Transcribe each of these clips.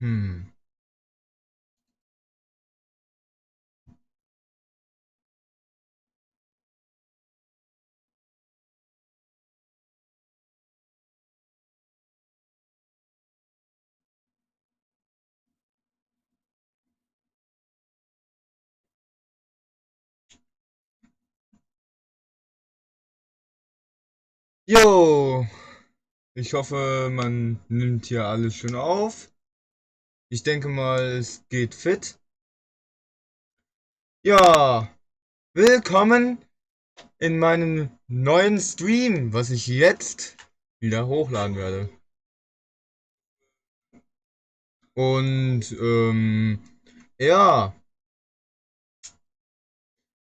Hm. Jo, ich hoffe, man nimmt hier alles schön auf. Ich denke mal, es geht fit. Ja, willkommen in meinem neuen Stream, was ich jetzt wieder hochladen werde. Und ja,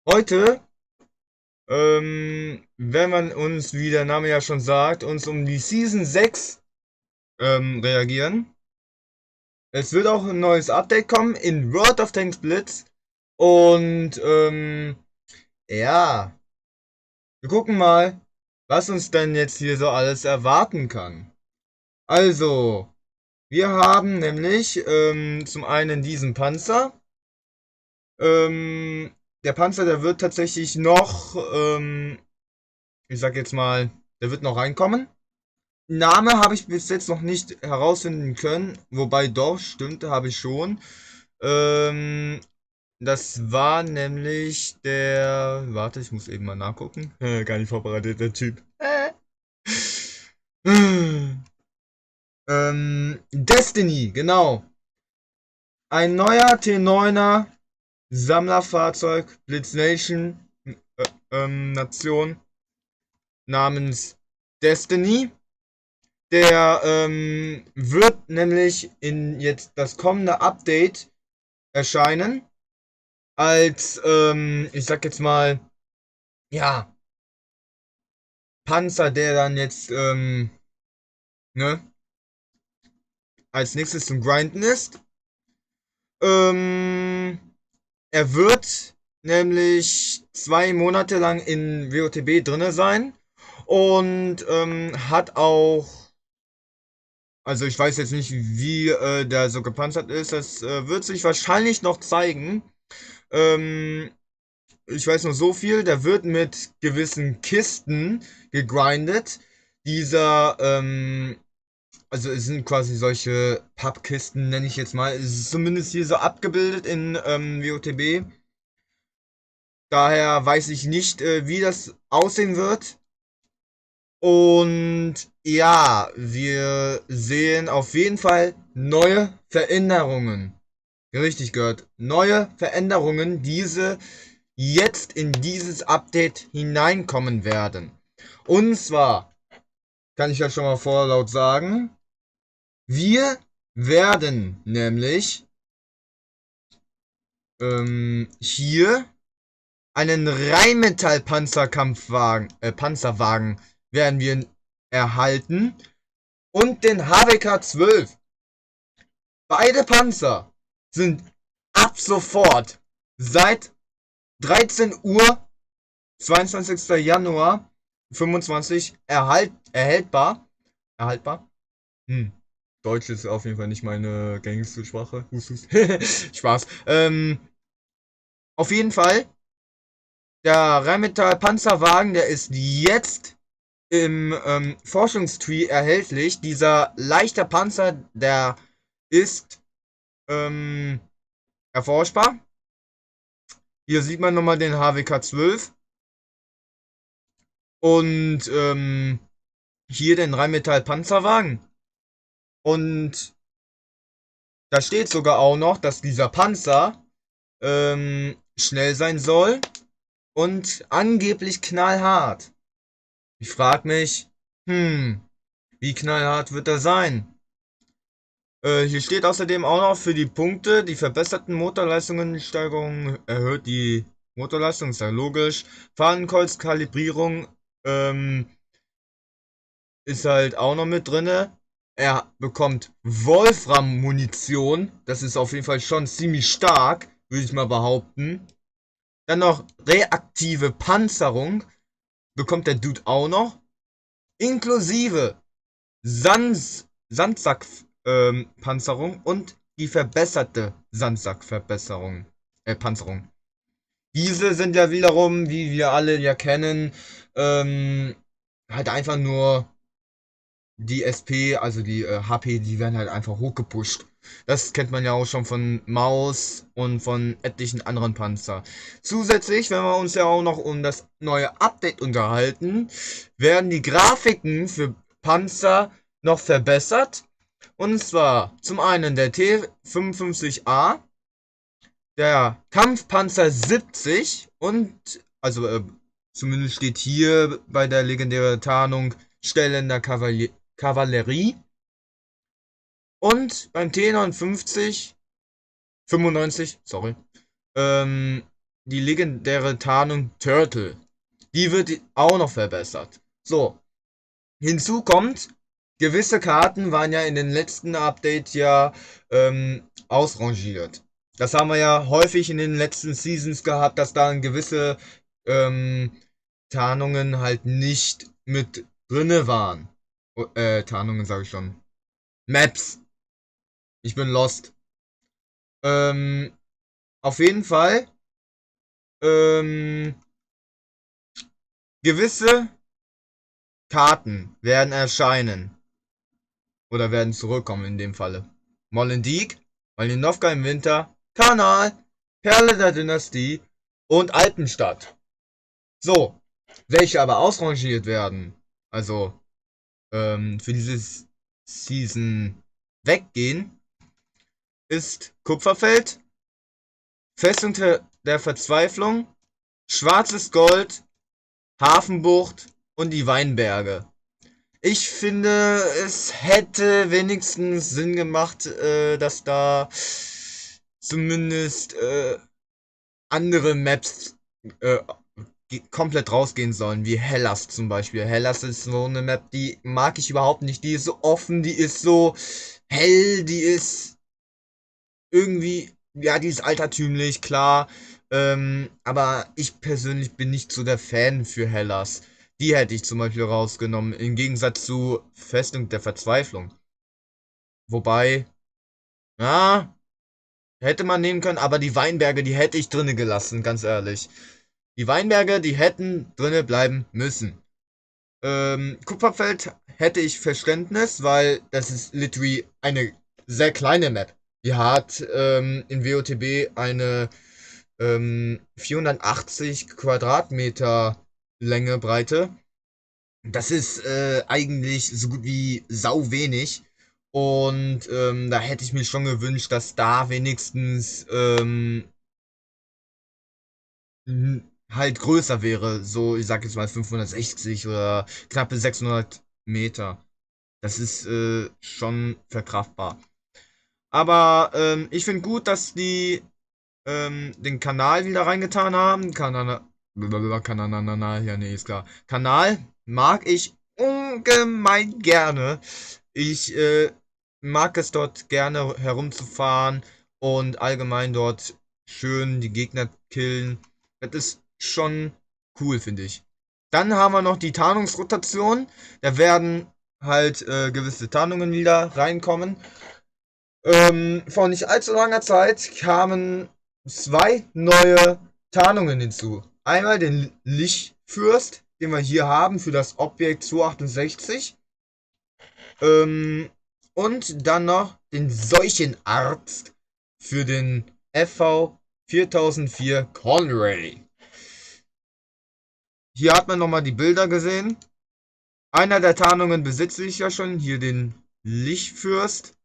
heute wenn man uns, wie der Name ja schon sagt, uns um die Season 6 reagieren. Es wird auch ein neues Update kommen in World of Tanks Blitz. Und ja, wir gucken mal, was uns denn jetzt hier so alles erwarten kann. Also, wir haben nämlich zum einen diesen Panzer. Ähm, der Panzer, der wird tatsächlich noch, ich sag jetzt mal, der wird noch reinkommen. Name habe ich bis jetzt noch nicht herausfinden können, wobei doch, stimmt, habe ich schon. Ähm, das war nämlich der. Warte, ich muss eben mal nachgucken. Gar nicht vorbereitet, der Typ. Destiny, genau. Ein neuer T9er Sammlerfahrzeug Blitz Nation Nation namens Destiny. Der wird nämlich in jetzt das kommende Update erscheinen als, ich sag jetzt mal, ja, Panzer, der dann jetzt, ne, als nächstes zum Grinden ist. Ähm, er wird nämlich 2 Monate lang in WOTB drinne sein und hat auch, also ich weiß jetzt nicht, wie der so gepanzert ist, das wird sich wahrscheinlich noch zeigen. Ähm, ich weiß nur so viel, der wird mit gewissen Kisten gegrindet. Dieser, also es sind quasi solche Pappkisten, nenne ich jetzt mal. Es ist zumindest hier so abgebildet in WOTB. Daher weiß ich nicht, wie das aussehen wird. Und ja, wir sehen auf jeden Fall neue Veränderungen. Richtig gehört. Neue Veränderungen, diese jetzt in dieses Update hineinkommen werden. Und zwar kann ich ja schon mal vorlaut sagen, wir werden nämlich hier einen Panzerwagen werden wir erhalten und den HWK 12. Beide Panzer sind ab sofort seit 13 Uhr 22. Januar 25 erhältbar. Erhaltbar? Hm. Deutsch ist auf jeden Fall nicht meine gängigste Sprache. Spaß. Auf jeden Fall, der Rheinmetall Panzerwagen, der ist jetzt im Forschungstree erhältlich. Dieser leichte Panzer, der ist erforschbar. Hier sieht man nochmal den HWK 12 und hier den Rheinmetall Panzerwagen. Und da steht sogar auch noch, dass dieser Panzer schnell sein soll und angeblich knallhart. Ich frage mich, wie knallhart wird er sein? Hier steht außerdem auch noch für die Punkte, die verbesserten Motorleistungssteigerung erhöht die Motorleistung, ist ja logisch. Fahnenkreuzkalibrierung ist halt auch noch mit drinne. Er bekommt Wolfram-Munition, das ist auf jeden Fall schon ziemlich stark, würde ich mal behaupten. Dann noch reaktive Panzerung bekommt der Dude auch noch, inklusive Sandsack-Panzerung und die verbesserte Panzerung. Diese sind ja wiederum, wie wir alle ja kennen, ähm, halt einfach nur die SP, also die HP, die werden halt einfach hochgepusht. Das kennt man ja auch schon von Maus und von etlichen anderen Panzer. Zusätzlich, wenn wir uns ja auch noch um das neue Update unterhalten, werden die Grafiken für Panzer noch verbessert. Und zwar zum einen der T55A, der Kampfpanzer 70 und, also zumindest steht hier bei der legendären Tarnung Stellender Kavallerie. Und beim T59, 95, sorry, die legendäre Tarnung Turtle. Die wird auch noch verbessert. So, hinzu kommt, gewisse Karten waren ja in den letzten Updates ja ausrangiert. Das haben wir ja häufig in den letzten Seasons gehabt, dass da gewisse Tarnungen halt nicht mit drinne waren. Tarnungen sage ich schon. Maps. Ich bin lost. Ähm, auf jeden Fall. Ähm, gewisse Karten werden erscheinen. Oder werden zurückkommen in dem Falle. Molenbeek, Malinovka im Winter, Kanal, Perle der Dynastie und Altenstadt. So, welche aber ausrangiert werden, also für dieses Season weggehen, ist Kupferfeld, Festung der Verzweiflung, Schwarzes Gold, Hafenbucht und die Weinberge. Ich finde, es hätte wenigstens Sinn gemacht, dass da zumindest andere Maps äh, komplett rausgehen sollen, wie Hellas zum Beispiel. Hellas ist so eine Map, die mag ich überhaupt nicht. Die ist so offen, die ist so hell, die ist irgendwie, ja, die ist altertümlich, klar. Aber ich persönlich bin nicht so der Fan für Hellas. Die hätte ich zum Beispiel rausgenommen, im Gegensatz zu Festung der Verzweiflung. Wobei, ja, hätte man nehmen können, aber die Weinberge, die hätte ich drinne gelassen, ganz ehrlich. Die Weinberge, die hätten drinne bleiben müssen. Kupferfeld hätte ich Verständnis, weil das ist literally eine sehr kleine Map. Die hat in WOTB eine 480 Quadratmeter Länge, Breite. Das ist eigentlich so gut wie sau wenig. Und da hätte ich mir schon gewünscht, dass da wenigstens halt größer wäre. So, ich sag jetzt mal 560 oder knappe 600 Meter. Das ist schon verkraftbar. Aber ich finde gut, dass die den Kanal wieder reingetan haben. Kanal, ja, nee, ist klar. Kanal mag ich ungemein gerne. Ich mag es dort gerne herumzufahren und allgemein dort schön die Gegner killen. Das ist schon cool, finde ich. Dann haben wir noch die Tarnungsrotation. Da werden halt gewisse Tarnungen wieder reinkommen. Vor nicht allzu langer Zeit kamen zwei neue Tarnungen hinzu. Einmal den Lichtfürst, den wir hier haben für das Objekt 268. Und dann noch den Seuchenarzt für den FV 4004 Conray. Hier hat man nochmal die Bilder gesehen. Einer der Tarnungen besitze ich ja schon, hier den Lichtfürst.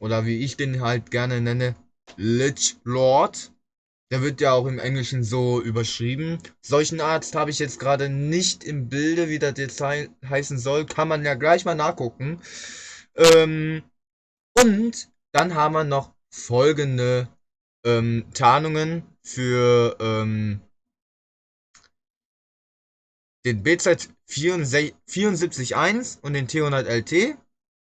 Oder wie ich den halt gerne nenne, Lich Lord. Der wird ja auch im Englischen so überschrieben. Solchen Arzt habe ich jetzt gerade nicht im Bilde, wie das jetzt heißen soll. Kann man ja gleich mal nachgucken. Und dann haben wir noch folgende Tarnungen für den BZ 74.1 und den T100 LT.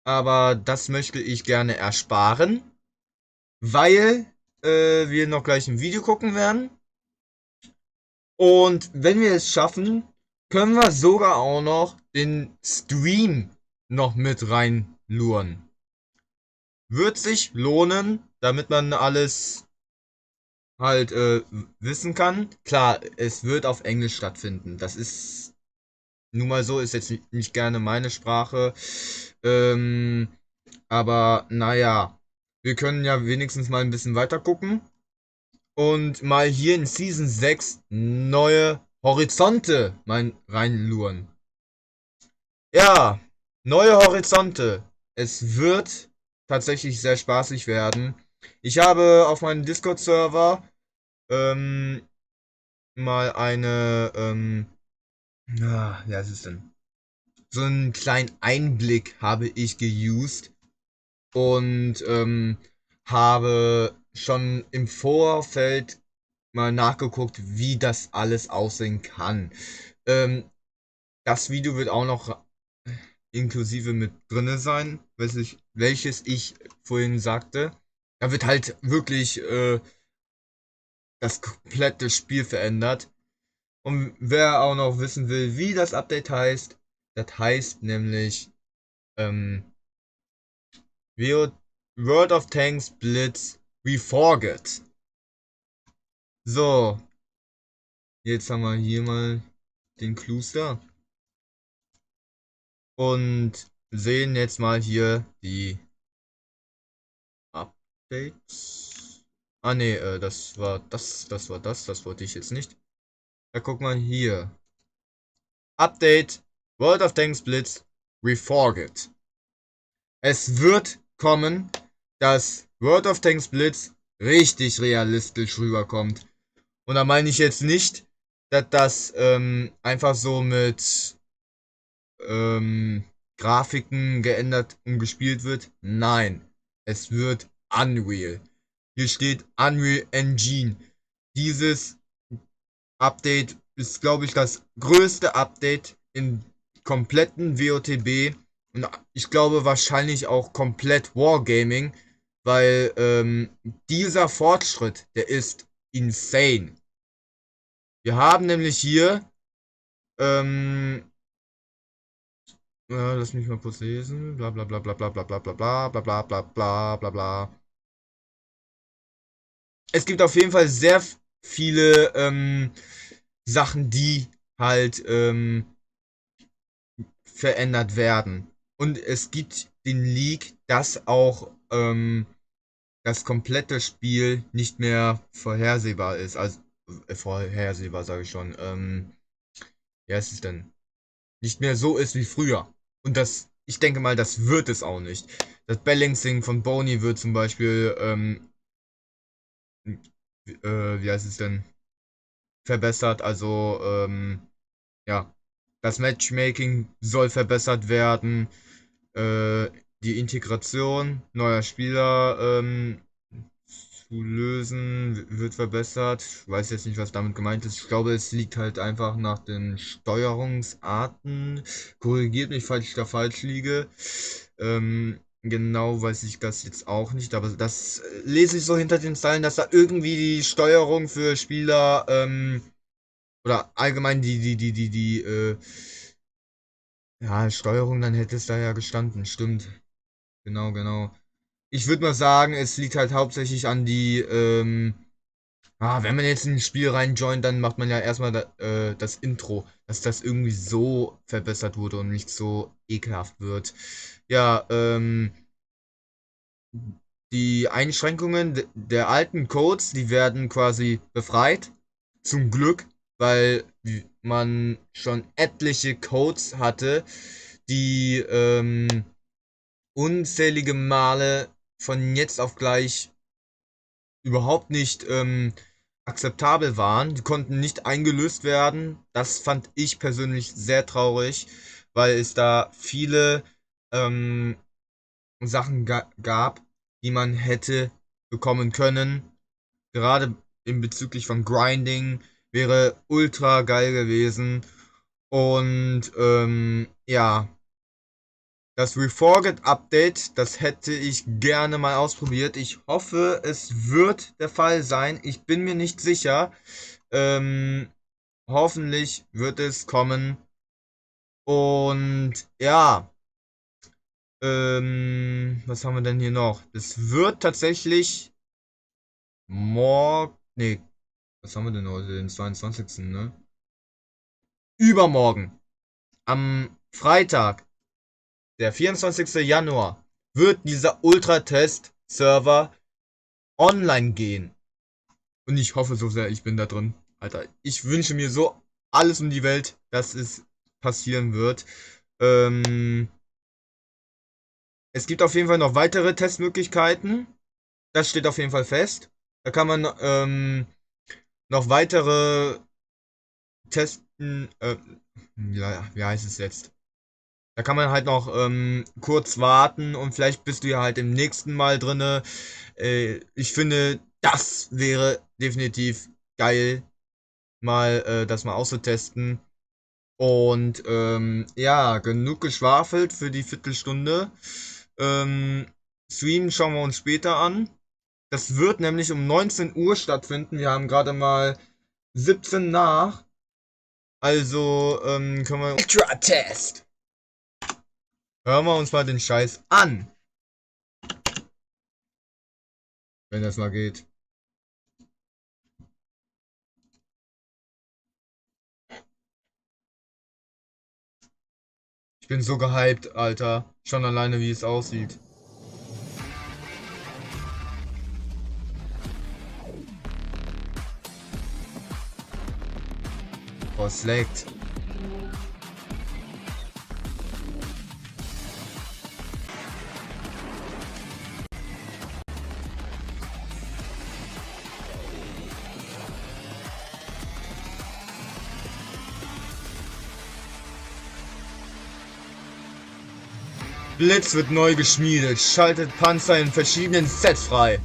Aber das möchte ich gerne ersparen, weil wir noch gleich ein Video gucken werden. Und wenn wir es schaffen, können wir sogar auch noch den Stream noch mit reinluren. Wird sich lohnen, damit man alles halt wissen kann. Klar, es wird auf Englisch stattfinden. Das ist nun mal so, ist jetzt nicht gerne meine Sprache. Ähm, aber naja, wir können ja wenigstens mal ein bisschen weiter gucken und mal hier in Season 6 neue Horizonte mal reinluren. Ja, neue Horizonte. Es wird tatsächlich sehr spaßig werden. Ich habe auf meinem Discord-Server ähm, mal eine, ja, was ist denn? So einen kleinen Einblick habe ich geused und habe schon im Vorfeld mal nachgeguckt, wie das alles aussehen kann. Ähm, Das Video wird auch noch inklusive mit drinne sein, welches ich vorhin sagte. Da wird halt wirklich das komplette Spiel verändert. Und wer auch noch wissen will, wie das Update heißt, das heißt nämlich ähm, World of Tanks Blitz Reforget. So, jetzt haben wir hier mal den Cluster und sehen jetzt mal hier die Updates. Ah ne, das wollte ich jetzt nicht. Da guck mal hier. Update World of Tanks Blitz Reforget. Es wird kommen, dass World of Tanks Blitz richtig realistisch rüberkommt. Und da meine ich jetzt nicht, dass das einfach so mit Grafiken geändert und gespielt wird. Nein, es wird Unreal. Hier steht Unreal Engine. Dieses Update ist, glaube ich, das größte Update im kompletten WOTB und ich glaube wahrscheinlich auch komplett Wargaming, weil dieser Fortschritt, der ist insane. Wir haben nämlich hier, ähm, lass mich mal kurz lesen, bla bla bla bla bla bla bla bla bla bla bla bla bla bla bla. Es gibt auf jeden Fall sehr viele Sachen, die halt verändert werden. Und es gibt den Leak, dass auch das komplette Spiel nicht mehr vorhersehbar ist. Also vorhersehbar sage ich schon. Ja, es ist denn nicht mehr so ist wie früher. Und das, ich denke mal, das wird es auch nicht. Das Balancing von Boney wird zum Beispiel, wie heißt es denn, verbessert. Also, ja, das Matchmaking soll verbessert werden. Äh, Die Integration neuer Spieler zu lösen wird verbessert. Ich weiß jetzt nicht, was damit gemeint ist. Ich glaube, es liegt halt einfach nach den Steuerungsarten. Korrigiert mich, falls ich da falsch liege. Genau weiß ich das jetzt auch nicht, aber das lese ich so hinter den Zeilen, dass da irgendwie die Steuerung für Spieler oder allgemein ja, Steuerung, dann hätte es da ja gestanden. Stimmt. Genau, genau. Ich würde mal sagen, es liegt halt hauptsächlich an die, wenn man jetzt in ein Spiel reinjoint, dann macht man ja erstmal das Intro, dass das irgendwie so verbessert wurde und nicht so ekelhaft wird. Ja, die Einschränkungen der alten Codes, die werden quasi befreit. Zum Glück, weil man schon etliche Codes hatte, die unzählige Male von jetzt auf gleich überhaupt nicht akzeptabel waren. Die konnten nicht eingelöst werden. Das fand ich persönlich sehr traurig, weil es da viele ähm, Sachen gab, die man hätte bekommen können. Gerade in bezüglich von Grinding wäre ultra geil gewesen. Und ja, das Reforget Update, das hätte ich gerne mal ausprobiert. Ich hoffe, es wird der Fall sein. Ich bin mir nicht sicher. Ähm, Hoffentlich wird es kommen. Und ja, was haben wir denn hier noch? Es wird tatsächlich morgen. Nee, was haben wir denn heute? Den 22. Ne? Übermorgen. Am Freitag, der 24. Januar, wird dieser Ultratest-Server online gehen. Und ich hoffe so sehr, ich bin da drin. Alter, ich wünsche mir so alles um die Welt, dass es passieren wird. Ähm, Es gibt auf jeden Fall noch weitere Testmöglichkeiten. Das steht auf jeden Fall fest. Da kann man noch weitere testen. Ja, wie heißt es jetzt? Da kann man halt noch kurz warten und vielleicht bist du ja halt im nächsten Mal drinne. Ich finde, das wäre definitiv geil, mal das mal auszutesten. Und ja, genug geschwafelt für die Viertelstunde. Ähm, Stream schauen wir uns später an. Das wird nämlich um 19 Uhr stattfinden. Wir haben gerade mal 17 nach. Also können wir. Extra Test! Hören wir uns mal den Scheiß an. Wenn das mal geht. Ich bin so gehypt, Alter. Schon alleine, wie es aussieht. Boah, es laggt. Blitz wird neu geschmiedet. Schaltet Panzer in verschiedenen Sets frei.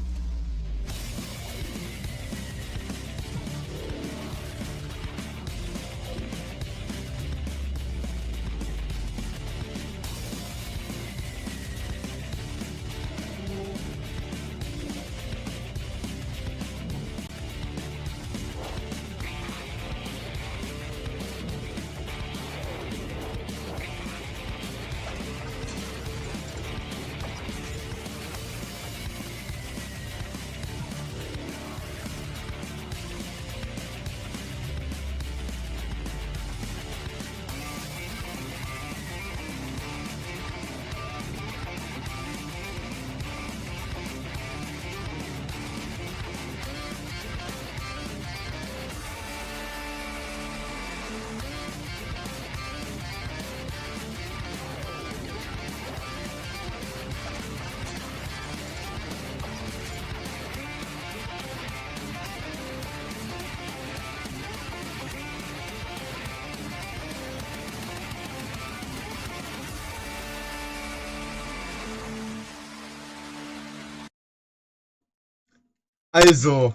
Also,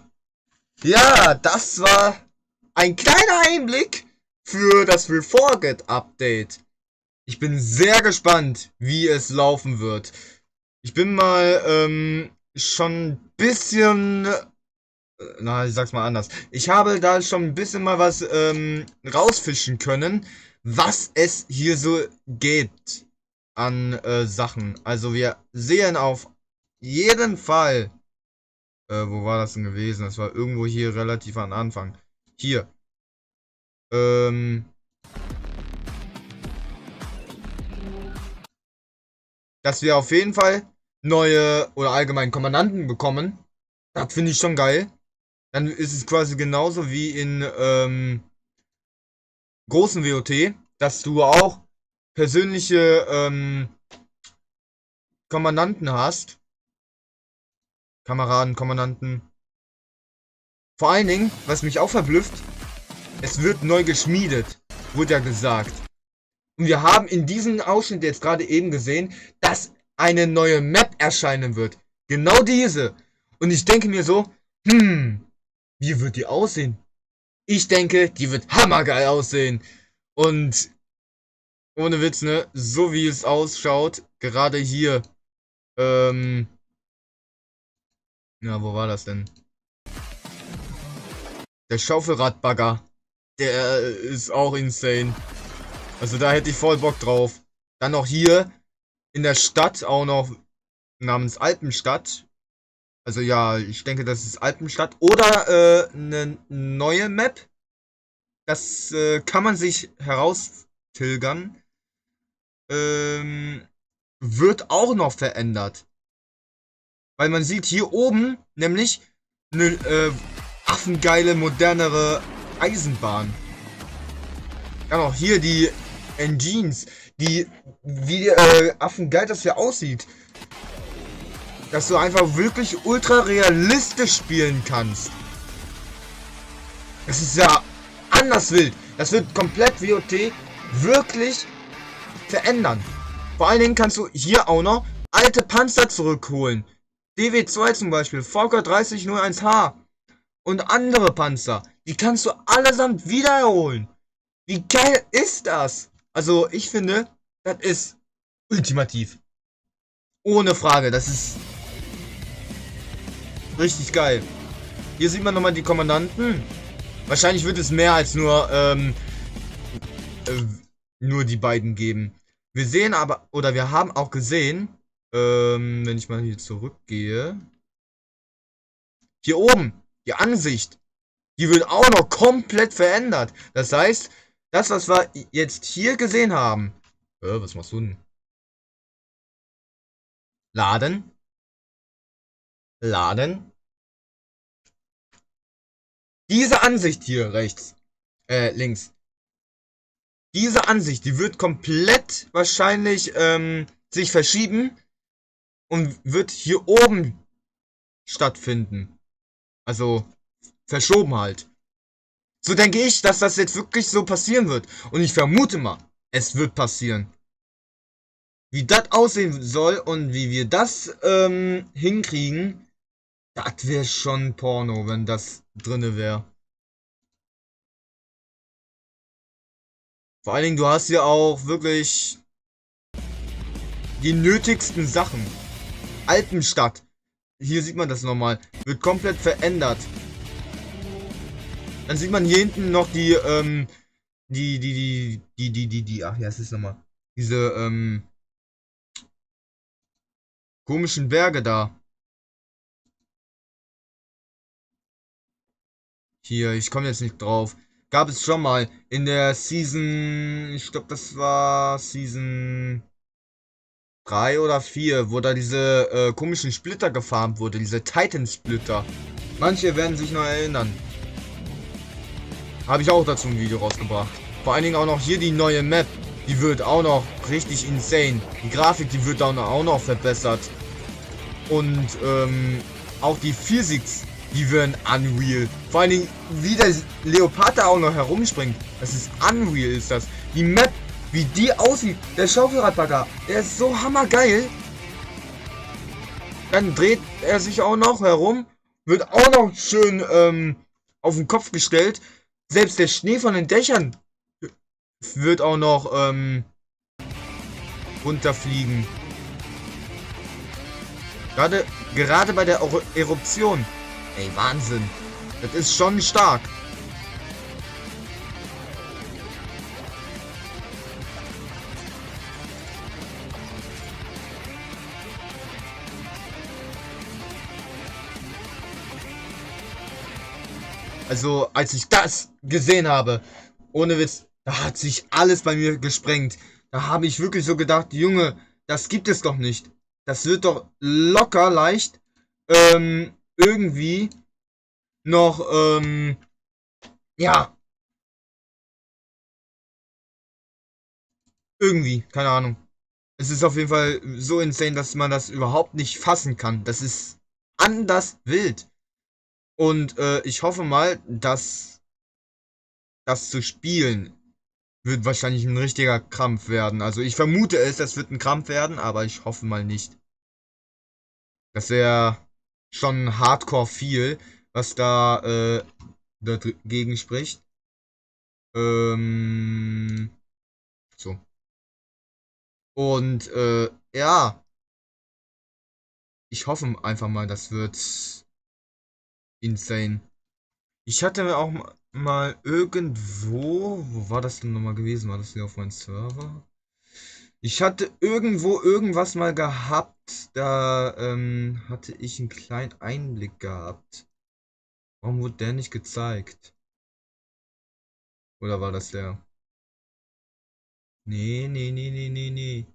ja, das war ein kleiner Einblick für das Reforget Update. Ich bin sehr gespannt, wie es laufen wird. Ich bin mal schon ein bisschen, na, ich sag's mal anders. Ich habe da schon ein bisschen mal was rausfischen können, was es hier so gibt an Sachen. Also wir sehen auf jeden Fall, wo war das denn gewesen? Das war irgendwo hier relativ am Anfang. Hier. Ähm, Dass wir auf jeden Fall neue oder allgemein Kommandanten bekommen. Das finde ich schon geil. Dann ist es quasi genauso wie in großen WOT, dass du auch persönliche Kommandanten hast. Kameraden, Kommandanten. Vor allen Dingen, was mich auch verblüfft, es wird neu geschmiedet, wurde ja gesagt. Und wir haben in diesem Ausschnitt jetzt gerade eben gesehen, dass eine neue Map erscheinen wird. Genau diese. Und ich denke mir so, wie wird die aussehen? Ich denke, die wird hammergeil aussehen. Und ohne Witz, ne, so wie es ausschaut, gerade hier, ja, wo war das denn? Der Schaufelradbagger, der ist auch insane. Also da hätte ich voll Bock drauf. Dann noch hier in der Stadt, auch noch namens Alpenstadt. Also ja, ich denke, das ist Alpenstadt. Oder eine neue Map. Das kann man sich heraustilgern. Ähm, wird auch noch verändert. Weil man sieht hier oben nämlich eine affengeile, modernere Eisenbahn. Ja, noch hier die Engines, die, wie affengeil das hier aussieht. Dass du einfach wirklich ultra realistisch spielen kannst. Das ist ja anders wild. Das wird komplett WOT wirklich verändern. Vor allen Dingen kannst du hier auch noch alte Panzer zurückholen. DW2 zum Beispiel, VK 3001H und andere Panzer. Die kannst du allesamt wiederholen. Wie geil ist das? Also ich finde, das ist ultimativ. Ohne Frage, das ist richtig geil. Hier sieht man nochmal die Kommandanten. Wahrscheinlich wird es mehr als äh, nur die beiden geben. Wir sehen aber, oder wir haben auch gesehen, wenn ich mal hier zurückgehe, hier oben, die Ansicht, die wird auch noch komplett verändert. Das heißt, das, was wir jetzt hier gesehen haben, was machst du denn? Laden, laden. Diese Ansicht hier rechts, links. Diese Ansicht, die wird komplett wahrscheinlich sich verschieben und wird hier oben stattfinden. Also verschoben halt. So denke ich, dass das jetzt wirklich so passieren wird. Und ich vermute mal, es wird passieren. Wie das aussehen soll und wie wir das hinkriegen, das wäre schon Porno, wenn das drinne wäre. Vor allen Dingen, du hast hier auch wirklich die nötigsten Sachen. Alpenstadt. Hier sieht man das nochmal. Wird komplett verändert. Dann sieht man hier hinten noch ach ja, es ist nochmal. Diese, komischen Berge da. Hier, ich komme jetzt nicht drauf. Gab es schon mal in der Season, ich glaube, das war Season 3 oder 4, wo da diese komischen Splitter gefarmt wurde, diese Titan-Splitter. Manche werden sich noch erinnern. Habe ich auch dazu ein Video rausgebracht. Vor allen Dingen auch noch hier die neue Map. Die wird auch noch richtig insane. Die Grafik, die wird dann auch noch verbessert. Und auch die Physics, die werden unreal. Vor allen Dingen, wie der Leopard da auch noch herumspringt. Das ist unreal, ist das. Die Map, wie die aussieht. Der Schaufelradbagger, der ist so hammergeil. Dann dreht er sich auch noch herum. Wird auch noch schön auf den Kopf gestellt. Selbst der Schnee von den Dächern wird auch noch runterfliegen. Gerade bei der Eruption. Ey, Wahnsinn. Das ist schon stark. Also, als ich das gesehen habe, ohne Witz, da hat sich alles bei mir gesprengt. Da habe ich wirklich so gedacht, Junge, das gibt es doch nicht. Das wird doch locker leicht irgendwie noch, ja, irgendwie, keine Ahnung. Es ist auf jeden Fall so insane, dass man das überhaupt nicht fassen kann. Das ist anders wild. Und ich hoffe mal, dass das zu spielen wird wahrscheinlich ein richtiger Krampf werden. Also ich vermute es, das wird ein Krampf werden, aber ich hoffe mal nicht. Das wäre schon hardcore viel, was da dagegen spricht. So. Und ja, ich hoffe einfach mal, das wird insane. Ich hatte auch mal irgendwo, wo war das denn nochmal gewesen? War das hier auf meinem Server? Ich hatte irgendwo irgendwas mal gehabt, da hatte ich einen kleinen Einblick gehabt. Warum wurde der nicht gezeigt? Oder war das der? Nee, nee, nee, nee, nee, nee.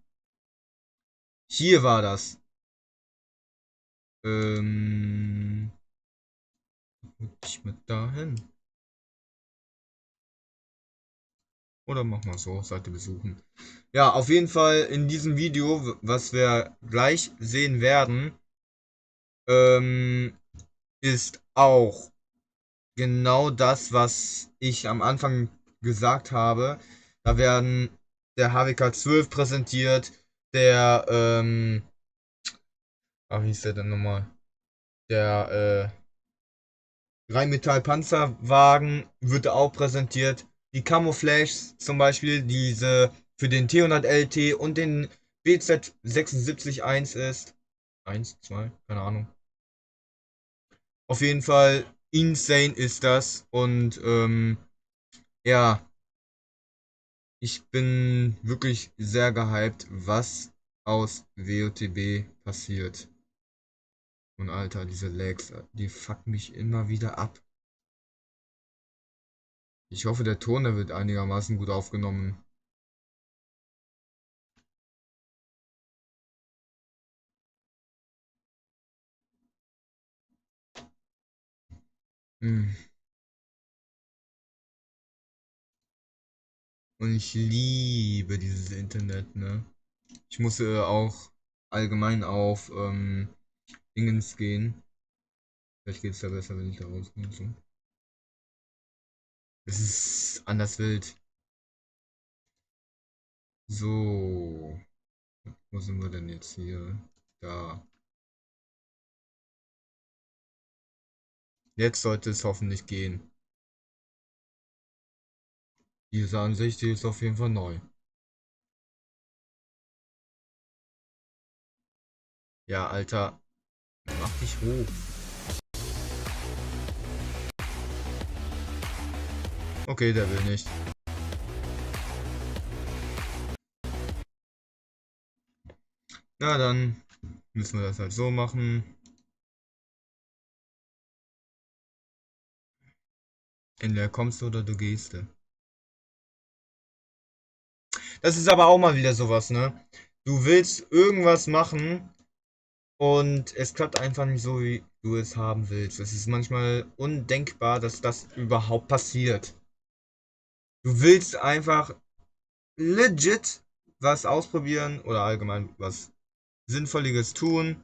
Hier war das. Ähm, ich mit dahin. Oder mach mal so, Seite besuchen. Ja, auf jeden Fall in diesem Video, was wir gleich sehen werden, ähm, ist auch genau das, was ich am Anfang gesagt habe. Da werden der HWK 12 präsentiert, der, wie hieß der denn nochmal? Der, Rheinmetall-Panzerwagen wird auch präsentiert. Die Camouflage zum Beispiel, diese für den T100LT und den BZ76-1 ist. Eins, zwei, keine Ahnung. Auf jeden Fall insane ist das. Und ja, ich bin wirklich sehr gehypt, was aus WOTB passiert. Und Alter, diese Lags, die fucken mich immer wieder ab. Ich hoffe, der Ton, der wird einigermaßen gut aufgenommen. Hm. Und ich liebe dieses Internet, ne? Ich muss auch allgemein auf Dingens gehen. Vielleicht geht es da besser, wenn ich da rauskomme. So. Es ist anders wild. So, wo sind wir denn jetzt hier? Da. Jetzt sollte es hoffentlich gehen. Diese Ansicht, die ist auf jeden Fall neu. Ja, Alter, mach dich hoch. Okay, der will nicht. Na dann müssen wir das halt so machen. Entweder kommst du oder du gehst. Das ist aber auch mal wieder sowas, ne? Du willst irgendwas machen und es klappt einfach nicht so, wie du es haben willst. Es ist manchmal undenkbar, dass das überhaupt passiert. Du willst einfach legit was ausprobieren oder allgemein was Sinnvolliges tun,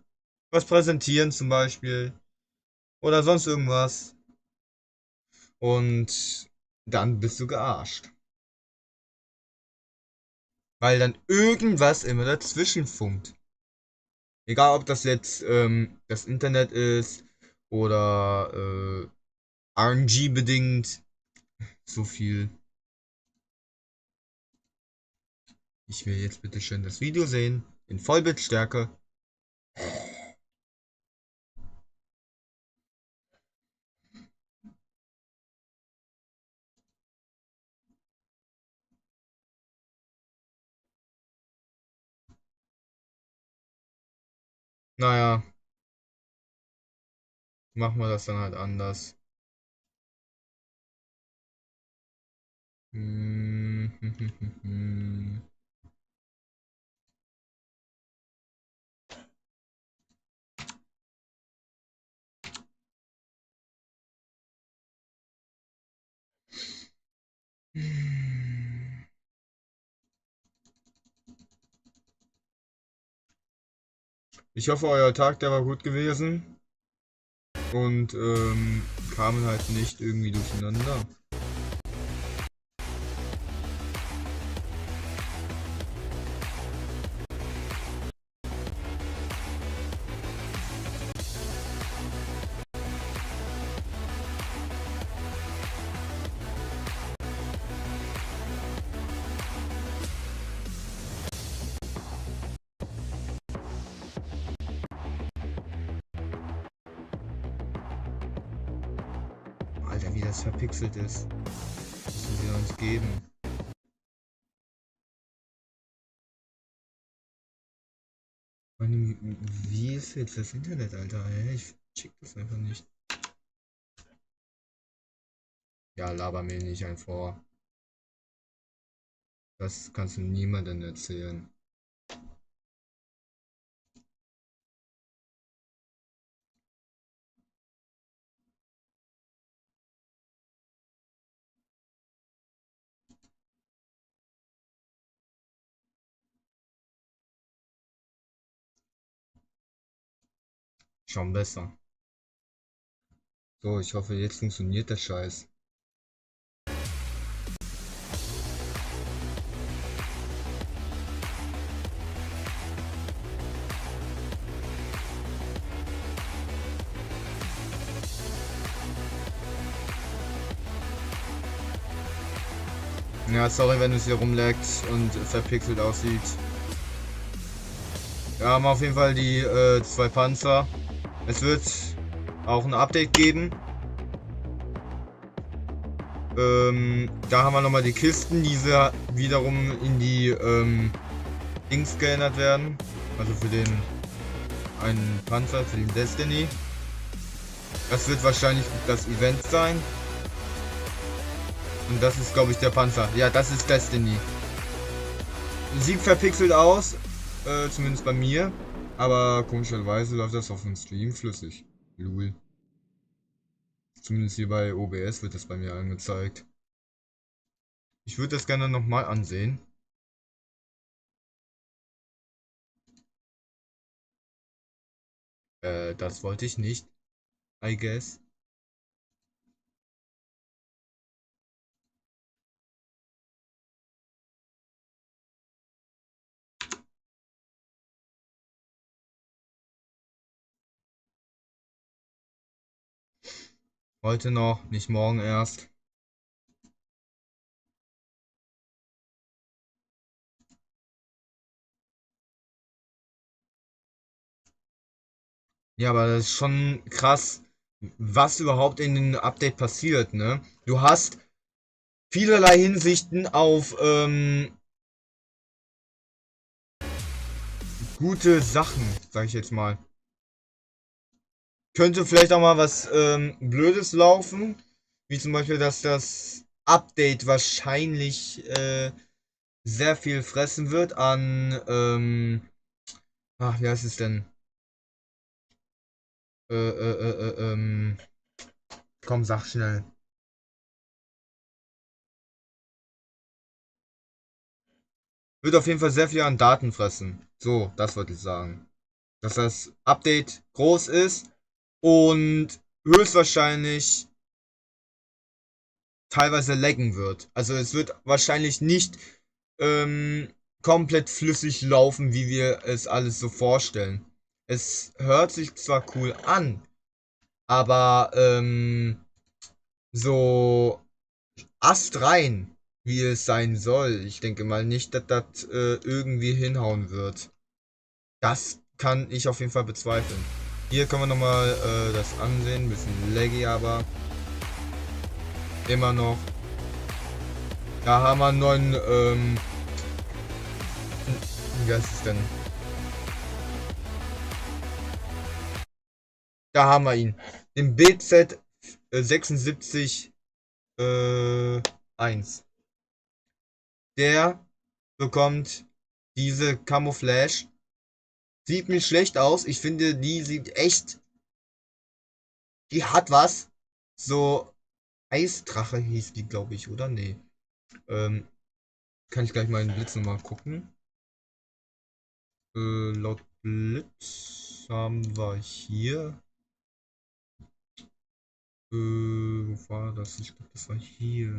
was präsentieren zum Beispiel oder sonst irgendwas und dann bist du gearscht. Weil dann irgendwas immer dazwischen funkt. Egal, ob das jetzt das Internet ist oder RNG bedingt. So viel. Ich will jetzt bitte schön das Video sehen. In Vollbildstärke. Naja, machen wir das dann halt anders. Hm. Ich hoffe, euer Tag, der war gut gewesen. Und kamen halt nicht irgendwie durcheinander. Alter, wie das verpixelt ist. Das müssen sie uns geben. Wie ist jetzt das Internet, Alter? Hä? Ich check das einfach nicht. Ja, laber mir nicht ein vor. Das kannst du niemandem erzählen. Schon besser. So, ich hoffe, jetzt funktioniert der Scheiß. Ja, sorry, wenn es hier rumleckt und verpixelt aussieht. Wir haben auf jeden Fall die zwei Panzer. Es wird auch ein Update geben. Da haben wir nochmal die Kisten, die wiederum in die Dings geändert werden. Also für den einen Panzer, für den Destiny. Das wird wahrscheinlich das Event sein. Und das ist, glaube ich, der Panzer. Ja, das ist Destiny. Sieht verpixelt aus, zumindest bei mir. Aber komischerweise läuft das auf dem Stream flüssig. Lul. Zumindest hier bei OBS wird das bei mir angezeigt. Ich würde das gerne nochmal ansehen. Das wollte ich nicht. I guess. Heute noch, nicht morgen erst. Ja, aber das ist schon krass, was überhaupt in dem Update passiert, ne? Du hast vielerlei Hinsichten auf gute Sachen, sag ich jetzt mal. Könnte vielleicht auch mal was Blödes laufen, wie zum Beispiel, dass das Update wahrscheinlich sehr viel fressen wird an, ach, wie heißt es denn? Komm, sag schnell. Wird auf jeden Fall sehr viel an Daten fressen. So, das wollte ich sagen. Dass das Update groß ist und höchstwahrscheinlich teilweise laggen wird. Also es wird wahrscheinlich nicht komplett flüssig laufen, wie wir es alles so vorstellen. Es hört sich zwar cool an, aber so astrein, wie es sein soll. Ich denke mal nicht, dass das irgendwie hinhauen wird. Das kann ich auf jeden Fall bezweifeln. Hier können wir nochmal das ansehen. Ein bisschen laggy, aber immer noch. Da haben wir einen neuen, wie heißt es denn? Da haben wir ihn. Den BZ 76 1. Der bekommt diese Camouflage. Sieht nicht schlecht aus. Ich finde, die sieht echt. Die hat was. So Eisdrache hieß die, glaube ich, oder? Nee. Ähm, kann ich gleich mal in den Blitz nochmal gucken. Laut Blitz haben wir hier. Wo war das? Ich glaube, das war hier.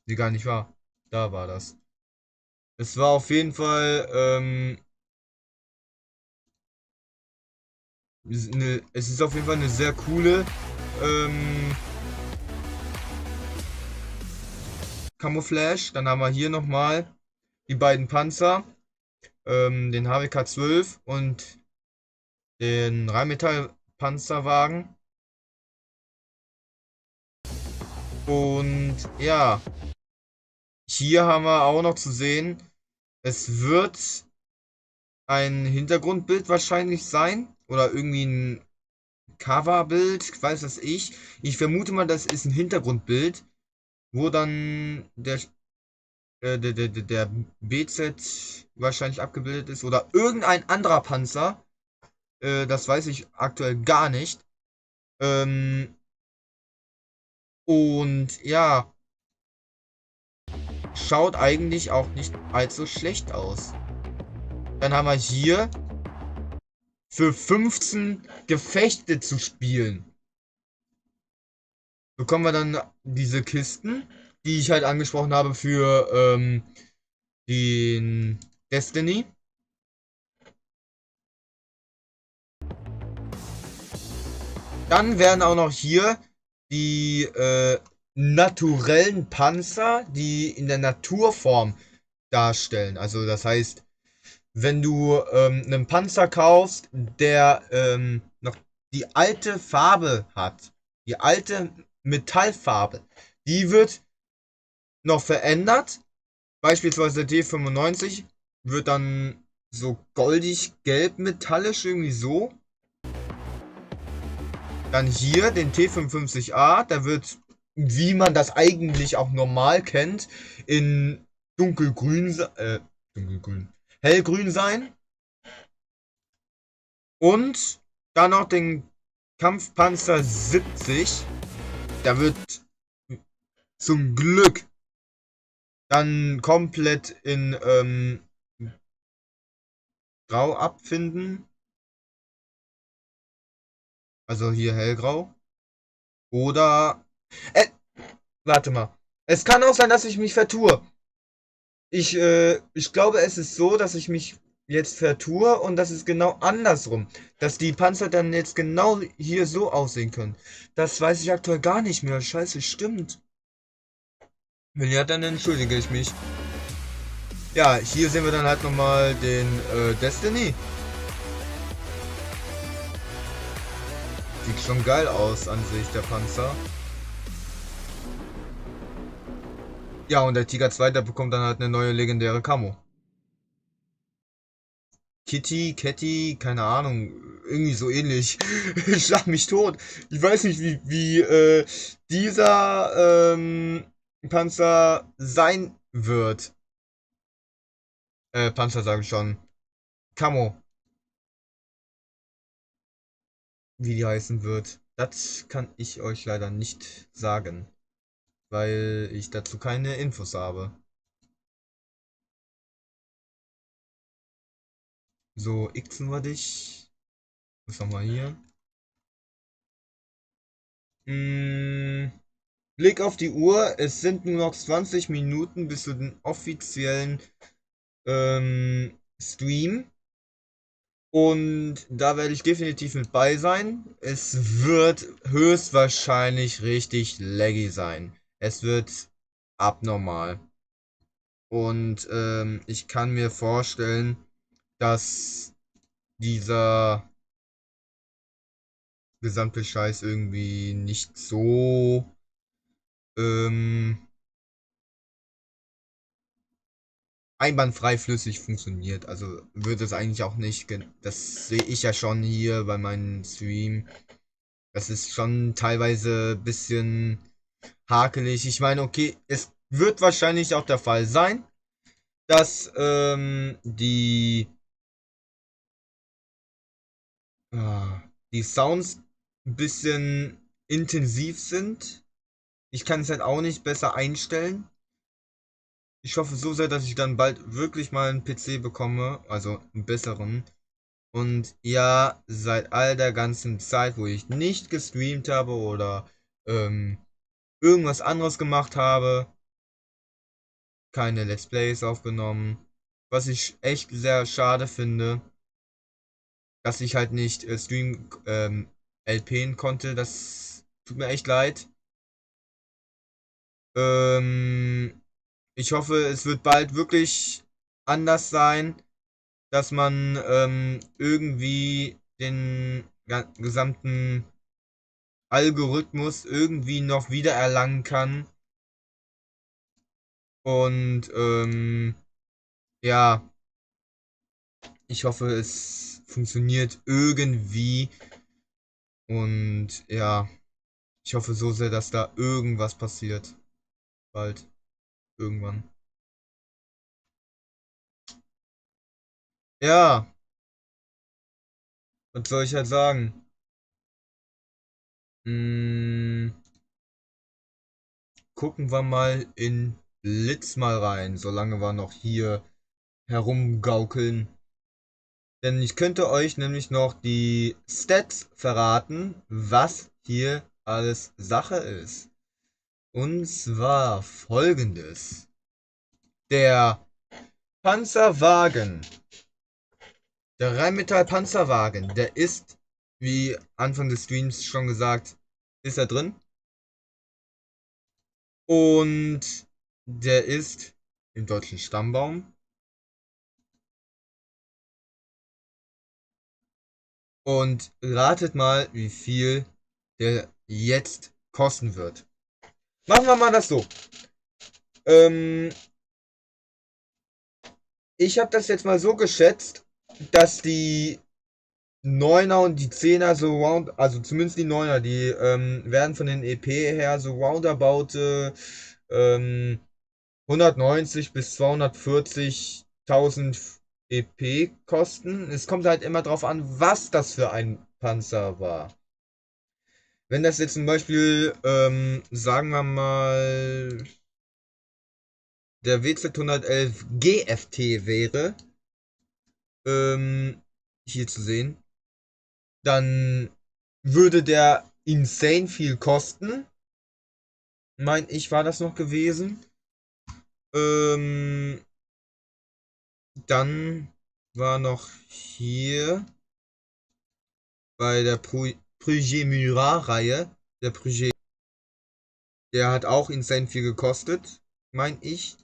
Nee, gar nicht wahr. Da war das. Es war auf jeden Fall es ist auf jeden Fall eine sehr coole Camouflage. Dann haben wir hier nochmal die beiden Panzer, den HWK 12 und den Rheinmetall-Panzerwagen. Und ja, hier haben wir auch noch zu sehen, es wird ein Hintergrundbild wahrscheinlich sein. Oder irgendwie ein Coverbild, weiß das ich. Ich vermute mal, das ist ein Hintergrundbild, wo dann der BZ wahrscheinlich abgebildet ist. Oder irgendein anderer Panzer. Das weiß ich aktuell gar nicht. Ähm, und ja, schaut eigentlich auch nicht allzu schlecht aus. Dann haben wir hier für 15 Gefechte zu spielen. Bekommen wir dann diese Kisten, die ich halt angesprochen habe für den Destiny. Dann werden auch noch hier die naturellen Panzer, die in der Naturform darstellen. Also das heißt, wenn du einen Panzer kaufst, der noch die alte Farbe hat, die alte Metallfarbe, die wird noch verändert. Beispielsweise der D95 wird dann so goldig gelb metallisch irgendwie so. Dann hier den T55A, der wird, wie man das eigentlich auch normal kennt, in dunkelgrün, dunkelgrün, hellgrün sein. Und dann noch den Kampfpanzer 70. Der wird zum Glück dann komplett in Grau abfinden. Also hier hellgrau. Oder. Äh, warte mal. Es kann auch sein, dass ich mich vertue. Ich glaube, es ist so, dass ich mich jetzt vertue und das ist genau andersrum. Dass die Panzer dann jetzt genau hier so aussehen können. Das weiß ich aktuell gar nicht mehr. Scheiße, stimmt. Wenn ja, dann entschuldige ich mich. Ja, hier sehen wir dann halt nochmal den Destiny. Sieht schon geil aus an sich, der Panzer. Ja, und der Tiger 2, der bekommt dann halt eine neue legendäre Camo. Kitty, keine Ahnung, irgendwie so ähnlich. Ich schlag mich tot. Ich weiß nicht, wie dieser Panzer sein wird. Panzer sage ich schon. Camo, wie die heißen wird. Das kann ich euch leider nicht sagen, weil ich dazu keine Infos habe. So, xen wir dich. Was haben wir hier? Mm, Blick auf die Uhr. Es sind nur noch 20 Minuten bis zu den offiziellen Stream. Und da werde ich definitiv mit bei sein. Es wird höchstwahrscheinlich richtig laggy sein. Es wird abnormal. Und ich kann mir vorstellen, dass dieser gesamte Scheiß irgendwie nicht so ähm, einwandfrei flüssig funktioniert. Also wird es eigentlich auch nicht. Das sehe ich ja schon hier bei meinem Stream. Das ist schon teilweise ein bisschen hakelig. Ich meine, okay, es wird wahrscheinlich auch der Fall sein, dass ah, die Sounds ein bisschen intensiv sind. Ich kann es halt auch nicht besser einstellen. Ich hoffe so sehr, dass ich dann bald wirklich mal einen PC bekomme, also einen besseren. Und ja, seit all der ganzen Zeit, wo ich nicht gestreamt habe oder ähm, irgendwas anderes gemacht habe, keine Let's Plays aufgenommen. Was ich echt sehr schade finde, dass ich halt nicht Stream LPen konnte. Das tut mir echt leid. Ähm, Ich hoffe, es wird bald wirklich anders sein, dass man irgendwie den gesamten Algorithmus irgendwie noch wiedererlangen kann. Und ja, Ich hoffe, es funktioniert irgendwie und ja, ich hoffe so sehr, dass da irgendwas passiert. Bald, irgendwann. Ja, was soll ich halt sagen? Hm, gucken wir mal in Blitz mal rein, solange wir noch hier herumgaukeln. Denn ich könnte euch nämlich noch die Stats verraten, was hier alles Sache ist. Und zwar folgendes. Der Panzerwagen, der Rheinmetall-Panzerwagen, der ist, wie Anfang des Streams schon gesagt, ist er drin. Und der ist im deutschen Stammbaum. Und ratet mal, wie viel der jetzt kosten wird. Machen wir mal das so. Ähm, Ich habe das jetzt mal so geschätzt, dass die Neuner und die Zehner so round, also zumindest die Neuner, die werden von den EP her so roundabout 190 bis 240.000 EP kosten. Es kommt halt immer drauf an, was das für ein Panzer war. Wenn das jetzt zum Beispiel, sagen wir mal, der WZ-111 GFT wäre, hier zu sehen, dann würde der insane viel kosten. Mein ich, war das noch gewesen. Ähm, Dann war noch hier bei der Projet Murat-Reihe, der Projet, der hat auch insane viel gekostet, mein ich.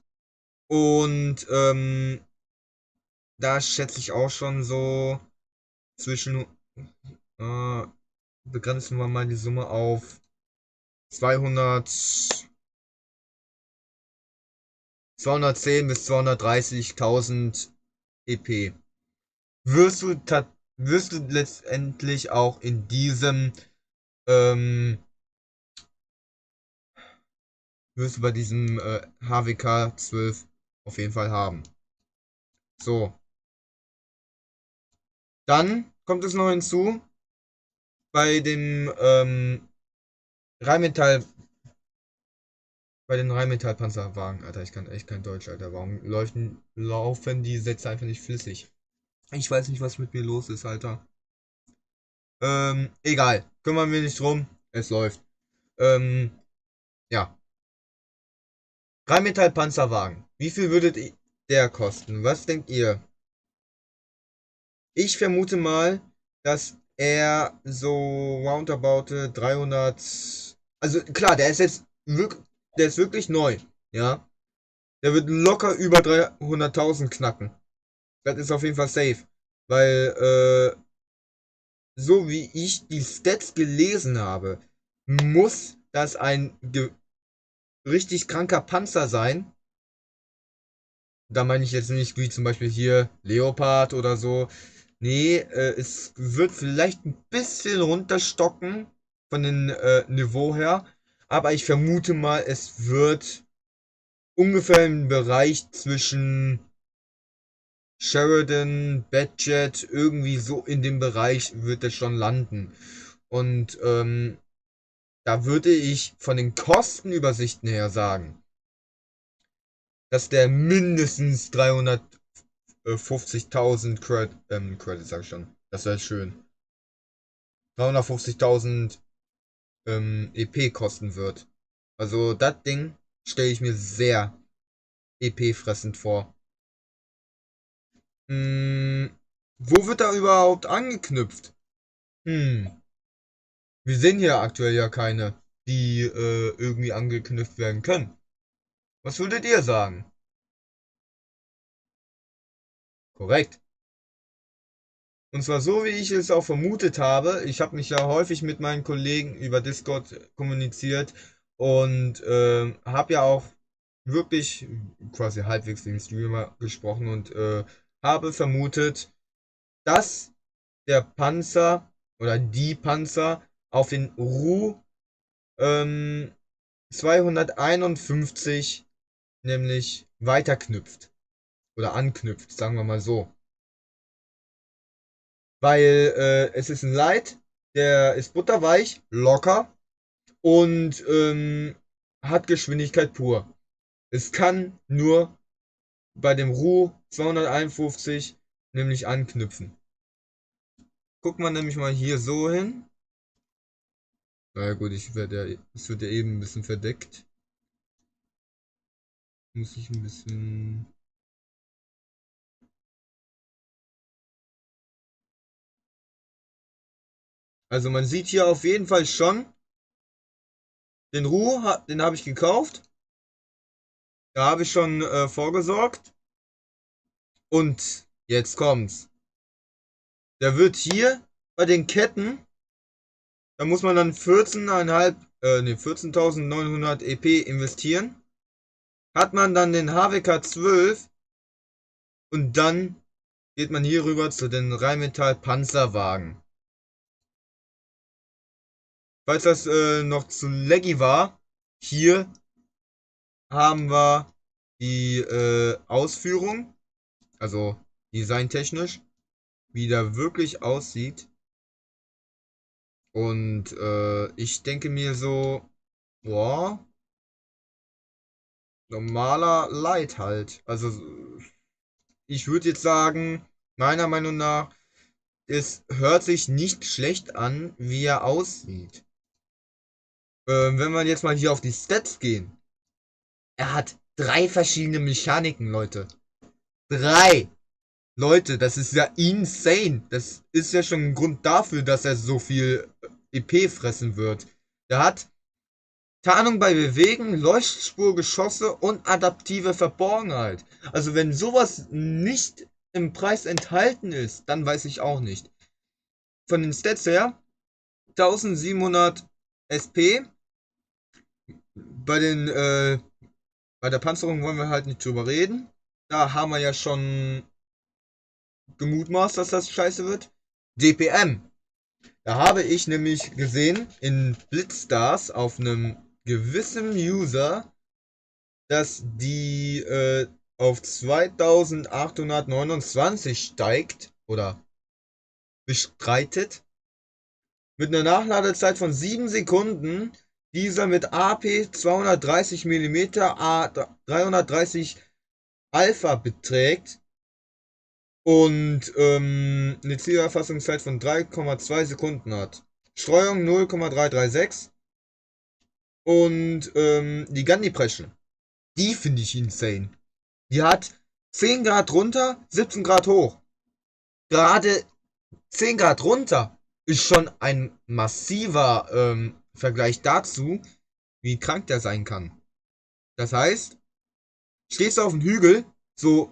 Und da schätze ich auch schon so zwischen, äh, begrenzen wir mal die Summe auf 200, 210 bis 230.000 EP. Wirst du, wirst du letztendlich auch in diesem, ähm, wirst du bei diesem HWK 12 auf jeden Fall haben. So, dann kommt es noch hinzu, bei dem Rheinmetall, bei den Rheinmetall-Panzerwagen, Alter, ich kann echt kein Deutsch, Alter. Warum laufen die Sätze einfach nicht flüssig? Ich weiß nicht, was mit mir los ist, Alter. Egal. Kümmern wir nicht drum. Es läuft. Ähm, ja. Rheinmetall-Panzerwagen. Wie viel würde der kosten? Was denkt ihr? Ich vermute mal, dass er so roundabout 300. Also klar, der ist jetzt wirklich, der ist wirklich neu. Ja. Der wird locker über 300.000 knacken. Das ist auf jeden Fall safe. Weil, so wie ich die Stats gelesen habe, muss das ein richtig kranker Panzer sein. Da meine ich jetzt nicht wie zum Beispiel hier Leopard oder so. Nee, es wird vielleicht ein bisschen runterstocken von dem Niveau her. Aber ich vermute mal, es wird ungefähr im Bereich zwischen Sheridan, Badger, irgendwie so in dem Bereich wird es schon landen. Und da würde ich von den Kostenübersichten her sagen, dass der mindestens 350.000 Credits, sag ich schon. Das wäre schön. 350.000 EP kosten wird. Also das Ding stelle ich mir sehr EP-fressend vor. Hm, wo wird da überhaupt angeknüpft? Hm, wir sehen hier aktuell ja keine, die irgendwie angeknüpft werden können. Was würdet ihr sagen? Korrekt. Und zwar so, wie ich es auch vermutet habe. Ich habe mich ja häufig mit meinen Kollegen über Discord kommuniziert und habe ja auch wirklich quasi halbwegs den Streamer gesprochen und habe vermutet, dass der Panzer oder die Panzer auf den Ru ähm, 251 nämlich weiterknüpft oder anknüpft, sagen wir mal so. Weil es ist ein Light, der ist butterweich, locker und hat Geschwindigkeit pur. Es kann nur bei dem Ru 251 nämlich anknüpfen. Guckt man nämlich mal hier so hin. Na ja, gut, es wird ja eben ein bisschen verdeckt. Muss ich ein bisschen. Also man sieht hier auf jeden Fall schon, den Ru, den habe ich gekauft. Da habe ich schon vorgesorgt. Und jetzt kommt's. Der wird hier bei den Ketten, da muss man dann 14.900 EP investieren. Hat man dann den HWK 12 und dann geht man hier rüber zu den Rheinmetall Panzerwagen. Falls das noch zu laggy war, hier haben wir die Ausführung, also designtechnisch, wie der wirklich aussieht. Und ich denke mir so, boah, normaler Light halt. Also ich würde jetzt sagen, meiner Meinung nach, es hört sich nicht schlecht an, wie er aussieht. Wenn wir jetzt mal hier auf die Stats gehen. Er hat drei verschiedene Mechaniken, Leute. Drei! Leute, das ist ja insane. Das ist ja schon ein Grund dafür, dass er so viel EP fressen wird. Der hat Tarnung bei Bewegen, Leuchtspur, Geschosse und adaptive Verborgenheit. Also wenn sowas nicht im Preis enthalten ist, dann weiß ich auch nicht. Von den Stats her 1700 SP. Bei den bei der Panzerung wollen wir halt nicht drüber reden. Da haben wir ja schon gemutmaßt, dass das scheiße wird. DPM. Da habe ich nämlich gesehen in Blitzstars auf einem gewissen User, dass die auf 2829 steigt oder bestreitet. Mit einer Nachladezeit von 7 Sekunden. Dieser mit AP 230 mm A 330 Alpha beträgt und eine Zielerfassungszeit von 3,2 Sekunden hat. Streuung 0,336 und die Gun-Depression, die finde ich insane. Die hat 10 Grad runter, 17 Grad hoch. Gerade 10 Grad runter ist schon ein massiver Vergleich dazu, wie krank der sein kann. Das heißt, stehst du auf dem Hügel, so,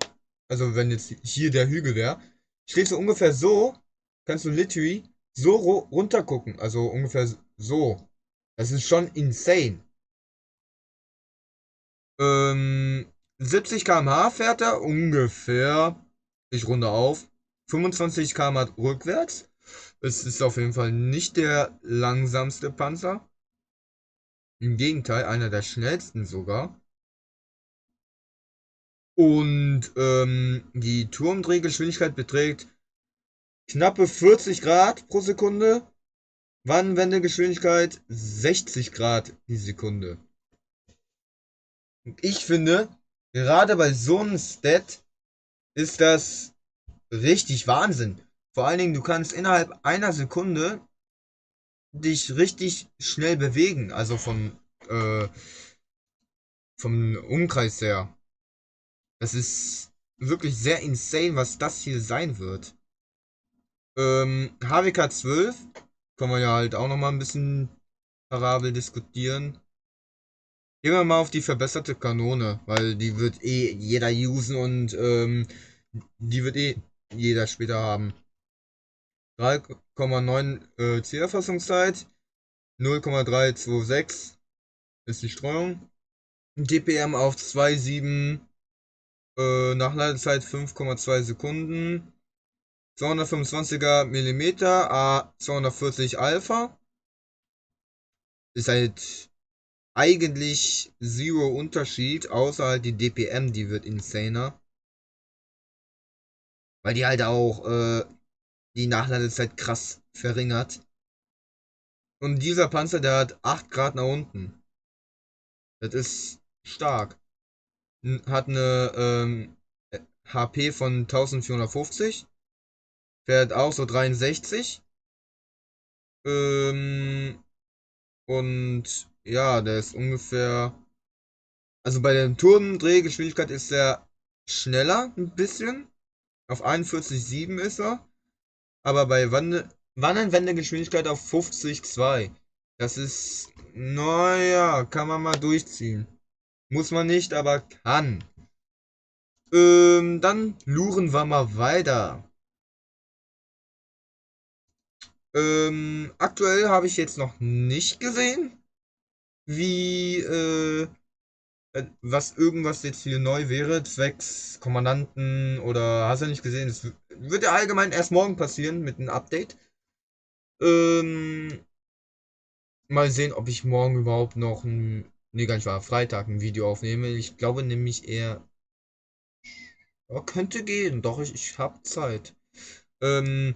also wenn jetzt hier der Hügel wäre, stehst du ungefähr so, kannst du literally so runter gucken, also ungefähr so. Das ist schon insane. 70 km/h fährt er ungefähr, ich runde auf, 25 km/h rückwärts. Es ist auf jeden Fall nicht der langsamste Panzer. Im Gegenteil, einer der schnellsten sogar. Und die Turmdrehgeschwindigkeit beträgt knappe 40 Grad pro Sekunde. Wannenwendegeschwindigkeit 60 Grad die Sekunde. Und ich finde, gerade bei so einem Stat ist das richtig Wahnsinn. Vor allen Dingen, du kannst innerhalb einer Sekunde dich richtig schnell bewegen. Also vom Umkreis her. Das ist wirklich sehr insane, was das hier sein wird. HWK 12 können wir ja halt auch nochmal ein bisschen parabel diskutieren. Gehen wir mal auf die verbesserte Kanone, weil die wird eh jeder usen und die wird eh jeder später haben. 3,9 Zielerfassungszeit, 0,326 ist die Streuung. DPM auf 2,7, Nachladezeit 5,2 Sekunden. 225er Millimeter, A 240 Alpha. Ist halt eigentlich zero Unterschied, außer halt die DPM, die wird insaner. Weil die halt auch die Nachladezeit krass verringert. Und dieser Panzer, der hat 8 Grad nach unten. Das ist stark. Hat eine HP von 1450. Fährt auch so 63. Ähm, und ja, der ist ungefähr. Also bei der Turmdrehgeschwindigkeit ist er schneller ein bisschen. Auf 41,7 ist er. Aber bei Wannenwendegeschwindigkeit auf 50,2. Das ist, naja, kann man mal durchziehen. Muss man nicht, aber kann. Dann luren wir mal weiter. Aktuell habe ich jetzt noch nicht gesehen, wie, was irgendwas jetzt hier neu wäre, zwecks Kommandanten oder hast du nicht gesehen, es wird ja allgemein erst morgen passieren mit einem Update. Ähm, Mal sehen, ob ich morgen überhaupt noch nee, gar nicht wahr, Freitag ein Video aufnehme. Ich glaube nämlich eher, ja, könnte gehen, doch, ich habe Zeit. Ähm,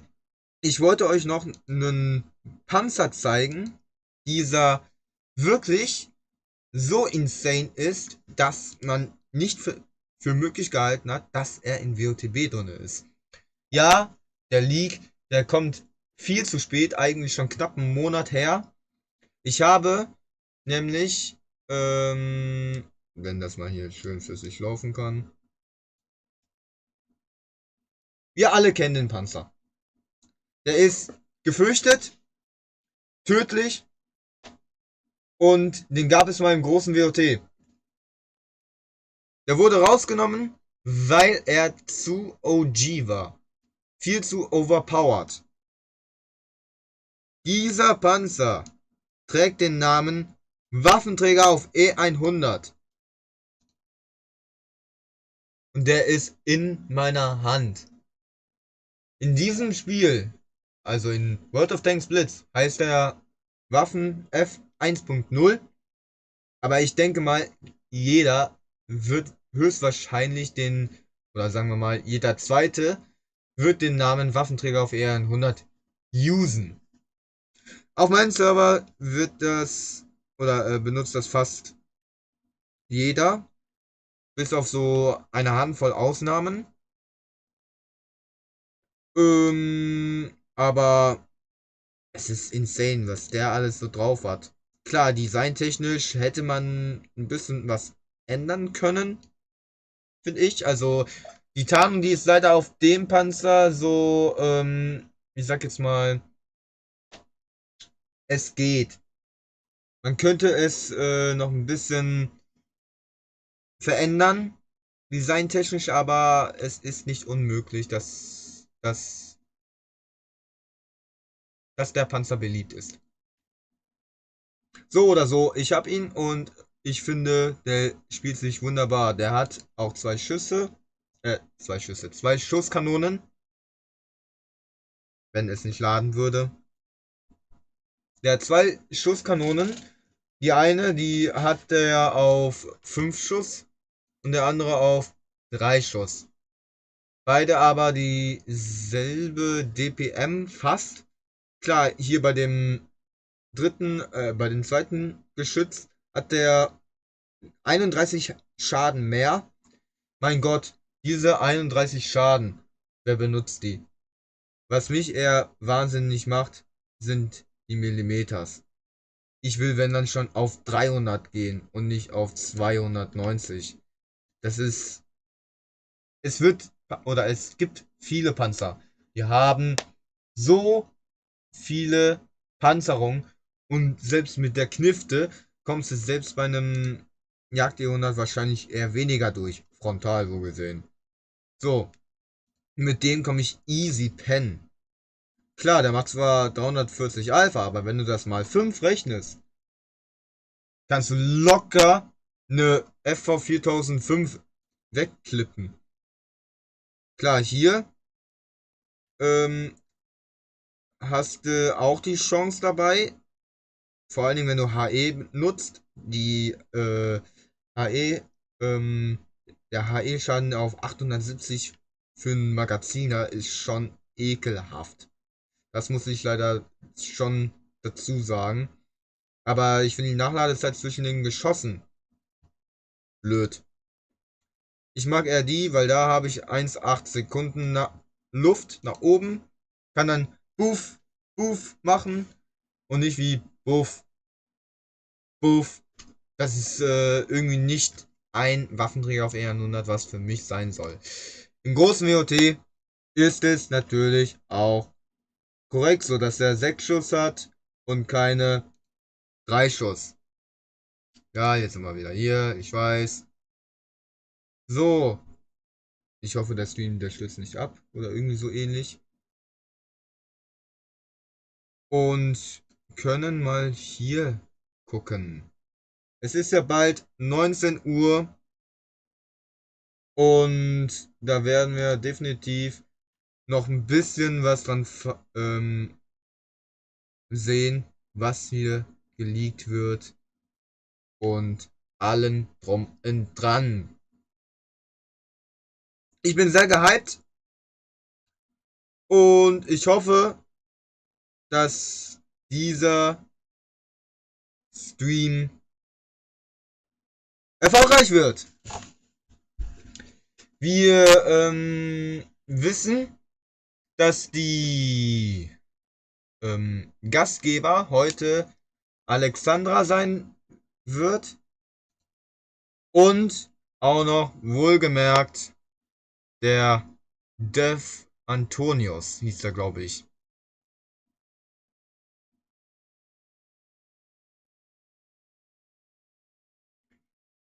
Ich wollte euch noch einen Panzer zeigen, dieser wirklich so insane ist, dass man nicht für möglich gehalten hat, dass er in WOTB drin ist. Ja, der Leak, der kommt viel zu spät, eigentlich schon knapp einen Monat her. Ich habe nämlich, wenn das mal hier schön für sich laufen kann. Wir alle kennen den Panzer. Der ist gefürchtet, tödlich und den gab es mal im großen WOT. Der wurde rausgenommen, weil er zu OG war. Viel zu overpowered. Dieser Panzer trägt den Namen Waffenträger auf E100. Und der ist in meiner Hand. In diesem Spiel, also in World of Tanks Blitz, heißt er Waffen F1.0. Aber ich denke mal, jeder wird höchstwahrscheinlich den, oder sagen wir mal, jeder Zweite wird den Namen Waffenträger auf E100 usen. Auf meinem Server wird das, oder benutzt das fast jeder, bis auf so eine Handvoll Ausnahmen. Aber es ist insane, was der alles so drauf hat. Klar, designtechnisch hätte man ein bisschen was ändern können, finde ich. Also die Tarnung, die ist leider auf dem Panzer so, ich sag jetzt mal, es geht. Man könnte es noch ein bisschen verändern, designtechnisch, aber es ist nicht unmöglich, dass der Panzer beliebt ist. So oder so, ich habe ihn und ich finde, der spielt sich wunderbar. Der hat auch zwei Schusskanonen, wenn es nicht laden würde. Der hat zwei Schusskanonen. Die eine, die hat der auf 5 Schuss und der andere auf 3 Schuss. Beide aber dieselbe DPM fast. Klar, hier bei dem zweiten Geschütz hat der 31 Schaden mehr. Mein Gott, diese 31 Schaden, wer benutzt die? Was mich eher wahnsinnig macht, sind die Millimeters. Ich will, wenn dann schon auf 300 gehen und nicht auf 290. Das ist, es wird, oder es gibt viele Panzer. Wir haben so viele Panzerungen und selbst mit der Knifte kommst du selbst bei einem Jagd E100 wahrscheinlich eher weniger durch. Frontal so gesehen. So, mit dem komme ich easy pennen. Klar, der macht zwar 340 Alpha, aber wenn du das mal 5 rechnest, kannst du locker eine FV 4005 wegklippen. Klar, hier ähm, hast du auch die Chance dabei, vor allen Dingen, wenn du HE nutzt, die HE, ähm, der HE-Schaden auf 870 für einen Magaziner ist schon ekelhaft. Das muss ich leider schon dazu sagen. Aber ich finde die Nachladezeit zwischen den Geschossen blöd. Ich mag eher die, weil da habe ich 1,8 Sekunden Luft nach oben, kann dann Buff, Buff machen und nicht wie Buff, Buff. Das ist irgendwie nicht ein Waffenträger auf ER100, was für mich sein soll. Im großen WOT ist es natürlich auch korrekt, so dass er 6 Schuss hat und keine 3 Schuss. Ja, jetzt sind wir wieder hier, ich weiß. So, ich hoffe, der Stream, der stürzt nicht ab oder irgendwie so ähnlich. Und können mal hier gucken. Es ist ja bald 19 Uhr und da werden wir definitiv noch ein bisschen was dran sehen, was hier geleakt wird und allen drum und dran. Ich bin sehr gehypt und ich hoffe, dass dieser Stream erfolgreich wird. Wir wissen, dass die Gastgeber heute Alexandra sein wird und auch noch wohlgemerkt der Dev Antonius hieß er, glaube ich.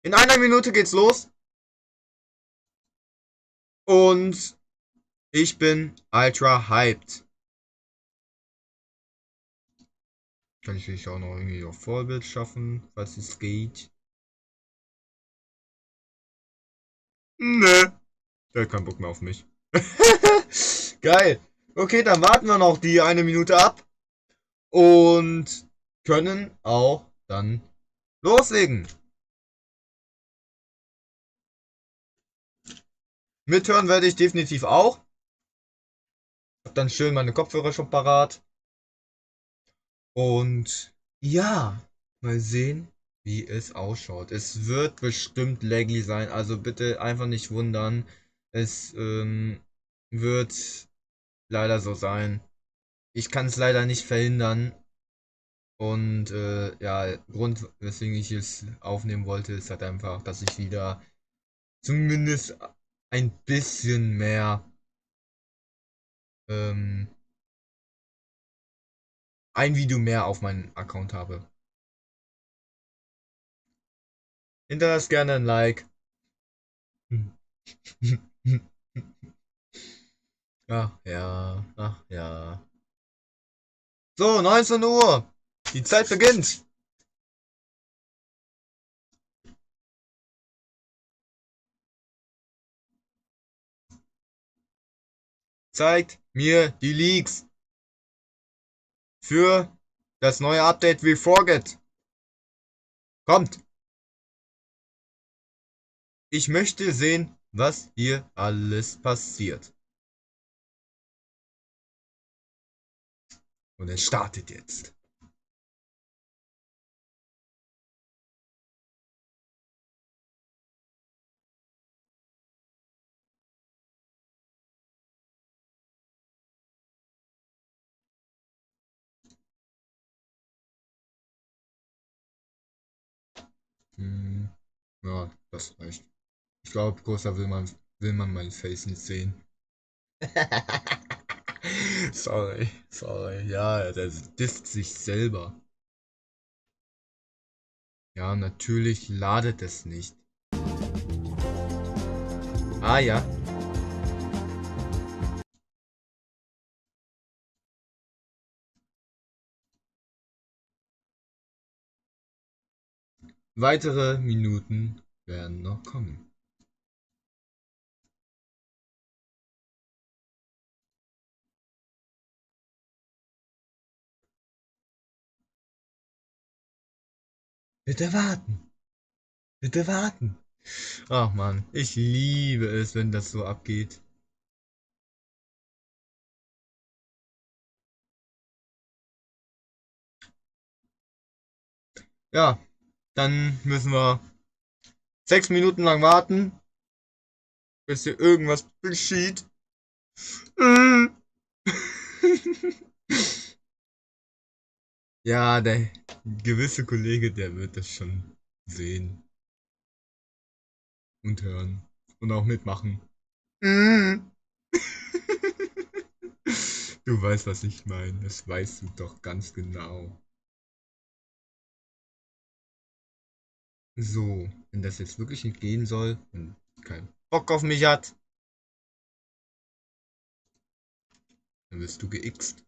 In einer Minute geht's los und ich bin ultra hyped. Kann ich vielleicht auch noch irgendwie auf Vorbild schaffen, falls es geht. Nö, der hat keinen Bock mehr auf mich. Geil. Okay, dann warten wir noch die eine Minute ab und können auch dann loslegen. Mithören werde ich definitiv auch. Hab dann schön meine Kopfhörer schon parat. Und ja, mal sehen, wie es ausschaut. Es wird bestimmt laggy sein, also bitte einfach nicht wundern. Es wird leider so sein. Ich kann es leider nicht verhindern. Und ja, Grund, weswegen ich es aufnehmen wollte, ist halt einfach, dass ich wieder zumindest ein bisschen mehr ähm, ein Video mehr auf meinem Account habe. Hinterlasst gerne ein Like. Ach ja, ach ja. So, 19 Uhr. Die Zeit beginnt. Zeigt mir die Leaks für das neue Update wie Forget. Kommt. Ich möchte sehen, was hier alles passiert. Und es startet jetzt. Hm, ja, das reicht. Ich glaube, größer will man mein Face nicht sehen. Sorry, sorry. Ja, der disst sich selber. Ja, natürlich ladet es nicht. Ah ja. Weitere Minuten werden noch kommen. Bitte warten. Bitte warten. Ach man, ich liebe es, wenn das so abgeht. Ja, dann müssen wir 6 Minuten lang warten, bis hier irgendwas geschieht. Ja, der gewisse Kollege, der wird das schon sehen und hören und auch mitmachen. Du weißt, was ich meine. Das weißt du doch ganz genau. So, wenn das jetzt wirklich nicht gehen soll und keinen Bock auf mich hat, dann wirst du geixt.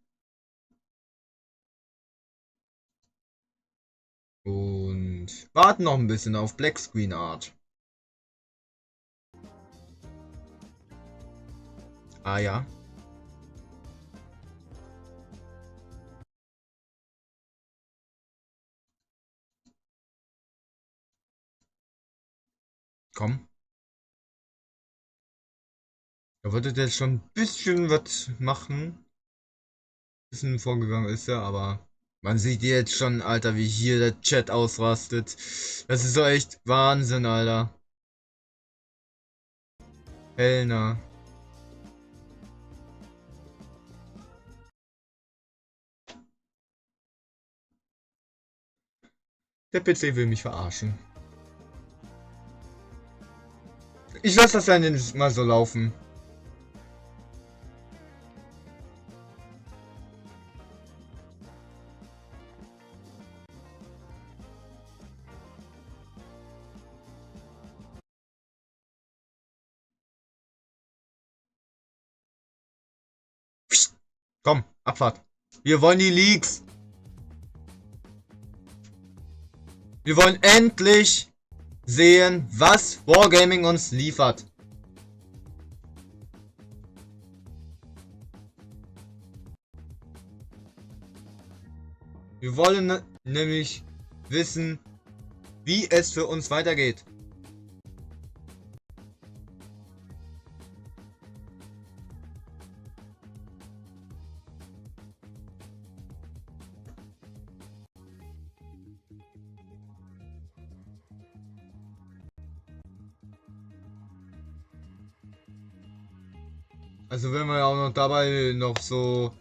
Und warten noch ein bisschen auf Black Screen Art. Ah ja, komm. Da wollte der schon ein bisschen was machen. Bisschen vorgegangen ist er, aber man sieht jetzt schon, Alter, wie hier der Chat ausrastet. Das ist doch echt Wahnsinn, Alter. Hellner. Der PC will mich verarschen. Ich lasse das dann mal so laufen. Komm, Abfahrt. Wir wollen die Leaks. Wir wollen endlich sehen, was Wargaming uns liefert. Wir wollen nämlich wissen, wie es für uns weitergeht. Also wenn wir auch noch dabei noch so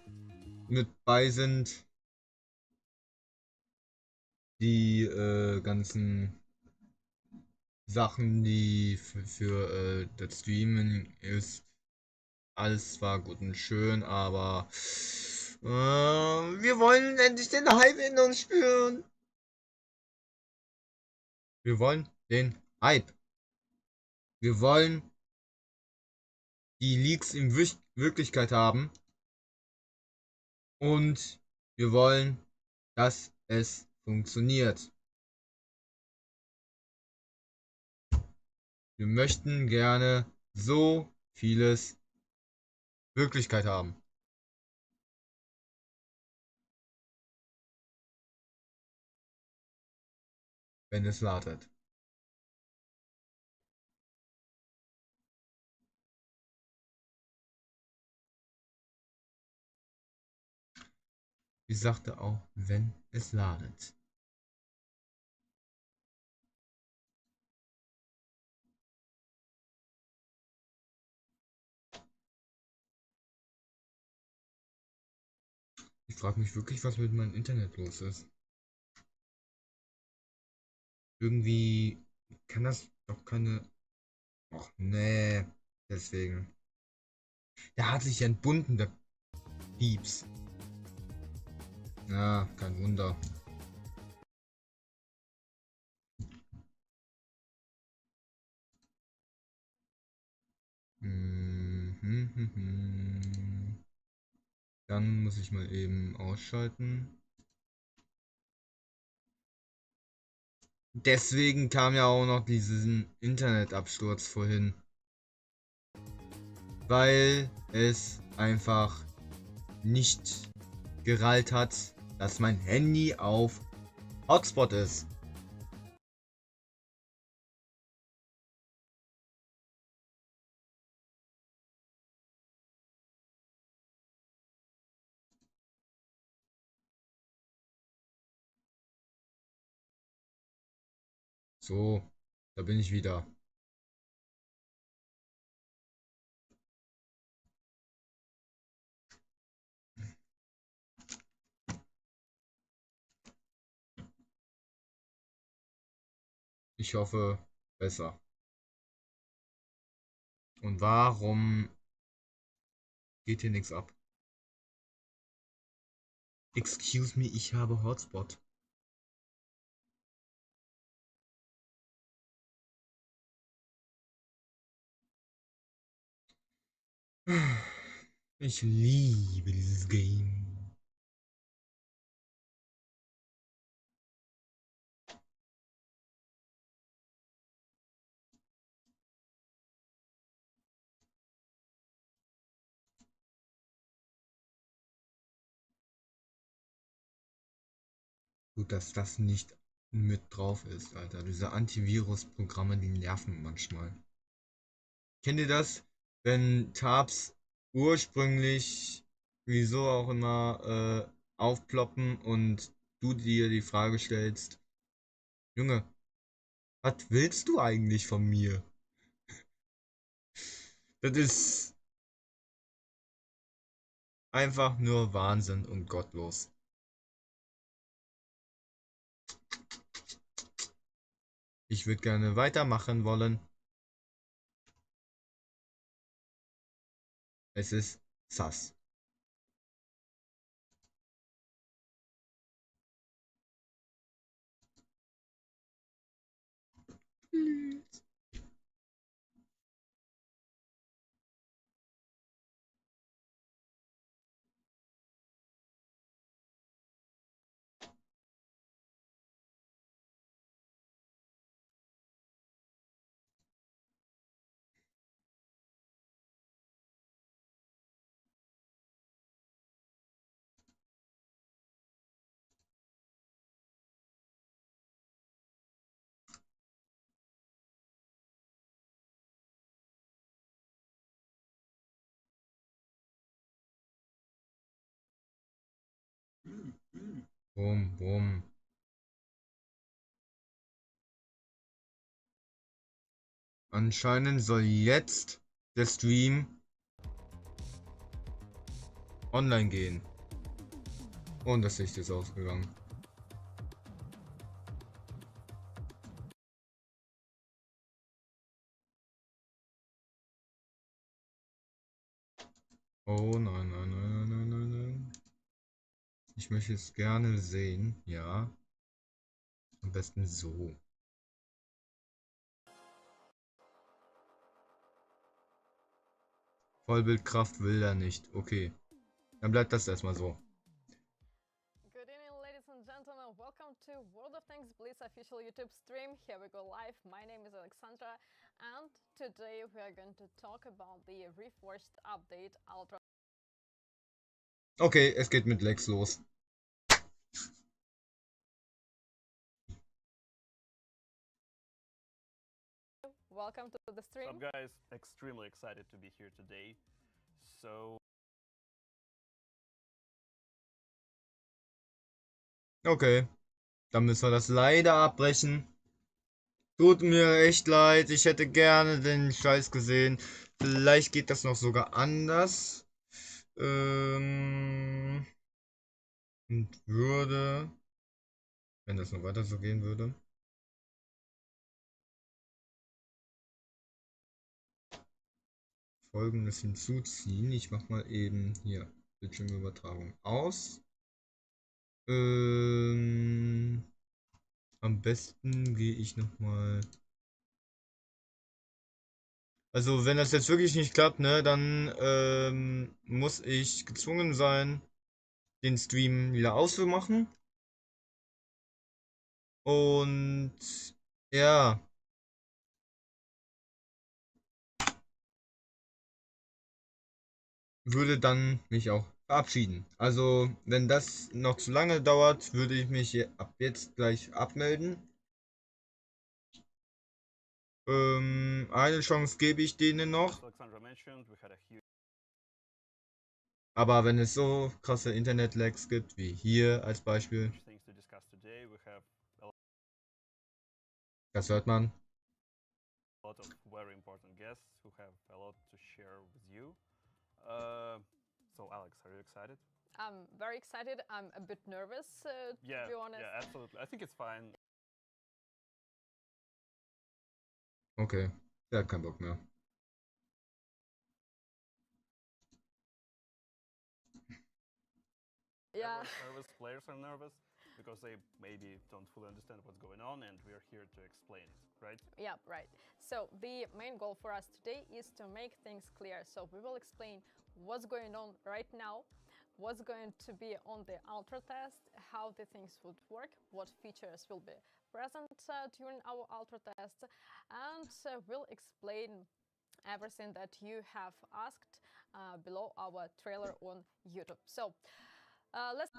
mit bei sind, die ganzen Sachen, die für das Streamen ist, alles zwar gut und schön, aber wir wollen endlich den Hype in uns spüren. Wir wollen den Hype. Wir wollen die Leaks in Wirklichkeit haben und wir wollen, dass es funktioniert. Wir möchten gerne so vieles Wirklichkeit haben. Wenn es ladet. Ich sagte auch, wenn es ladet. Ich frage mich wirklich, was mit meinem Internet los ist. Irgendwie kann das doch keine. Och nee. Deswegen. Der hat sich entbunden, der Pieps. Ja, kein Wunder. Dann muss ich mal eben ausschalten. Deswegen kam ja auch noch diesen Internetabsturz vorhin. Weil es einfach nicht gerallt hat, dass mein Handy auf Hotspot ist. So, da bin ich wieder. Ich hoffe, besser. Und warum geht hier nichts ab? Excuse me, ich habe Hotspot. Ich liebe dieses Game. Gut, dass das nicht mit drauf ist, Alter. Diese Antivirus-Programme, die nerven manchmal. Kennt ihr das? Wenn Tabs ursprünglich, wieso auch immer, aufploppen und du dir die Frage stellst, Junge, was willst du eigentlich von mir? Das ist einfach nur Wahnsinn und gottlos. Ich würde gerne weitermachen wollen. Es ist sass. Bum, bum. Anscheinend soll jetzt der Stream online gehen. Und das Licht ist ausgegangen. Oh nein, nein, nein, nein, nein, nein. Ich möchte es gerne sehen. Ja, am besten so. Vollbildkraft will er nicht. Okay, dann bleibt das erstmal so. Good evening, ladies and gentlemen. Welcome to World of Tanks Blitz official YouTube stream. Here we go live. My name is Alexandra, and today we are going to talk about the reforged update Ultra. Okay, es geht mit Lex los. Welcome to the stream. What's up, guys? Extremely excited to be here today. So Okay, dann müssen wir das leider abbrechen. Tut mir echt leid, ich hätte gerne den Scheiß gesehen. Vielleicht geht das noch sogar anders. Und würde, wenn das noch weiter so gehen würde, Folgendes hinzuziehen. Ich mache mal eben hier Bildschirmübertragung aus. Am besten gehe ich nochmal. Also wenn das jetzt wirklich nicht klappt, ne, dann muss ich gezwungen sein, den Stream wieder auszumachen. Und ja, würde dann mich auch verabschieden. Also wenn das noch zu lange dauert, würde ich mich ab jetzt gleich abmelden. Eine Chance gebe ich denen noch. Alexandra mentioned, we had a huge Aber wenn es so krasse Internet-Lags gibt, wie hier als Beispiel, things to discuss today. We have Das hört man. A lot of very important guests who have a lot to share with you. Uh, so, Alex, are you excited? I'm very excited. I'm a bit nervous, to be honest. Yeah, absolutely. I think it's fine. Okay, der hat keinen Bock mehr. Yeah. Nervous players are nervous because they maybe don't fully understand what's going on, and we are here to explain it, right? Yeah, right. So the main goal for us today is to make things clear. So we will explain what's going on right now, what's going to be on the ultra test, how the things would work, what features will be present during our ultra test, and we'll explain everything that you have asked below our trailer on YouTube. So let's.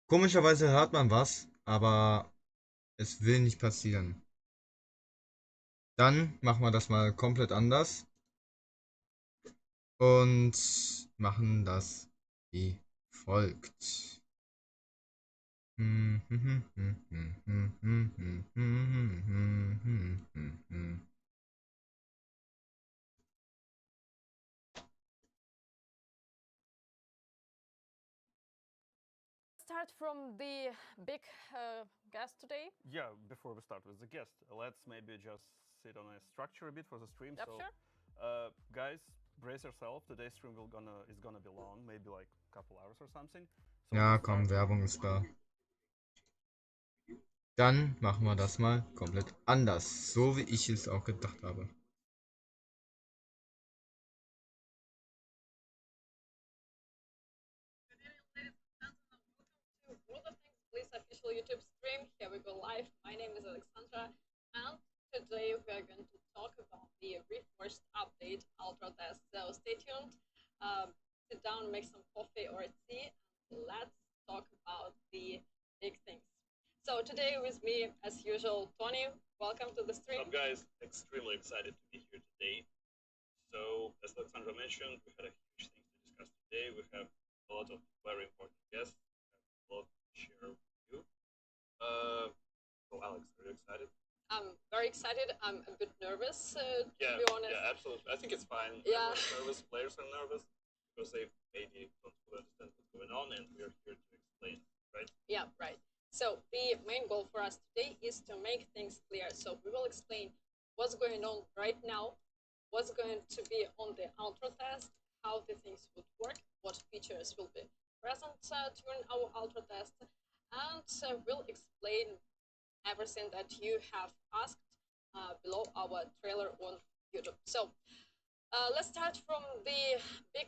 Komischerweise hört man was, aber es will nicht passieren. Dann machen wir das mal komplett anders und machen das wie folgt. Start from the big guest today. Yeah, before we start with the guest, let's maybe just sit on a structure a bit for the stream. Yep, so, sure. Guys, brace yourself. Today's stream is gonna be long, maybe like a couple hours or something. So Ja, komm, Werbung ist da. Dann machen wir das mal komplett anders, so wie ich es auch gedacht habe. World of Things Bliss official YouTube stream. Here we go live. My name is Alexandra, and today we are going to talk about the reforged update Ultra Test. So stay tuned, sit down, make some coffee or tea, and let's talk about the big things. So today with me, as usual, Tony. Welcome to the stream. What's up, guys? Extremely excited to be here today. So, as Alexandra mentioned, we had a huge thing to discuss today. We have a lot of very important guests. A lot to share with you. So, Alex, are you excited? I'm very excited. I'm a bit nervous, to Yeah, be honest. yeah, absolutely. I think it's fine. Yeah. Nervous players are nervous because they maybe don't fully understand what's going on, and we are here to explain, right? Yeah, right. So the main goal for us today is to make things clear. So we will explain what's going on right now, what's going to be on the ultra test, how the things would work, what features will be present during our ultra test, and we'll explain everything that you have asked below our trailer on YouTube. So let's start from the big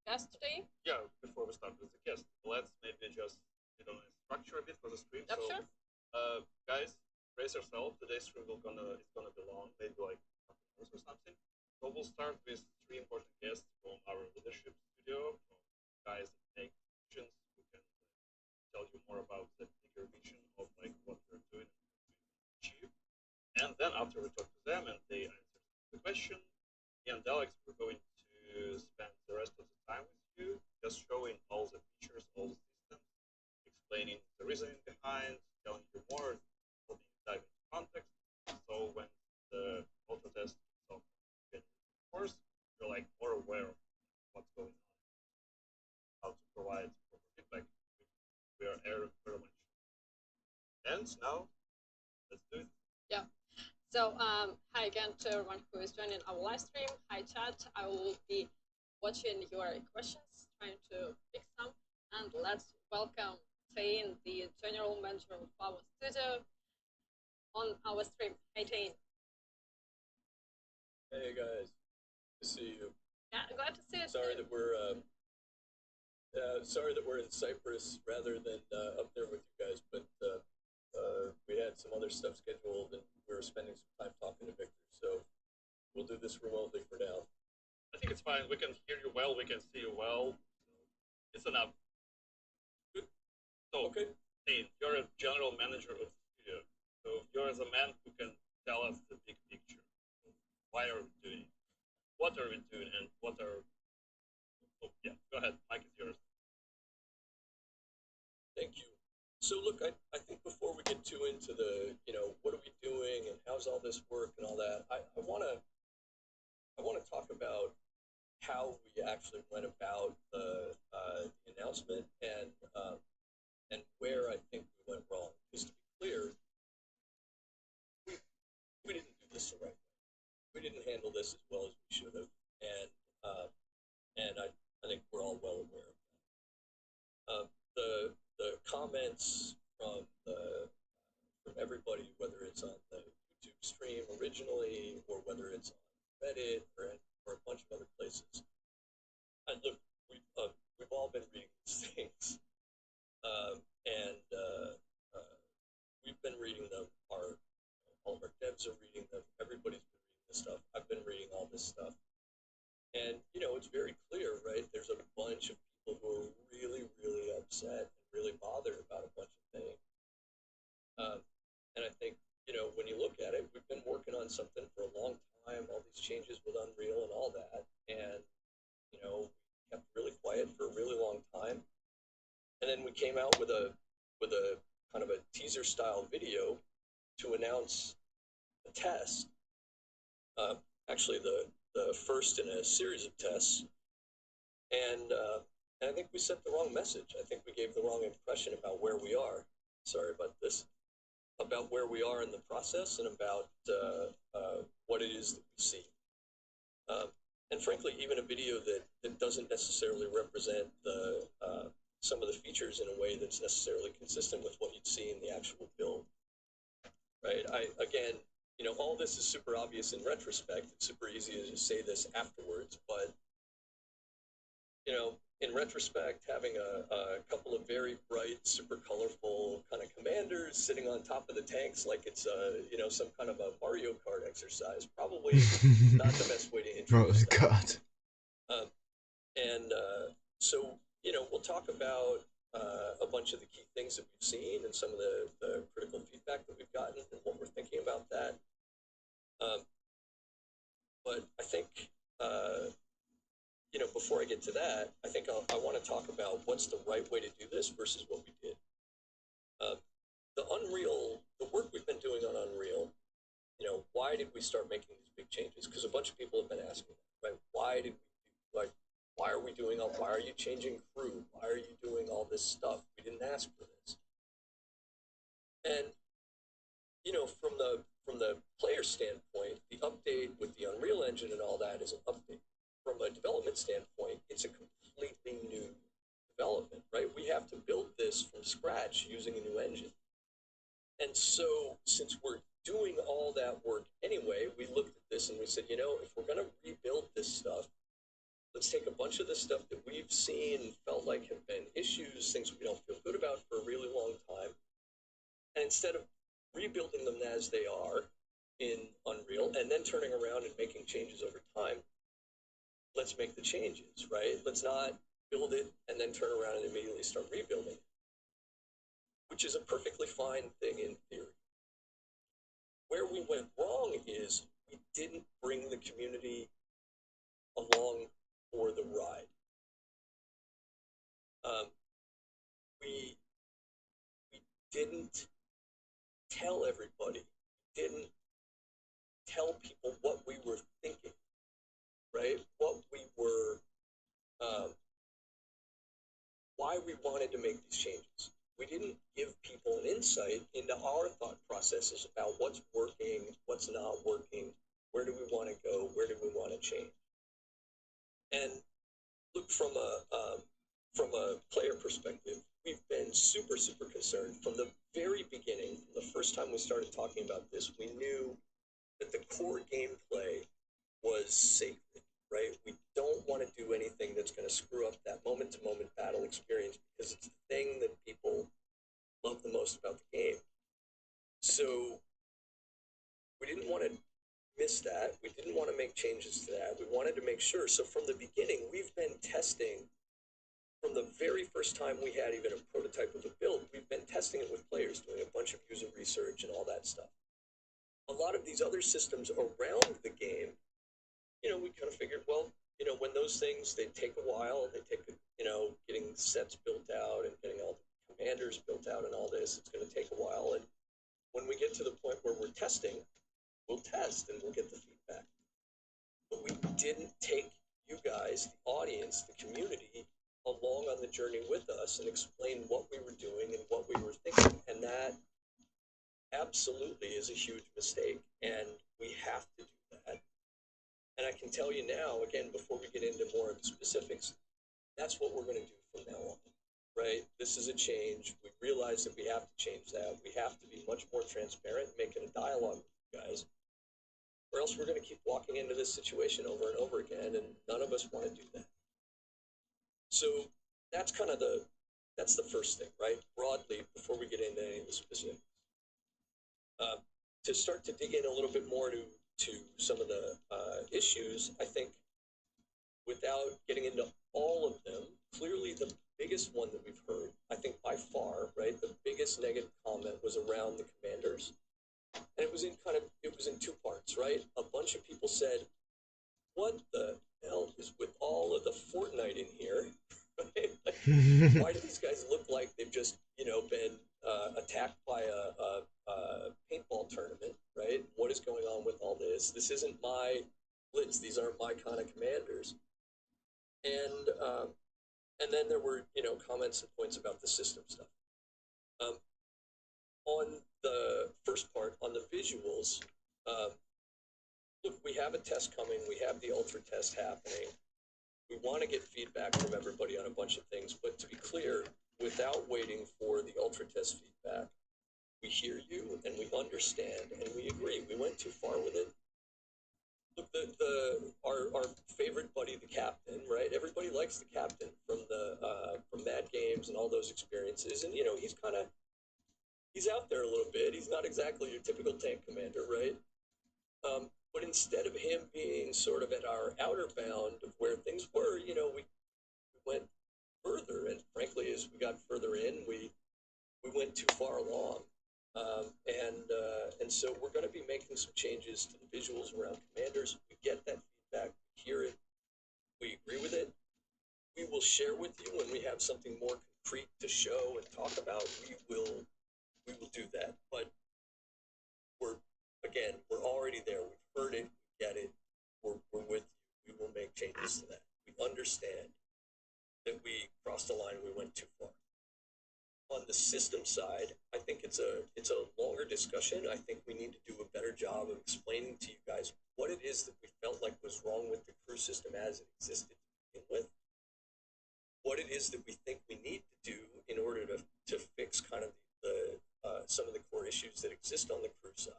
guest today. Yeah, before we start with the guest, let's maybe just sit on a structure a bit for the stream. Yep, so, sure. Guys, brace yourself. Today's stream is gonna be long, maybe like a couple hours or something. So we'll start with three important guests from our leadership studio, from guys that make decisions who can tell you more about the bigger vision of like what we're doing and what we want to achieve. And then after we talk to them and they answer the question, me and Alex, we're going to spend the rest of the time with you, just showing all the features, all the systems, explaining the reasoning behind, telling you more, helping you dive into context. So when the ultra test itself gets course, you're like more aware of what's going on, how to provide proper feedback. We are very much. And now, let's do it. Yeah. So hi again to everyone who is joining our live stream. Hi chat. I will be watching your questions, trying to pick some, and let's welcome Tain, the general manager of our studio, on our stream. Hi Tain. Hey guys, good to see you. Yeah, glad to see you. Sorry that we're in Cyprus rather than up there with you guys, but we had some other stuff scheduled and we were spending some time talking to Victor, so we'll do this remotely for now. I think it's fine. We can hear you well. We can see you well. It's enough. Good. So, Okay. Dean, you're a general manager of the studio. So you're the man who can tell us the big picture. Why are we doing it? What are we doing? And what are... Oh, yeah, go ahead. Mike is yours. Thank you. So look, I think before we get too into the, what are we doing and how's all this work and all that, I want to talk about how we actually went about the announcement and where I think we went wrong. Because to be clear, we didn't do this the right way. We didn't handle this as well as we should have, and I think we're all well aware of that. The comments from everybody, whether it's on the YouTube stream originally or whether it's on Reddit or a bunch of other places, and look, we've all been reading these things, and we've been reading them. All of our devs are reading them. Everybody's been reading this stuff. I've been reading all this stuff, and it's very clear, right? There's a bunch of people who are really, really upset and really bothered about a bunch of things. And I think when you look at it, we've been working on something for a long time. All these changes with Unreal and all that, and we kept really quiet for a really long time, and then we came out with a kind of a teaser style video to announce a test. Actually, the first in a series of tests, and I think we sent the wrong message. I think we gave the wrong impression about where we are. Sorry about this. About where we are in the process and about what it is that we see. And frankly, even a video that doesn't necessarily represent some of the features in a way that's necessarily consistent with what you'd see in the actual build. Right? Again, all this is super obvious in retrospect. It's super easy to just say this afterwards, but in retrospect, having a couple of very bright, super colorful kind of commanders sitting on top of the tanks like it's some kind of a Mario Kart exercise probably not the best way to introduce that. God. So we'll talk about a bunch of the key things that we've seen and some of the critical feedback that we've gotten and what we're thinking about that. But I think before I get to that, I think I want to talk about what's the right way to do this versus what we did. The work we've been doing on Unreal, why did we start making these big changes? Because a bunch of people have been asking, right? Why are we doing why are you changing crew? Why are you doing all this stuff? We didn't ask for this. And, from the player standpoint, the update with the Unreal Engine and all that is an update. From a development standpoint, it's a completely new development, right? We have to build this from scratch using a new engine. And so, since we're doing all that work anyway, we looked at this and we said, if we're going to rebuild this stuff, let's take a bunch of the stuff that we've seen and felt like have been issues, things we don't feel good about for a really long time, and instead of rebuilding them as they are in Unreal and then turning around and making changes over time, let's make the changes, right? Let's not build it and then turn around and immediately start rebuilding it, which is a perfectly fine thing in theory. Where we went wrong is we didn't bring the community along for the ride. We didn't tell everybody, didn't tell people what we were thinking, right? What we were, why we wanted to make these changes. We didn't give people an insight into our thought processes about what's working, what's not working, where do we want to go, where do we want to change. And look, from a player perspective, we've been super, super concerned from the very beginning. From the first time we started talking about this, we knew that the core gameplay was sacred, right? We don't want to do anything that's going to screw up that moment-to-moment battle experience because it's the thing that people love the most about the game. So we didn't want to miss that. We didn't want to make changes to that. We wanted to make sure. So from the beginning, we've been testing. From the very first time we had even a prototype of a build, we've been testing it with players, doing a bunch of user research and all that stuff. A lot of these other systems around the game, we kind of figured, well, when those things, they take a while, they take, getting sets built out and getting all commanders built out and all this. It's going to take a while. And when we get to the point where we're testing, we'll test and we'll get the feedback. But we didn't take you guys, the audience, the community, along on the journey with us and explain what we were doing and what we were thinking. And that absolutely is a huge mistake. And we have to do that. And I can tell you now, again, before we get into more of the specifics, that's what we're going to do from now on, right? This is a change. We realize that we have to change that. We have to be much more transparent, making a dialogue with you guys, or else we're going to keep walking into this situation over and over again, and none of us want to do that. So that's kind of that's the first thing, right? Broadly, before we get into any of the specifics. To start to dig in a little bit more to some of the issues, I think without getting into all of them, clearly the biggest one that we've heard, I think by far, right, the biggest negative comment was around the commanders. And it was in two parts, right? A bunch of people said, what the hell is with all of the Fortnite in here? Right? Like, why do these guys look like they've just, been attacked by a paintball tournament, right? What is going on with all this? This isn't my blitz. These aren't my kind of commanders. And then there were, comments and points about the system stuff. On the first part, on the visuals, look, we have a test coming. We have the ultra test happening. We want to get feedback from everybody on a bunch of things, but to be clear, without waiting for the ultra test feedback, we hear you and we understand and we agree. We went too far with it. Look, our favorite buddy, the captain, right? Everybody likes the captain from from Mad Games and all those experiences, and he's out there a little bit. He's not exactly your typical tank commander, right? But instead of him being sort of at our outer bound of where things were, we went further. And frankly, as we got further in, we went too far along. And so we're going to be making some changes to the visuals around commanders. We get that feedback, we hear it, we agree with it. We will share with you when we have something more concrete to show and talk about. We will do that. But we're already there. We've heard it, we get it. We're with you. We will make changes to that. We understand that we crossed the line and we went too far. On the system side, I think it's a longer discussion. I think we need to do a better job of explaining to you guys what it is that we felt like was wrong with the crew system as it existed to begin with, what it is that we think we need to do in order to fix kind of some of the core issues that exist on the crew side,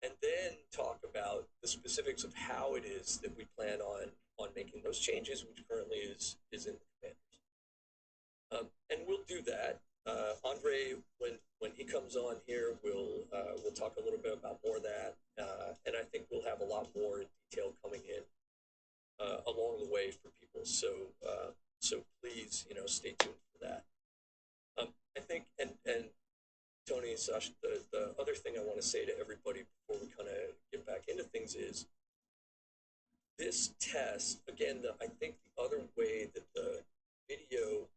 and then talk about the specifics of how it is that we plan on making those changes, which currently is in the commanders. And we'll do that. Andre, when he comes on here, we'll talk a little bit about more of that, and I think we'll have a lot more detail coming in along the way for people. So please, stay tuned for that. I think, and Tony and Sasha, the other thing I want to say to everybody before we kind of get back into things is this test, again, I think the other way that the video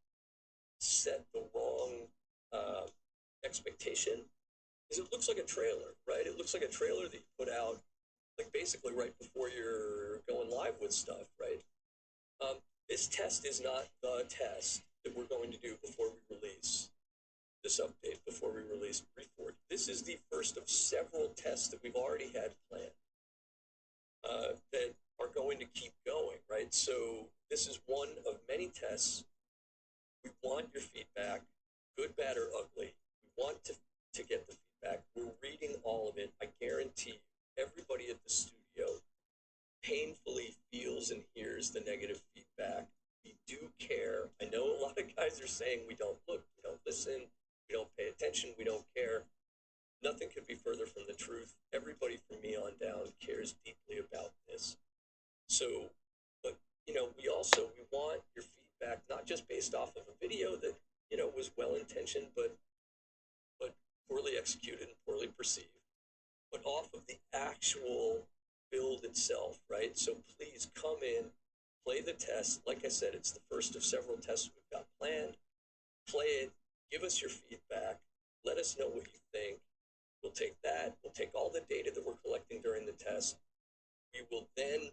set the wrong expectation is it looks like a trailer, right? It looks like a trailer that you put out like basically right before you're going live with stuff, right? This test is not the test that we're going to do before we release this update, before we release Report. This is the first of several tests that we've already had planned that are going to keep going, right? So this is one of many tests. We want your feedback, good, bad, or ugly. We want to get the feedback. We're reading all of it. I guarantee you, everybody at the studio painfully feels and hears the negative feedback. We do care. I know a lot of guys are saying we don't look, we don't listen, we don't pay attention, we don't care. Nothing could be further from the truth. Everybody from me on down cares deeply about this. So, but we want your feedback, not just based off of a video that was well intentioned, but poorly executed and poorly perceived, but off of the actual build itself, right? So please come in, play the test. Like I said, it's the first of several tests we've got planned. Play it, Give us your feedback. Let us know what you think. We'll take that. We'll take all the data that we're collecting during the test. We will then,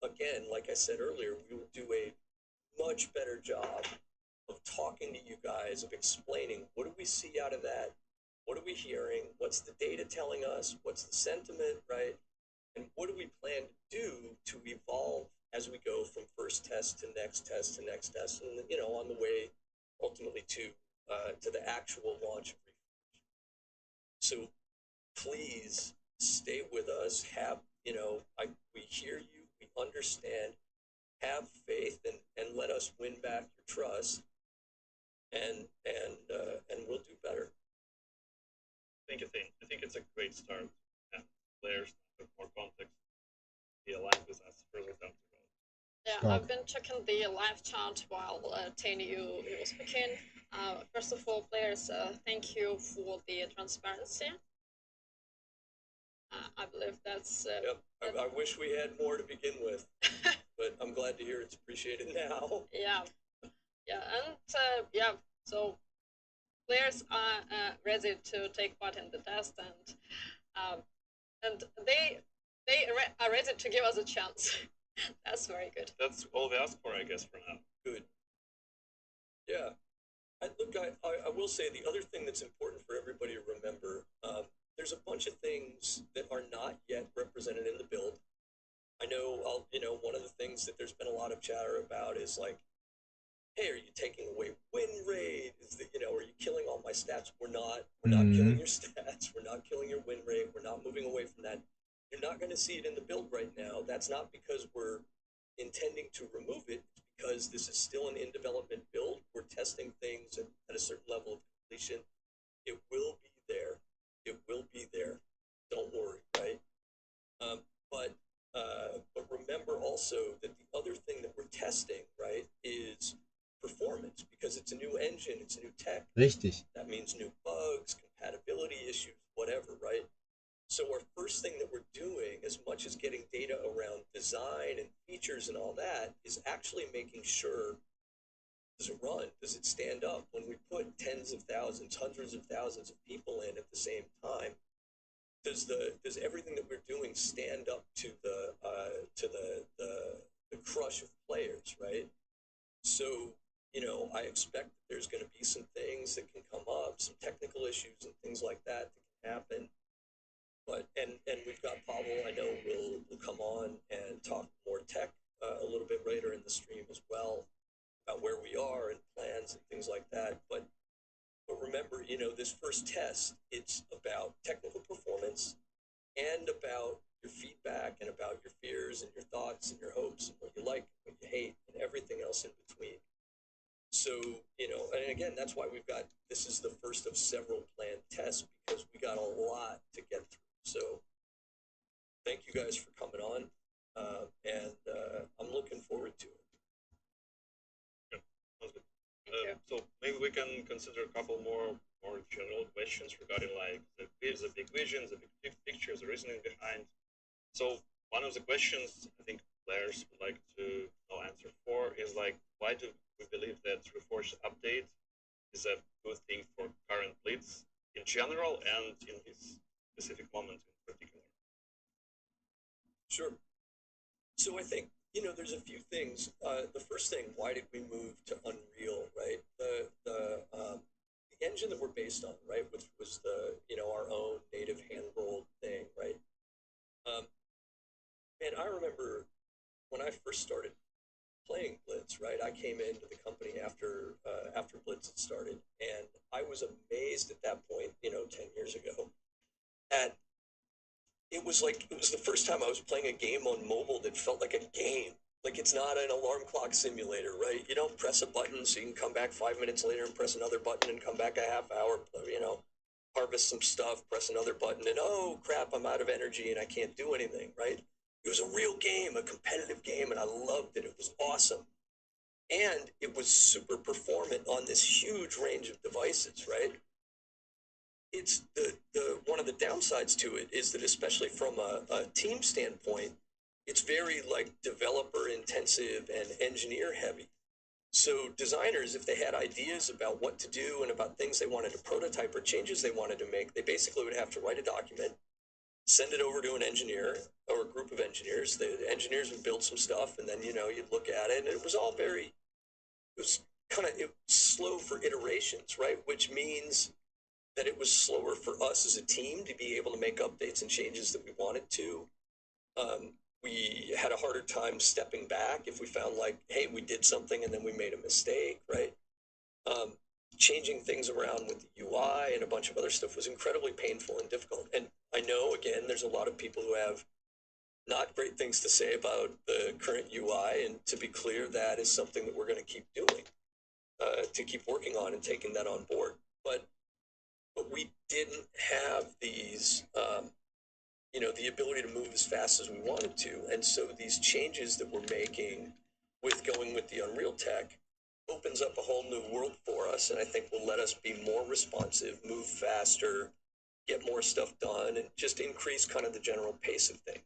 again, like I said earlier, we will do a much better job of talking to you guys, of explaining what do we see out of that? What are we hearing? What's the data telling us? What's the sentiment, right? And what do we plan to do to evolve as we go from first test to next test to next test, and on the way ultimately to the actual launch of Reaktion. So please stay with us. We hear you, we understand. Have faith and let us win back your trust, and we'll do better. Thank you, Thane. I think it's a great start, and players with more context be aligned with us further down the road. Yeah, Stark. I've been checking the live chat while Tane, you were speaking. First of all, players, thank you for the transparency. I believe that's. Yep. I wish we had more to begin with, but I'm glad to hear it's appreciated now. Yeah, and yeah. So players are ready to take part in the test, and they are ready to give us a chance. That's very good. That's all we ask for, I guess, for now. Good. Yeah. I will say the other thing that's important for everybody to remember, there's a bunch of things that are not yet represented in the build. I know, one of the things that there's been a lot of chatter about is like, hey, are you taking away win rate? Are you killing all my stats? We're not killing your stats. We're not killing your win rate. We're not moving away from that. You're not going to see it in the build right now. That's not because we're intending to remove it. It's because this is still an in development build. We're testing things at a certain level of completion. It will be there. It will be there. Don't worry, right? But remember also that the other thing that we're testing, right, is performance, because it's a new engine, it's a new tech. Richtig. That means new bugs, compatibility issues, whatever, right? So our first thing that we're doing, as much as getting data around design and features and all that, is actually making sure, does it run? Does it stand up? When we put tens of thousands, hundreds of thousands of people in at the same time, does everything that we're doing stand up to the crush of players, right? So I expect that there's going to be some things that can come up, some technical issues and things like that can happen. But and we've got Pavel, I know, will come on and talk more tech a little bit later in the stream as well, about where we are and plans and things like that. But remember, this first test, it's about technical performance and about your feedback and about your fears and your thoughts and your hopes and what you like and what you hate and everything else in between. So, and again, that's why this is the first of several planned tests, because we got a lot to get through. So thank you guys for coming on, and I'm looking forward to it. Yeah, sounds good. So maybe we can consider a couple more general questions regarding like the big vision, the big picture, the reasoning behind. So one of the questions I think players would like to know answer for is like, why do we believe that Reforged update is a good thing for current blitz in general and in this specific moment in particular? Sure. So I think, there's a few things. The first thing, why did we move to Unreal, right? The engine that we're based on, right, which was our own native hand-rolled thing, right? Man, I remember when I first started playing Blitz, right? I came into the company after Blitz had started, and I was amazed at that point, 10 years ago, at it was the first time I was playing a game on mobile that felt like a game. Like, it's not an alarm clock simulator, right? You don't press a button so you can come back 5 minutes later and press another button and come back a half hour, harvest some stuff, press another button, and oh crap, I'm out of energy and I can't do anything, right? It was a real game, a competitive game, and I loved it. It was awesome. And it was super performant on this huge range of devices, right? It's the one of the downsides to it is that, especially from a team standpoint, it's very like developer intensive and engineer heavy. So designers, if they had ideas about what to do and about things they wanted to prototype or changes they wanted to make, they basically would have to write a document, send it over to an engineer or a group of engineers. The engineers would build some stuff, and then you'd look at it, and it was all very, it was it was slow for iterations, right? Which means that it was slower for us as a team to be able to make updates and changes that we wanted to. We had a harder time stepping back if we found like, hey, we did something and then we made a mistake, right? Um, Changing things around with the UI and a bunch of other stuff was incredibly painful and difficult. And I know, again, there's a lot of people who have not great things to say about the current UI. And to be clear, that is something that we're going to keep doing, to keep working on and taking that on board. But we didn't have these, the ability to move as fast as we wanted to. And so these changes that we're making with going with the Unreal tech opens up a whole new world for us, and I think will let us be more responsive, move faster, get more stuff done, and just increase kind of the general pace of things.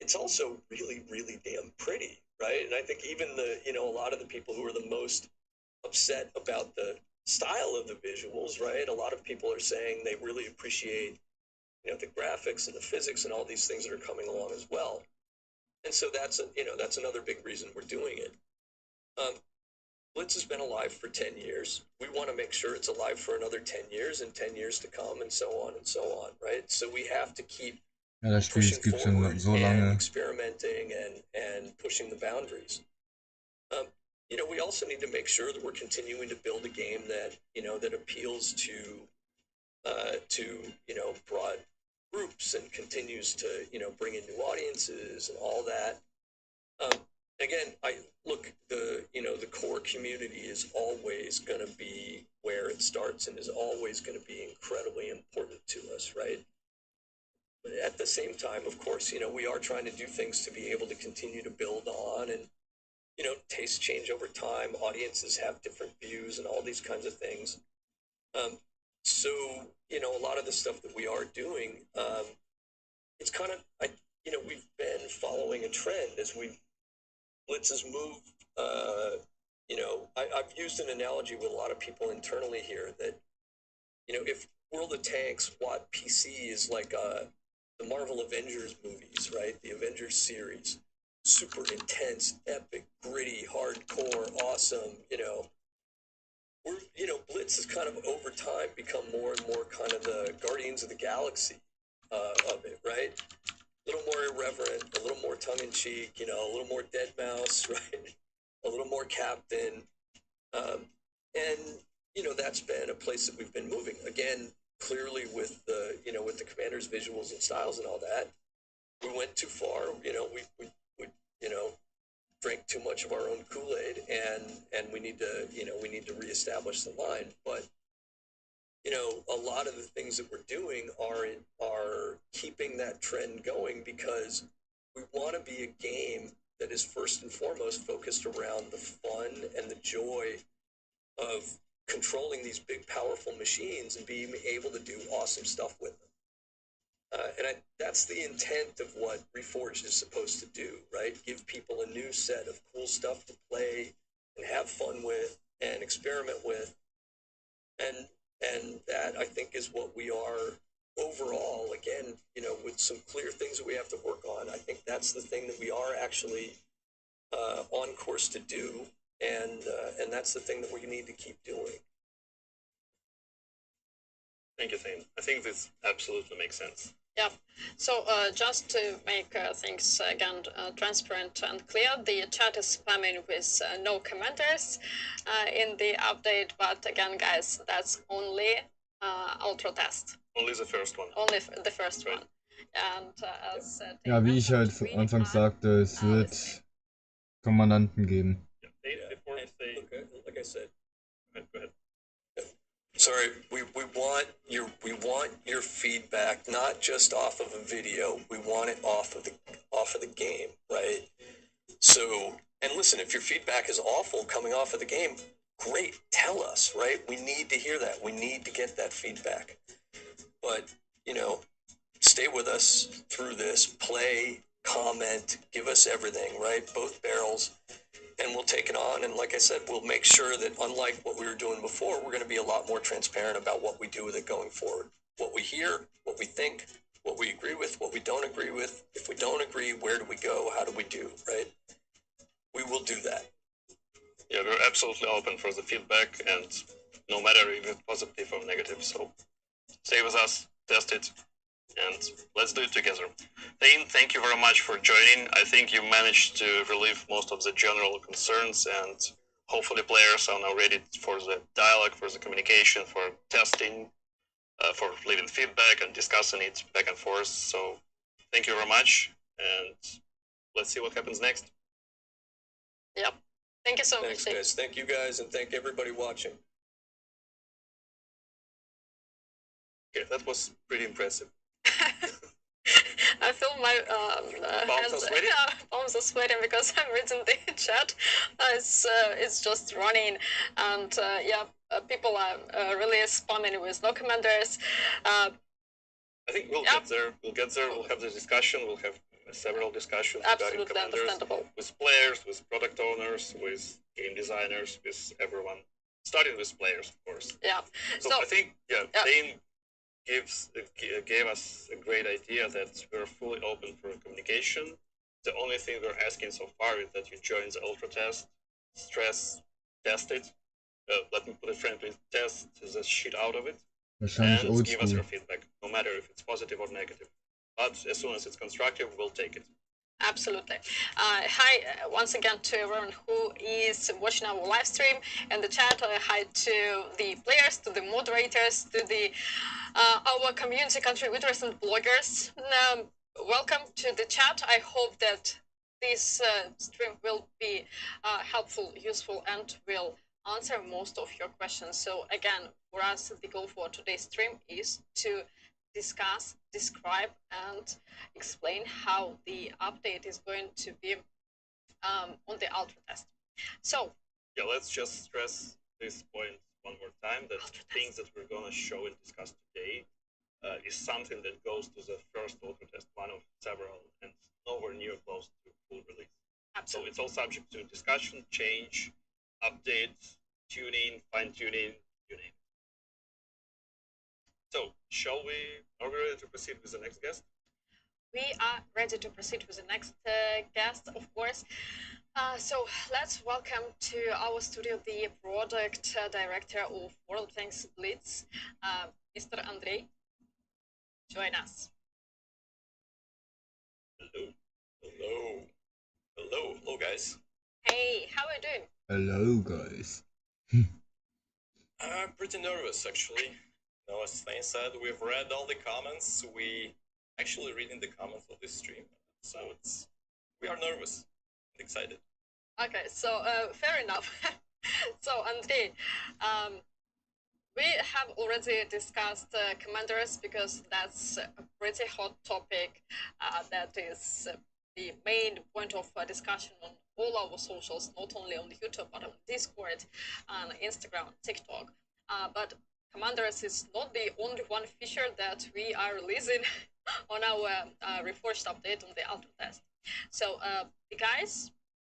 It's also really, really damn pretty, right? And I think even a lot of the people who are the most upset about the style of the visuals, right? A lot of people are saying they really appreciate, the graphics and the physics and all these things that are coming along as well. And so that's another big reason we're doing it. Blitz has been alive for 10 years. We want to make sure it's alive for another 10 years and 10 years to come and so on, right? So we have to keep Ja, das Spiel pushing gibt schon forward so and lange. experimenting and pushing the boundaries. We also need to make sure that we're continuing to build a game that, that appeals to broad groups and continues to, bring in new audiences and all that. Again, the core community is always going to be where it starts and is always going to be incredibly important to us, right? But at the same time, of course, we are trying to do things to be able to continue to build on, and, tastes change over time. Audiences have different views and all these kinds of things. So, a lot of the stuff that we are doing, it's kind of, we've been following a trend as Blitz has moved. I've used an analogy with a lot of people internally here that, if World of Tanks, WOT PC is like the Marvel Avengers movies, right? The Avengers series, super intense, epic, gritty, hardcore, awesome. Blitz has kind of over time become more and more kind of the Guardians of the Galaxy of it, right? A little more irreverent, a little more tongue-in-cheek, a little more dead mouse, right? A little more Captain. And, that's been a place that we've been moving. Again, clearly with the Commander's visuals and styles and all that, we went too far. We drank too much of our own Kool-Aid, and we need to reestablish the line. But a lot of the things that we're doing are keeping that trend going, because we want to be a game that is first and foremost focused around the fun and the joy of controlling these big, powerful machines and being able to do awesome stuff with them. That's the intent of what Reforged is supposed to do, right? Give people a new set of cool stuff to play and have fun with and experiment with. And that, I think, is what we are overall. Again, with some clear things that we have to work on, I think that's the thing that we are actually on course to do, and that's the thing that we need to keep doing. Thank you, Thane. I think this absolutely makes sense. Yeah. So just to make things again transparent and clear, the chat is spamming with no commenters in the update. But again, guys, that's only Ultra Test. Only the first one. Only the first one. And as Ja, wie ich halt anfangs sagte, es wird Kommandanten geben. Before we say, like I said, go ahead. Sorry, we want your feedback, not just off of a video. We want it off of the game, right? So, and listen, if your feedback is awful coming off of the game, great, tell us, right? We need to hear that. We need to get that feedback. But, stay with us through this, play, comment, give us everything, right? Both barrels. And then we'll take it on. And like I said, we'll make sure that unlike what we were doing before, we're going to be a lot more transparent about what we do with it going forward. What we hear, what we think, what we agree with, what we don't agree with. If we don't agree, where do we go? How do we do, right? We will do that. Yeah, we're absolutely open for the feedback, and no matter if it's positive or negative. So stay with us, test it, and let's do it together. Thane, thank you very much for joining. I think you managed to relieve most of the general concerns, and hopefully players are now ready for the dialogue, for the communication, for testing, for leaving feedback and discussing it back and forth. So thank you very much, and let's see what happens next. Yep. Thank you so Thanks, much. guys. Thank you, guys, and thank everybody watching. Okay, that was pretty impressive. I feel my Palms hands, are sweating? palms are sweating because I'm reading the chat. It's just running, and people are really spamming with no commanders. I think we'll get there. We'll get there. We'll have the discussion. We'll have several discussions regarding Absolutely commanders, understandable. with players, with product owners, with game designers, with everyone. Starting with players, of course. Yeah. So I think, Dane gave us a great idea that we're fully open for communication. The only thing we're asking so far is that you join the ultra test, stress, test it. Let me put it frankly, test the shit out of it, Wahrscheinlich and give us oldschool. your feedback, no matter if it's positive or negative. But as soon as it's constructive, we'll take it. Absolutely. Hi once again to everyone who is watching our live stream in the chat. Hi to the players, to the moderators, to the our community contributors and bloggers. Welcome to the chat. I hope that this stream will be helpful, useful, and will answer most of your questions. So again, for us, the goal for today's stream is to discuss, describe, and explain how the update is going to be on the ultra test. So yeah, let's just stress this point one more time, that things that we're going to show and discuss today is something that goes to the first ultra test, one of several, and nowhere near close to full release. Absolutely. So it's all subject to discussion, change, updates, tuning, fine-tuning, you name it. So, are we ready to proceed with the next guest? We are ready to proceed with the next guest, of course. So let's welcome to our studio the product director of World of Tanks Blitz, Mr. Andrei. Join us. Hello, guys. Hey, how are you doing? Hello, guys. Pretty nervous, actually. As Thane said, we've read all the comments. We actually reading the comments of this stream, so we are nervous and excited. Okay, so fair enough. So Andrei, we have already discussed commanders because that's a pretty hot topic. That is the main point of discussion on all our socials, not only on YouTube but on Discord, on Instagram, TikTok. But commanders is not the only one feature that we are releasing on our reforged update on the ultra test. So the guys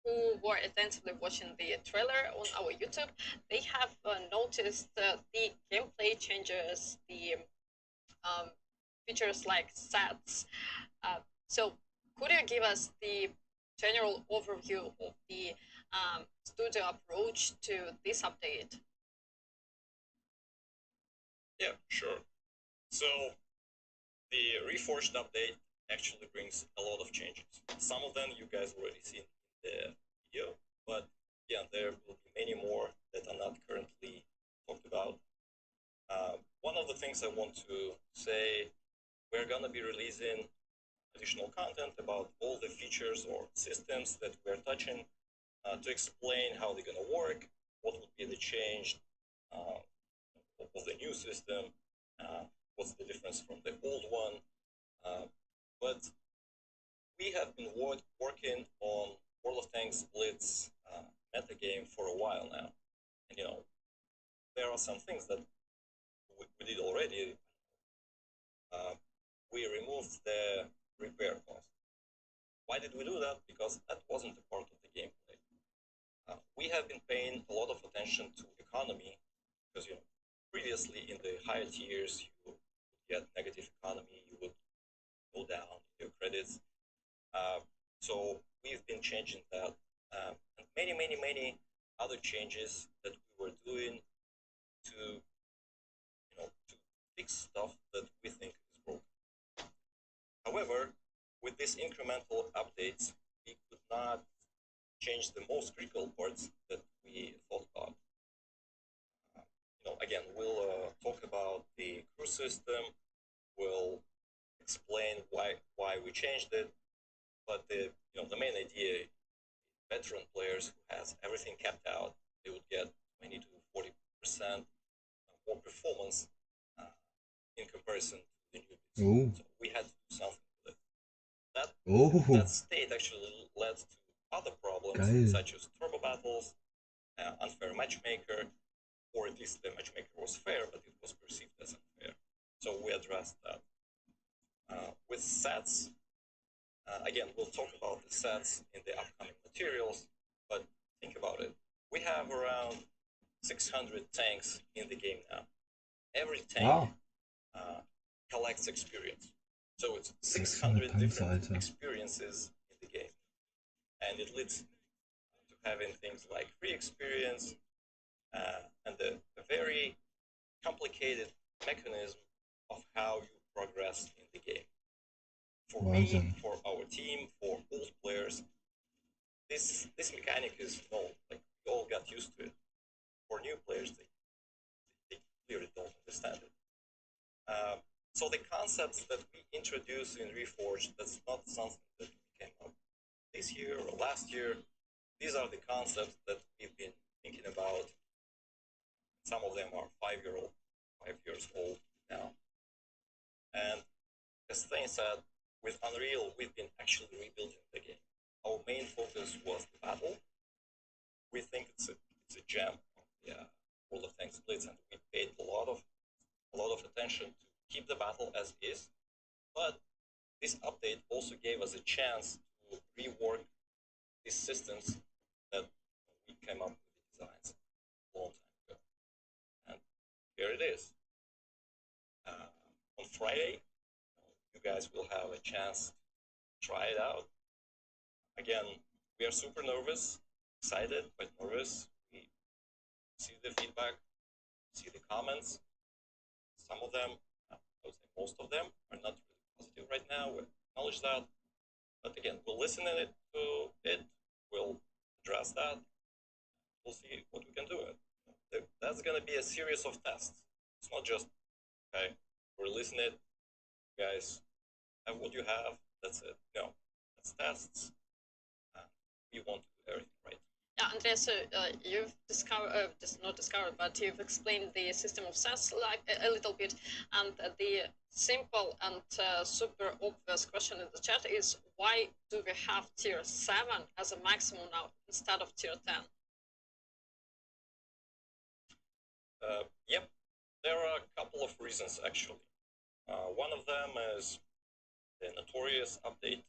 who were attentively watching the trailer on our YouTube, they have noticed the gameplay changes, the features like sets. So could you give us the general overview of the studio approach to this update? Yeah, sure. So the reforged update actually brings a lot of changes. Some of them you guys already seen in the video, but yeah, there will be many more that are not currently talked about. One of the things I want to say, we're gonna be releasing additional content about all the features or systems that we're touching to explain how they're gonna work, what would be the change of the new system, what's the difference from the old one. But we have been working on World of Tanks Blitz meta game for a while now, and there are some things that we did already. We removed the repair cost. Why did we do that? Because that wasn't a part of the gameplay. we have been paying a lot of attention to economy because previously in the higher tiers you would get negative economy, you would go down in your credits. So we've been changing that, and many other changes that we were doing to to fix stuff that we think is broken. However, with these incremental updates, we could not change the most critical parts that we thought about. Again, we'll talk about the crew system. We'll explain why we changed it. But the main idea, veteran players who has everything capped out, they would get 20 to 40% more performance in comparison to the newbies. Oh. So we had to do something with it. Oh. That state actually led to other problems Geil. such as turbo battles, unfair matchmaker, or at least the matchmaker was fair, but it was perceived as unfair. So we addressed that. With sets, again, we'll talk about the sets in the upcoming materials, but think about it. We have around 600 tanks in the game now. Every tank collects experience. So it's 600 different experiences in the game. And it leads to having things like free experience and a very complicated mechanism of how you progress in the game. For me, for our team, for old players, this mechanic is known. Like, we all got used to it. For new players, they clearly don't understand it. So the concepts that we introduced in Reforged, that's not something that we came up this year or last year. These are the concepts that we've been thinking about. Some of them are 5 years old now. And as Thane said, with Unreal, we've been actually rebuilding the game. Our main focus was the battle. We think it's a gem of the World of Tanks Blitz, and we paid a lot of attention to keep the battle as is. But this update also gave us a chance to rework these systems that we came up with the designs a long time ago. And here it is. On Friday, you guys will have a chance to try it out. Again, we are super nervous, excited, but nervous. We see the feedback, see the comments. Some of them, I would say most of them, are not really positive right now. We acknowledge that. But again, we'll listen to it. We'll address that. We'll see what we can do. That's going to be a series of tests. It's not just, okay, we're listening. You guys have what you have. That's it. No, that's tests. We want to do everything right. Yeah, Andreas, so you've not discovered, but you've explained the system of sets like a little bit, and the simple and super obvious question in the chat is, why do we have tier 7 as a maximum now instead of tier 10? Yep, there are a couple of reasons actually. One of them is the notorious update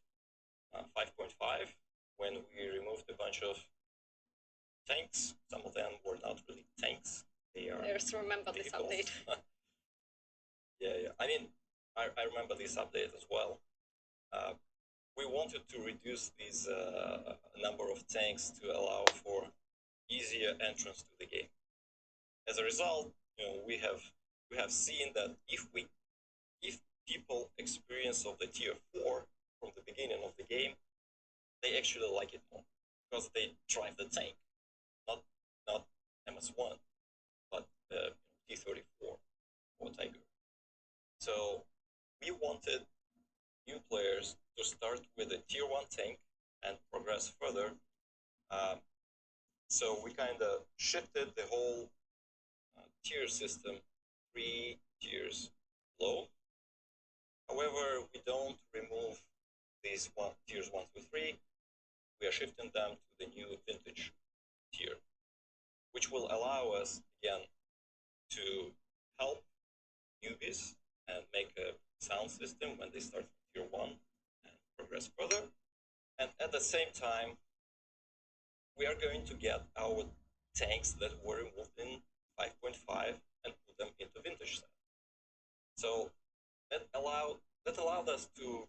5.5, when we removed a bunch of tanks. Some of them were not really tanks. They are Players remember vehicles. this update. Yeah. I mean, I remember this update as well. We wanted to reduce these number of tanks to allow for easier entrance to the game. As a result, we have seen that if people experience of the tier 4 from the beginning of the game, they actually like it more because they drive the tank, not MS1, but T-34 or Tiger. So we wanted new players to start with a tier 1 tank and progress further. So we kind of shifted the whole tier system 3 tiers low. However, we don't remove these tiers 1 through 3. We are shifting them to the new vintage tier, which will allow us again to help newbies and make a sound system when they start from tier 1 and progress further. And at the same time, we are going to get our tanks that were removed in 5.5 and put them into vintage set. So that allowed us to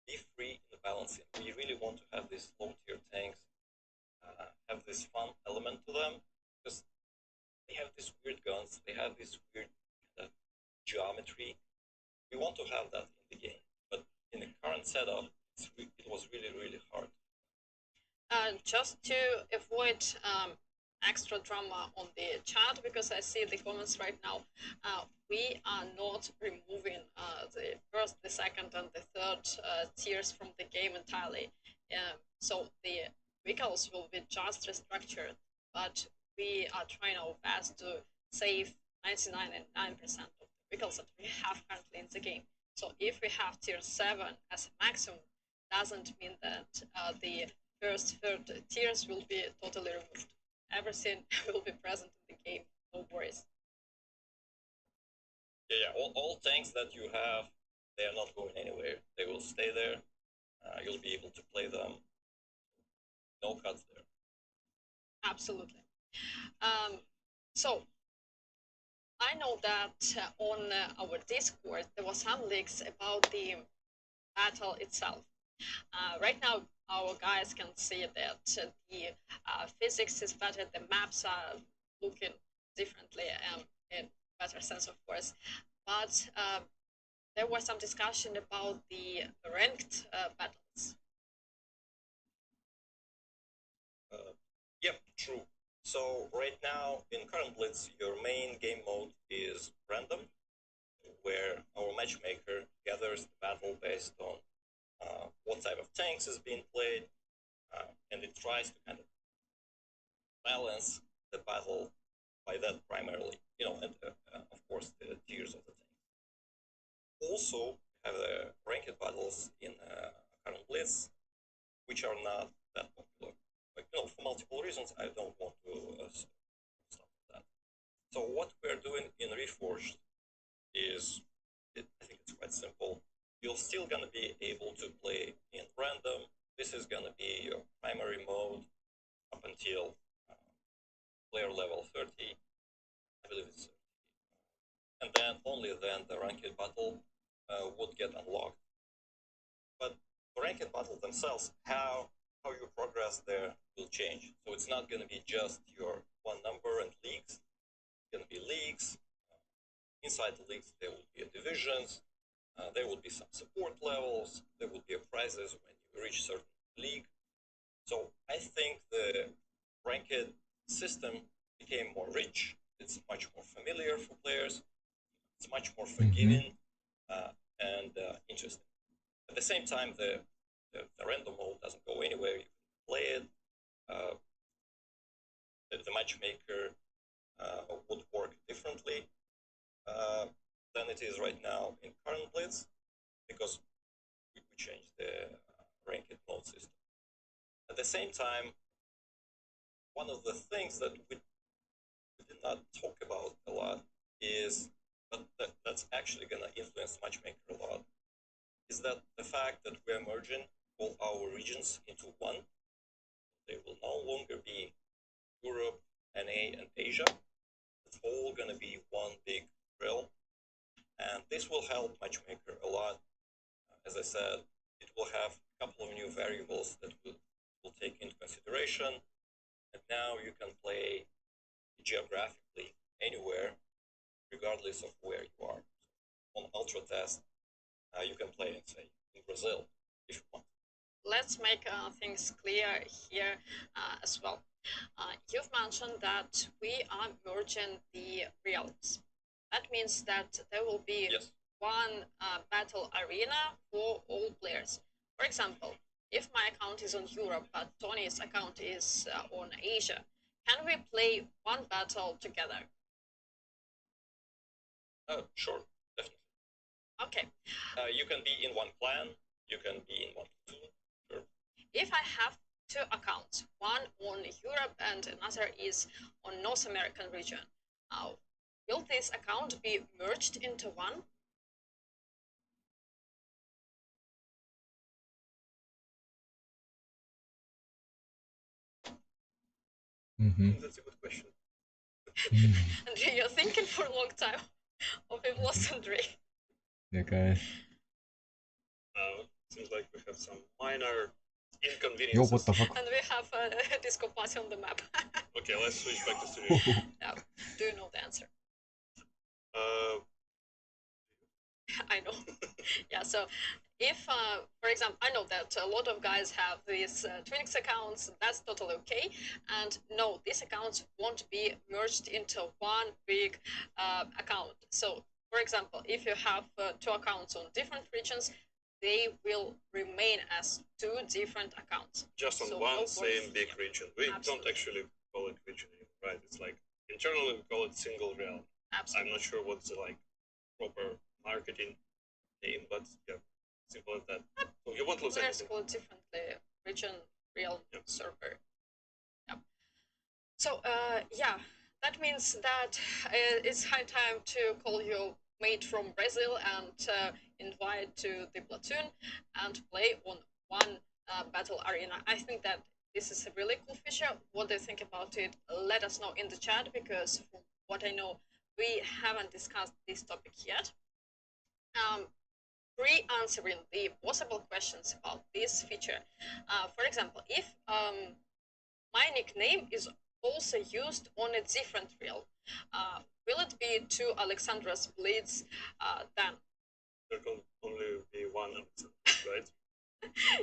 be free in the balancing. We really want to have these low tier tanks have this fun element to them because they have these weird guns, they have this weird kind of geometry. We want to have that in the game, but in the current setup, it was really hard. Just to avoid extra drama on the chat, because I see the comments right now, we are not removing the first, the second, and the third tiers from the game entirely. So the vehicles will be just restructured, but we are trying our best to save 99.9% of the vehicles that we have currently in the game. So if we have tier 7 as a maximum, doesn't mean that the first, third tiers will be totally removed. Everything will be present in the game, no worries. Yeah. All tanks that you have, they are not going anywhere. They will stay there. You'll be able to play them. No cuts there. Absolutely. So I know that on our Discord there was some leaks about the battle itself. Right now, our guys can see that the physics is better, the maps are looking differently in better sense, of course. But there was some discussion about the ranked battles. Yep, true. So right now in current Blitz, your main game mode is random, where our matchmaker gathers the battle based on what type of tanks is being played, and it tries to kind of balance the battle by that primarily, and of course the tiers of the tanks. Also, have the ranked battles in current Blitz, which are not that popular. For multiple reasons, I don't want to stop that. So what we're doing in Reforged is, I think it's quite simple. You're still gonna be able to play in random. This is gonna be your primary mode up until player level 30. I believe it's 30. And then only then the ranked battle would get unlocked. But the ranked battle themselves, how you progress there will change. So it's not going to be just your one number and leagues. It's going to be leagues. Inside the leagues, there will be divisions. There will be some support levels. There will be prizes when you reach certain league. So I think the ranked system became more rich. It's much more familiar for players. It's much more forgiving and interesting. At the same time, the random mode doesn't go anywhere. You can play it. The matchmaker would work differently than it is right now in current Blitz, because we changed the ranked mode system. At the same time, one of the things that we did not talk about a lot is, but that's actually going to influence matchmaker a lot, is that the fact that we're merging all our regions into one. They will no longer be Europe, NA, and Asia. It's all going to be one big realm. And this will help matchmaker a lot. As I said, it will have a couple of new variables that will take into consideration. And now you can play geographically anywhere, regardless of where you are. On Ultra Test, you can play, say, in Brazil, if you want. Let's make things clear here as well. You've mentioned that we are merging the realms. That means that there will be one battle arena for all players. For example, if my account is on Europe but Tony's account is on Asia, can we play one battle together? Sure, definitely. Okay. You can be in one clan, you can be in one platoon. Sure. If I have two accounts, one on Europe and another is on North American region, will this account be merged into one? That's a good question. Andrei, you're thinking for a long time. Or we've lost Andrei. Ja, geil. Seems like we have some minor Yo, inconveniences. what the fuck? And we have a disco party on the map. Okay, let's switch back to studio. Yeah. Do you know the answer? Uh, I know. Yeah, so if, for example, I know that a lot of guys have these Twinix accounts, that's totally okay. And no, these accounts won't be merged into one big account. So, for example, if you have two accounts on different regions, they will remain as two different accounts. just on So one no same worries. big region. We don't Absolutely. actually call it region anymore, right? It's like internally we call it single realm. Absolutely. I'm not sure what's the like proper marketing name, but yeah, simple as that. So you won't lose Players anything. call it differently. Region, realm, Yep. server. Yeah. So yeah, that means that it's high time to call your mate from Brazil and invite to the platoon and play on one battle arena. I think that this is a really cool feature. What do you think about it? Let us know in the chat, because from what I know, we haven't discussed this topic yet. Pre-answering the possible questions about this feature. For example, if my nickname is also used on a different reel, will it be two Alexandra's Blitz then? There can only be one answer, right?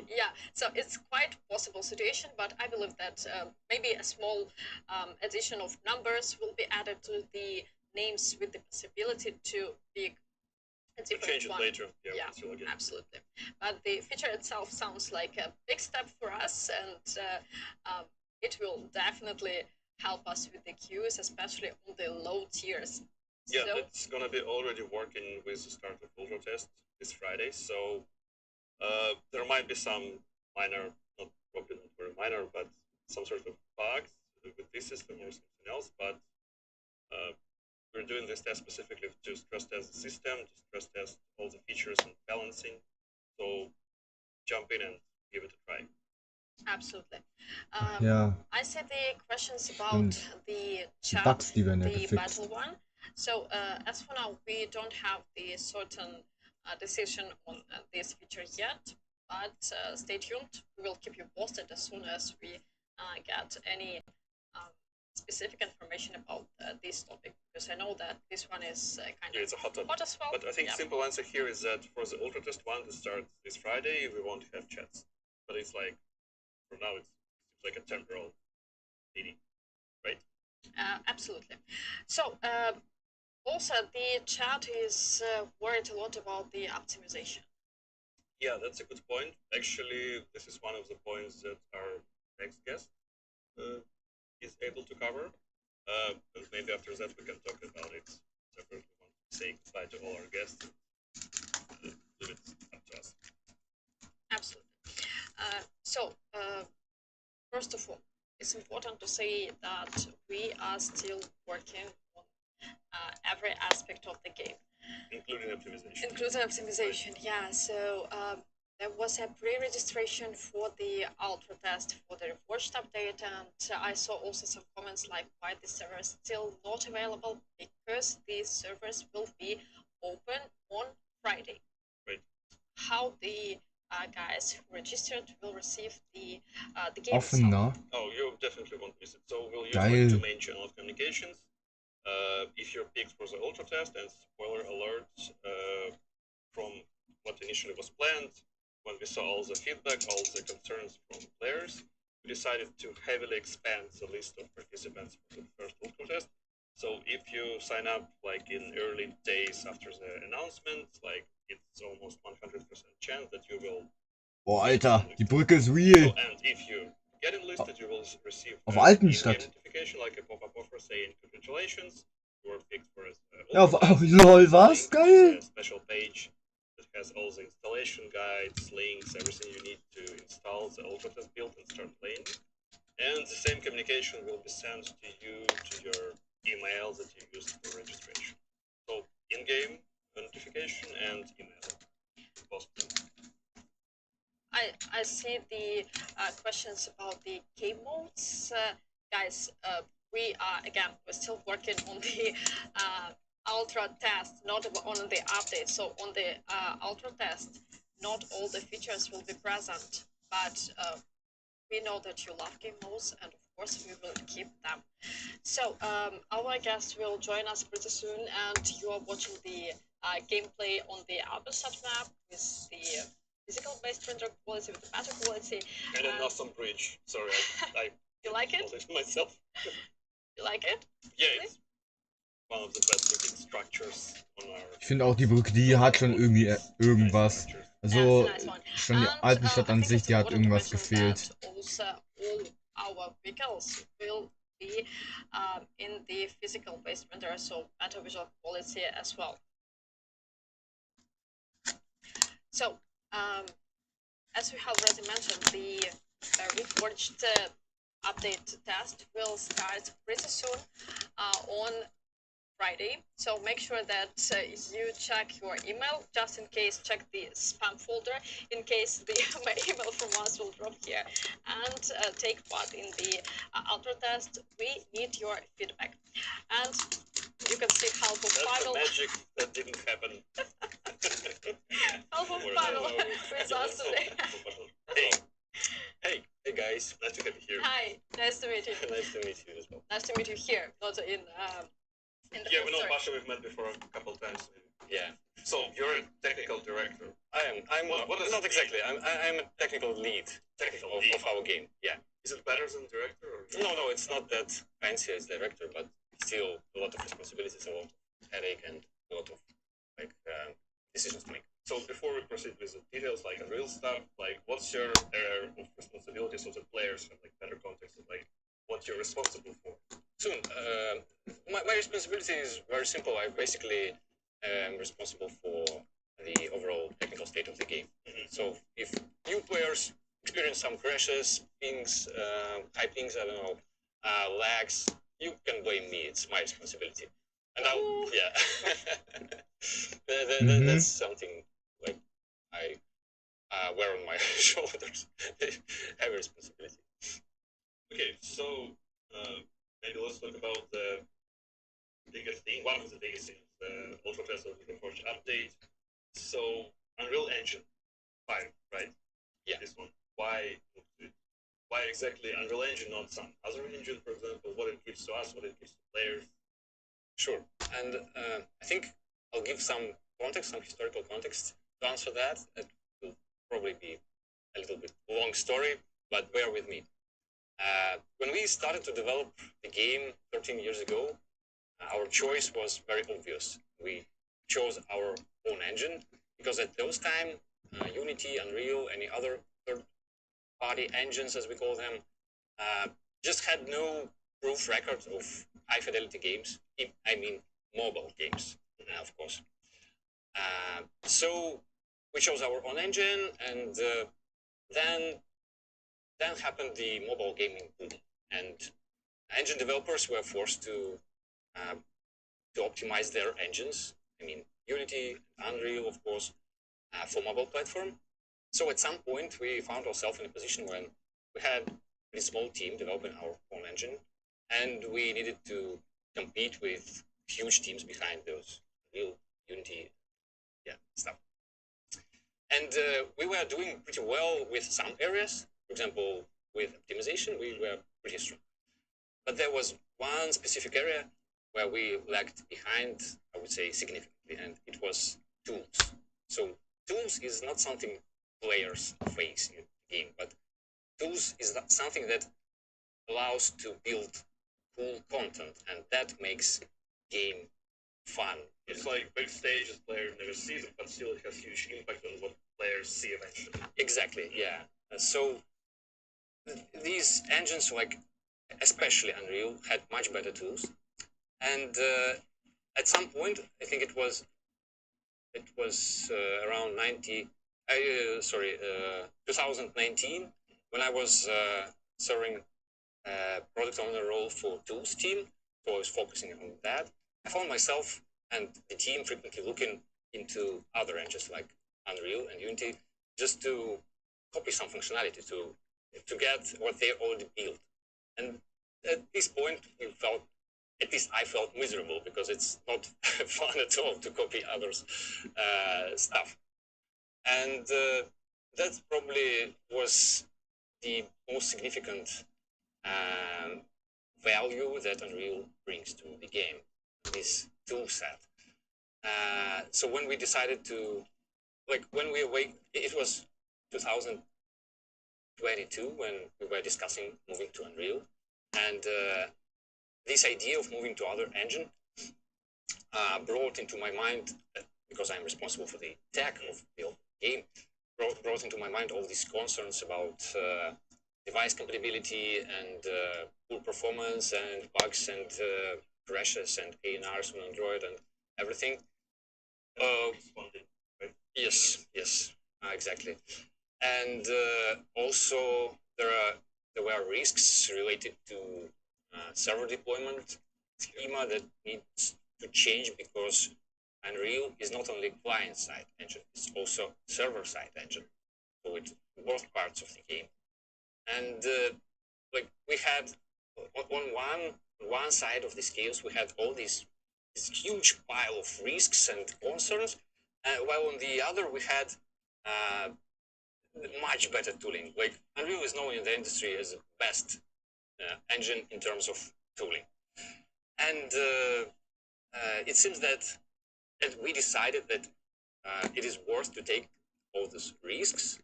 Yeah, so it's quite possible situation, but I believe that maybe a small addition of numbers will be added to the names with the possibility to pick a We different change it one. later. Yeah, Yeah, once you log in. absolutely. But the feature itself sounds like a big step for us, and it will definitely help us with the queues, especially on the low tiers. Yeah, So, it's gonna be already working with the start of Ultra Test this Friday, so there might be some minor, probably not very minor, but some sort of bugs with this system or something else. But we're doing this test specifically to stress test the system, to stress test all the features and balancing. So jump in and give it a try. absolutely. Ja, I see the questions about stimmt. the Die chat, Bugs, die werden ja the gefixt. battle one. So as for now, we don't have the certain decision on this feature yet, but stay tuned. We will keep you posted as soon as we get any specific information about this topic, because I know that this one is kind Yeah, it's a hot topic. hot as well. But I think Yeah. simple answer here is that for the Ultra Test 1 that starts this Friday, we won't have chats. But it's like, for now, it's like a temporal meeting, right? Absolutely. So also the chat is worried a lot about the optimization. Yeah, that's a good point. Actually, this is one of the points that our next guest is able to cover. And maybe after that we can talk about it separately. We want to say goodbye to all our guests. Leave it up to us. Absolutely. So, first of all, it's important to say that we are still working on every aspect of the game, including optimization. including optimization. Right. Yeah. So there was a pre-registration for the Ultra test for the Reforged update, and I saw also some comments like why the server is still not available, because these servers will be open on Friday. Right. How the guys who registered will receive the game Offen, itself. ne? Oh, you definitely won't miss it. So we'll use Geil. like two main channel of communications. If you're picked for the Ultra test, and spoiler alert, from what initially was planned, when we saw all the feedback, all the concerns from players, we decided to heavily expand the list of participants for the first Ultra test. So if you sign up like in early days after the announcement, like it's almost 100% chance that you will. Boah, Alter, die Brücke ist So, real. and if you get enlisted, you will receive Auf an Altenstadt. in-game notification, like a pop-up offer saying congratulations, you were picked for a Ja, lol, was? Geil. a special page that has all the installation guides, links, everything you need to install the Ultra Test build and start playing. And the same communication will be sent to you to your email that you used for registration. So in-game notification and email. Both of them. I see the questions about the game modes. guys, we're still working on the ultra test, not on the update. So on the ultra test, not all the features will be present, but we know that you love game modes, and of course we will keep them. So our guest will join us pretty soon, and you are watching the gameplay on the Alberstadt map with the physical based render quality, with the better quality. And an awesome bridge. Sorry, I you like it? myself. You like it? Yeah, it's one of the best looking structures on our. Ich finde auch die Brücke, die hat schon irgendwie irgendwas. Also schon die Alpenstadt an sich, die hat irgendwas gefehlt. Also, all our vehicles will be in the physical based render, so better visual quality as well. So, as we have already mentioned, the reforged update test will start pretty soon on Friday. So make sure that you check your email, just in case, check the spam folder, in case the my email from us will drop here, and take part in the ultra test. We need your feedback. And you can see half of Pavel. That's the magic that didn't happen. Half of Pavel with us today. Hey guys, nice to have you here. Hi, nice to meet you. Nice to meet you as well. Nice to meet you here, not in the yeah, we know Pasha, we've met before a couple times. Yeah. So you're a technical director. I'm what is not exactly. I'm a technical lead. Of our game. Yeah. Is it better than director? Or? No, it's not that fancy as director, but still a lot of responsibilities, a lot of headache, and a lot of decisions to make. So before we proceed with the details, like real stuff, like what's your area of responsibility so that players have like better context of like what you're responsible for? Soon, my responsibility is very simple. I basically am responsible for the overall technical state of the game. Mm-hmm. So if new players experience some crashes, pings, high pings, I don't know, lags, you can blame me. It's my responsibility. And that's something like I wear on my shoulders. Heavy responsibility. Okay, so maybe let's talk about the biggest thing. One of the biggest things, the Ultra Test of the Reforged update. So Unreal Engine 5, right? Yeah. This one. Why exactly Unreal Engine, not some other engine, for example? What it gives to us, what it gives to players? Sure. And I think I'll give some context, some historical context to answer that. It will probably be a little bit long story, but bear with me. When we started to develop the game 13 years ago, our choice was very obvious. We chose our own engine because at those time, Unity, Unreal, any other third-party engines, as we call them, just had no proof record of high-fidelity games. I mean, mobile games, of course. So we chose our own engine, and then happened the mobile gaming boom, and engine developers were forced to optimize their engines. I mean, Unity, Unreal, of course, for mobile platform. So at some point, we found ourselves in a position when we had a small team developing our own engine, and we needed to compete with huge teams behind those Unreal, Unity, stuff. And we were doing pretty well with some areas. For example, with optimization, we were pretty strong. But there was one specific area where we lagged behind, I would say, significantly, and it was tools. So tools is not something players face in the game, but tools is something that allows to build cool content, and that makes game fun. It's like backstage, as players never see it, but still it has huge impact on what players see eventually. Exactly, yeah. So these engines, like especially Unreal, had much better tools, and at some point, I think it was around 2019 when I was serving product owner role for tools team, so I was focusing on that. I found myself and the team frequently looking into other engines like Unreal and Unity just to copy some functionality to get what they already built. And at this point, we felt, at least I felt miserable because it's not fun at all to copy others' stuff. And that probably was the most significant value that Unreal brings to the game, this tool set. So when we decided to, like, when we awake, it was 2022 when we were discussing moving to Unreal, and this idea of moving to other engine brought into my mind, because I'm responsible for the tech of the game, brought into my mind all these concerns about device compatibility and poor performance and bugs and crashes and ANRs on Android and everything. Yes, yes, exactly. And also there were risks related to server deployment schema that needs to change because Unreal is not only client-side engine, it's also server-side engine. So it's both parts of the game. And like we had on one side of the scales, we had all this huge pile of risks and concerns, while on the other we had much better tooling. Like Unreal is known in the industry as the best engine in terms of tooling, and it seems that we decided that it is worth to take all these risks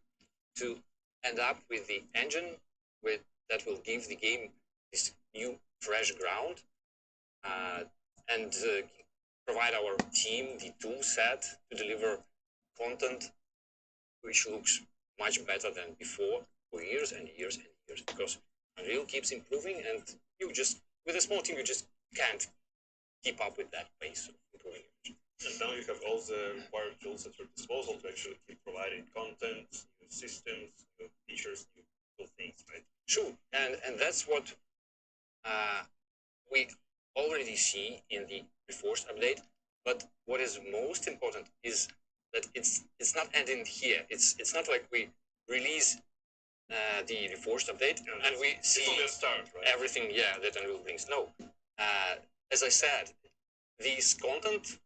to end up with the engine that will give the game this new fresh ground and provide our team the tool set to deliver content which looks much better than before for years and years and years, because Unreal keeps improving, and you just, with a small team, you just can't keep up with that pace of improving. And now you have all the required tools at your disposal to actually keep providing content, new systems, new features, new cool things, right? Sure, and that's what we already see in the Reforged update. But what is most important is that it's not ending here. It's not like we release the Reforged update and we see start, right? everything, yeah, that Unreal brings. No, as I said, these content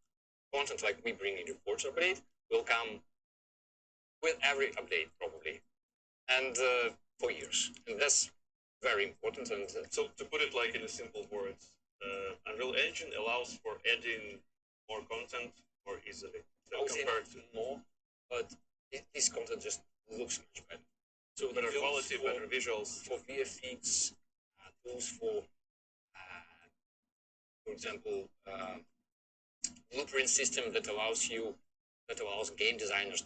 like we bring in Reforged update will come with every update probably, and for years, and that's very important. And so to put it like in a simple words, Unreal Engine allows for adding more content more easily compared to more, but this content just looks much better. So better quality, better visuals for VFX, tools for example, blueprint system that allows game designers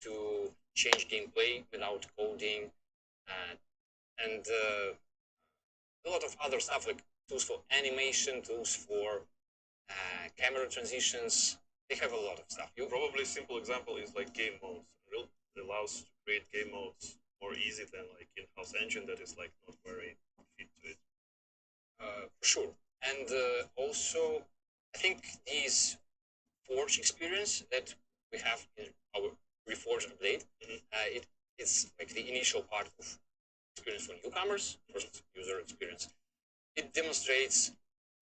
to change gameplay without coding, and a lot of other stuff like tools for animation, tools for camera transitions. They have a lot of stuff. Probably a simple example is like game modes. Unreal allows to create game modes more easy than like in-house engine that is like not very fit to it. For sure. And also, I think this Forge experience that we have in our Reforged update, it's like the initial part of experience for newcomers, first user experience. It demonstrates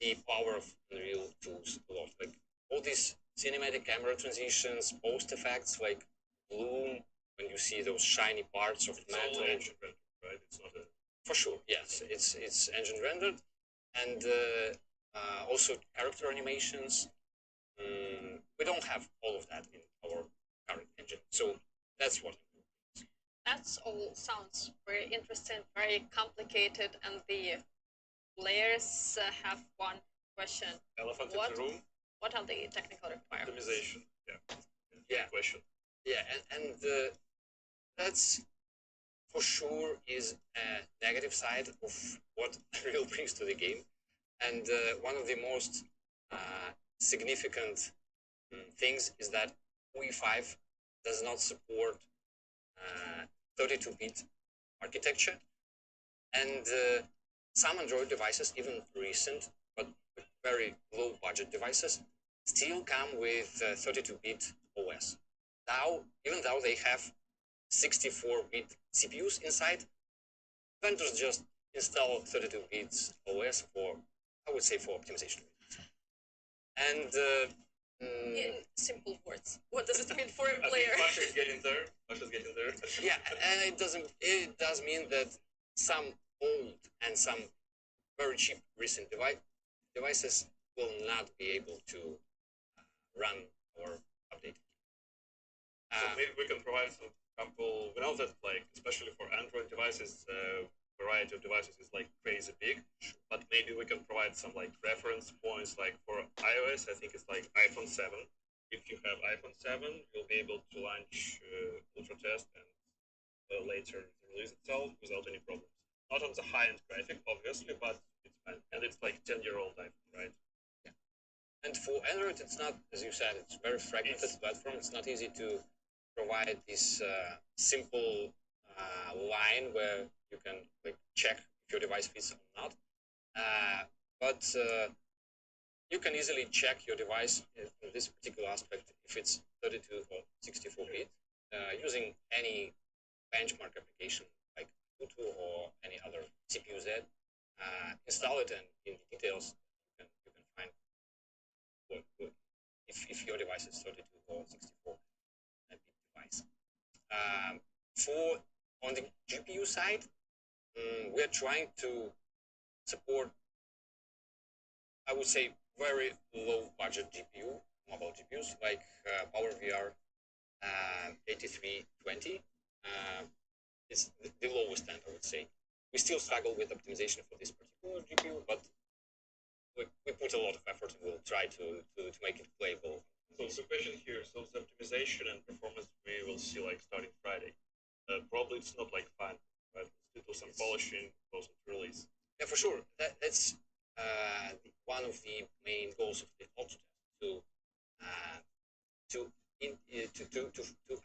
the power of Unreal tools a lot. Like all these cinematic camera transitions, post effects like bloom, when you see those shiny parts of metal. Engine rendered, right? It's not a... For sure, yes. It's engine rendered, and also character animations. We don't have all of that in our current engine, so that's what. That's all sounds very interesting, very complicated, and the players have one question. Elephant in the room. What are the technical requirements? Optimization. Yeah. Question. Yeah, and that's for sure is a negative side of what Unreal brings to the game, and one of the most significant things is that UE5 does not support 32-bit architecture, and some Android devices, even recent but very low budget devices, still come with 32-bit OS. Now, even though they have 64-bit CPUs inside, vendors just install 32 bits OS for, I would say, for optimization. And In simple words, what does it mean for a player? Pasha's getting there. Pasha's getting there. yeah, and it does mean that some old and some very cheap recent devices will not be able to run or update. So maybe we can provide some example. We know that, like, especially for Android devices, variety of devices is like crazy big. But maybe we can provide some like reference points. Like for iOS, I think it's like iPhone 7. If you have iPhone 7, you'll be able to launch Ultra Test and later the release itself without any problems. Not on the high-end graphic, obviously, but it's fine. And it's like 10-year-old iPhone, right? And for Android, it's not, as you said, it's a very fragmented platform. It's not easy to provide this simple line where you can like check if your device fits or not. But you can easily check your device in this particular aspect if it's 32 or 64 bit using any benchmark application like Ubuntu or any other CPU-Z. Install it, and in the details you can find if your device is 32 or 64 bit device. For on the GPU side, we are trying to support, I would say, very low budget GPU, mobile GPUs like PowerVR 8320. It's the lowest end, I would say. We still struggle with optimization for this particular GPU, but we put a lot of effort and we'll try to make it playable. So the question here, so the optimization and performance we will see like starting Friday. Probably it's not like fun, right? Let's do some polishing, close to release. Yeah, for sure. That's one of the main goals of the auto test to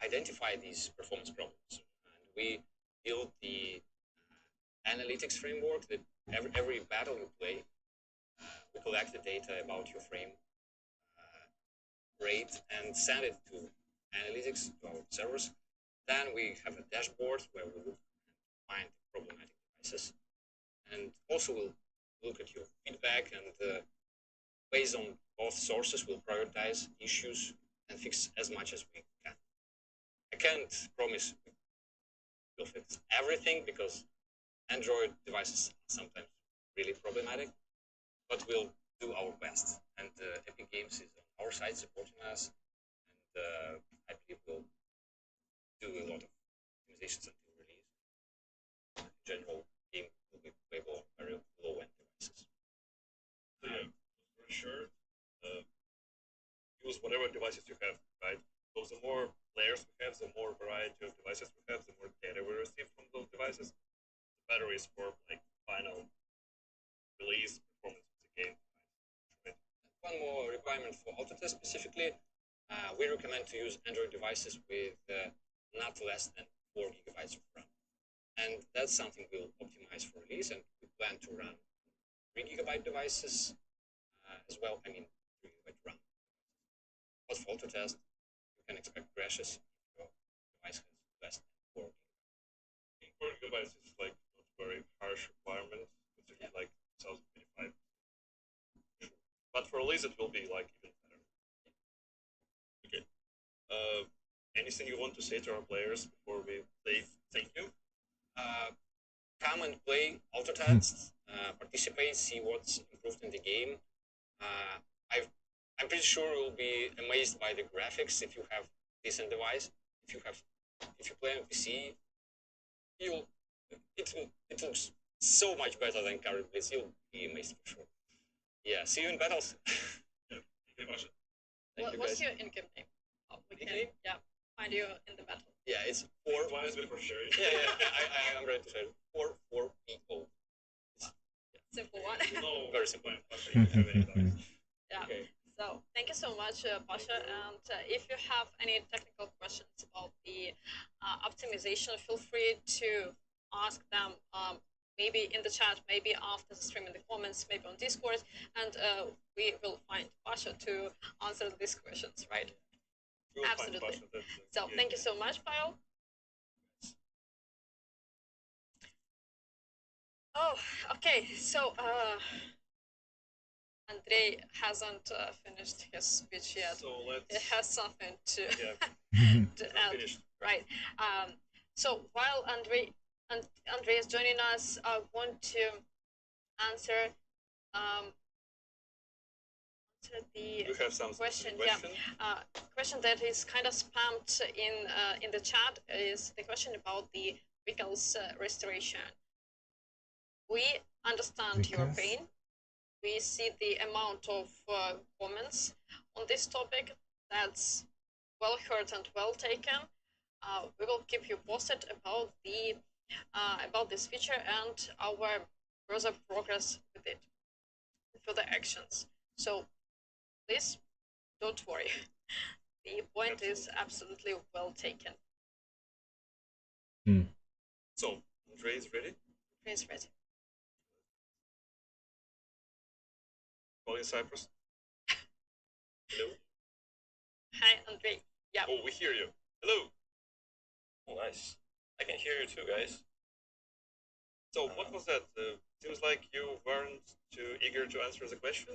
identify these performance problems. And we build the analytics framework that every battle you play, we collect the data about your frame rate and send it to analytics, to our servers. Then we have a dashboard where we look and find problematic devices. And also we'll look at your feedback, and based on both sources, we'll prioritize issues and fix as much as we can. I can't promise we'll fix everything because Android devices are sometimes really problematic, but we'll do our best. And Epic Games is on our side supporting us, and I believe we'll do a lot of optimizations until release. In general, game will be playable on very low-end devices. So yeah, for sure, use whatever devices you have, right? So the more layers we have, the more variety of devices we have, the more data we receive from those devices, the better is for like final release performance of the game. Right? One more requirement for Autotest specifically, we recommend to use Android devices with not less than 4 gigabytes of RAM. And that's something we'll optimize for release, and we plan to run 3 gigabyte devices as well. I mean, 3 gigabyte RAM. But for Autotest, you can expect crashes if your device has less than 4 gigabytes. 4 gigabytes is like not very harsh requirement, considering like 2025. But for release, it will be like even better. Okay. Anything you want to say to our players before we say thank you? Come and play Autotest, participate, see what's improved in the game. I'm pretty sure you'll be amazed by the graphics if you have decent device. If you play on PC, it looks so much better than current Blitz. You'll be amazed for sure. Yeah, see you in battles. Yeah, thank you very much. Thank you, What's guys. your in-game name? Oh, we can Nickname? find you in the battle. Yeah, it's 4. One has been for sure. Yeah, I'm ready to say it. 4-4-P-O. Simple one. No, Very simple. Yeah. Okay. So thank you so much, Pasha. And if you have any technical questions about the optimization, feel free to ask them maybe in the chat, maybe after the stream in the comments, maybe on Discord, and we will find Pasha to answer these questions, right? We'll find Absolutely. Pasha, that's, So thank you so much, Pavel. Oh, Oh, okay. So, Andrei hasn't finished his speech yet. So let's. It has something to, Yeah, to not add, finished. right? So while Andrei is joining us, I want to answer the You have some question. question? Yeah, question that is kind of spammed in the chat is the question about the vehicles restoration. We understand your Because pain. We see the amount of comments on this topic. That's well heard and well taken. We will keep you posted about this feature and our further progress with it, further actions. So please don't worry. The point is absolutely well taken. So, Andre is ready? Please ready. Calling Cyprus? Hello? Hi, Andre. Yeah. Oh, we hear you. Hello. Oh, nice. I can hear you too, guys. So, what was that? Seems like you weren't too eager to answer the question.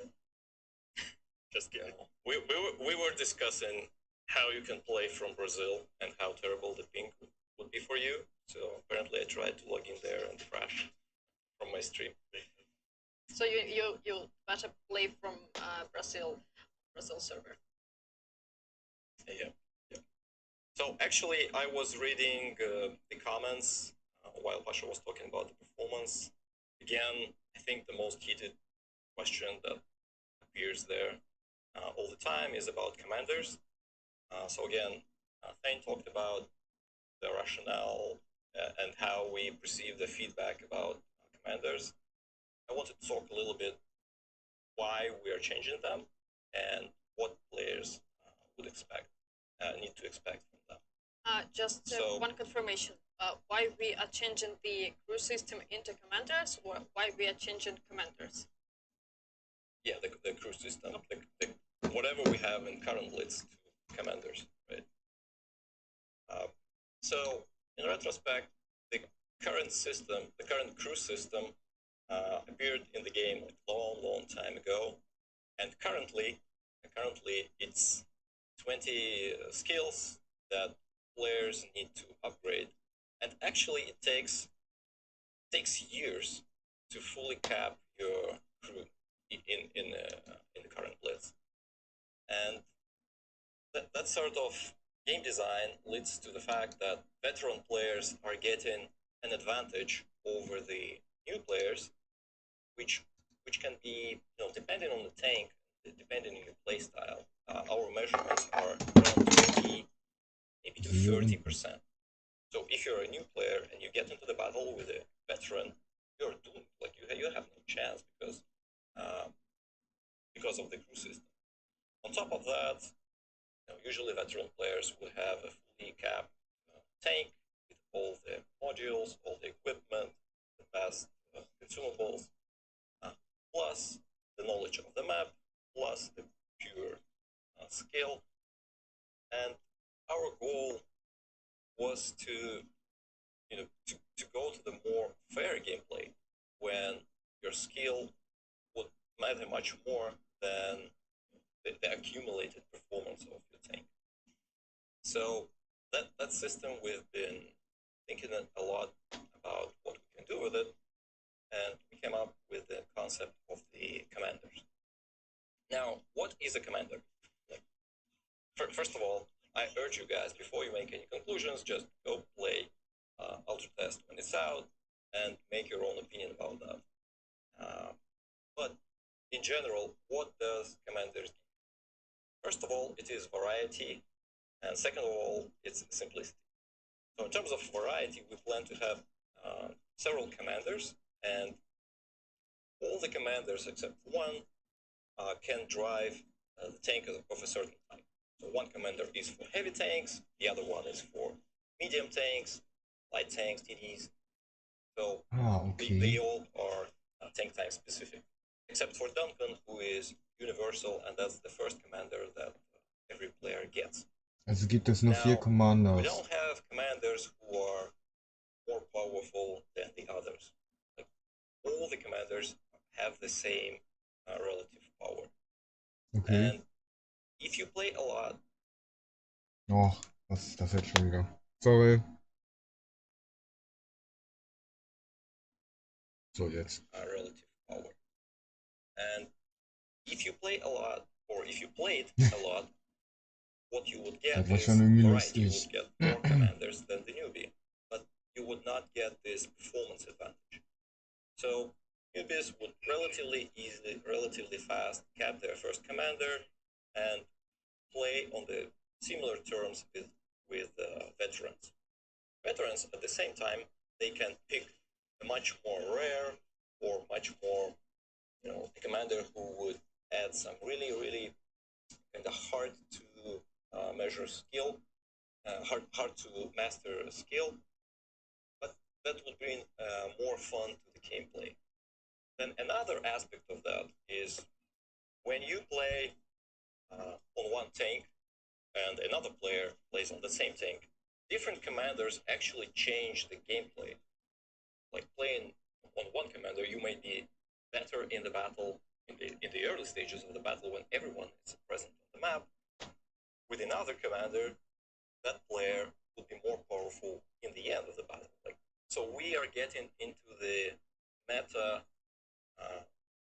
Just kidding. We were discussing how you can play from Brazil and how terrible the ping would be for you. So apparently I tried to log in there and crashed from my stream. So you better play from Brazil server. Yeah. So actually, I was reading the comments while Pasha was talking about the performance. Again, I think the most heated question that appears there all the time is about commanders. So again, Thane talked about the rationale and how we perceive the feedback about commanders. I wanted to talk a little bit why we are changing them and what players would expect, need to expect from them. Just one confirmation. Why we are changing the crew system into commanders, or why we are changing commanders? Yeah, the crew system, whatever we have in current blitz to commanders, right? So in retrospect, the current system, the current crew system, appeared in the game like long time ago, and currently it's 20 skills that players need to upgrade, and actually it takes years to fully cap your crew in the current blitz, and that sort of game design leads to the fact that veteran players are getting an advantage over the new players, which can be, depending on the tank, depending on your playstyle. Our measurements are around 20, maybe to 30%. So if you're a new player and you get into the battle with a veteran, you're doomed. Like you have no chance because of the crew system. On top of that, usually veteran players will have a fully capped tank with all the modules, all the equipment, the best consumables, plus the knowledge of the map, plus the pure skill. And our goal was to go to the more fair gameplay when your skill would matter much more than the accumulated performance of your tank. So that system, we've been thinking a lot about what we can do with it, and we came up with the concept of the commanders. Now, what is a commander? First of all, I urge you guys, before you make any conclusions, just go play Ultra Test when it's out and make your own opinion about that. But in general, what does commanders give? First of all, it is variety, and second of all, it's simplicity. So in terms of variety, we plan to have several commanders, and all the commanders except one can drive the tank of a certain type. So one commander is for heavy tanks, the other one is for medium tanks, light tanks, TDs. So they all are tank type specific, except for Duncan, who is universal, and that's the first commander that every player gets. Also gibt es nur 4 Commanders. We don't have commanders who are more powerful than the others. Like, all the commanders have the same relative power. Okay. And if you play a lot, Oh, was ist das jetzt schon wieder? Sorry. So, jetzt. relative power. And if you play a lot, or if you played a lot, what you would get Das war is schon irgendwie variety. You lustig. would get more commanders than the newbie, but you would not get this performance advantage. So newbies would relatively easily, relatively fast cap their first commander and play on the similar terms with veterans. Veterans, at the same time, they can pick a much more rare or much more, a commander who would add some really, really kind of hard to measure skill, hard to master skill, but that would bring more fun to the gameplay. Then another aspect of that is when you play on one tank and another player plays on the same tank, different commanders actually change the gameplay. Like playing on one commander, you may be better in the battle in the early stages of the battle when everyone is present on the map. With another commander, that player would be more powerful in the end of the battle. So we are getting into the meta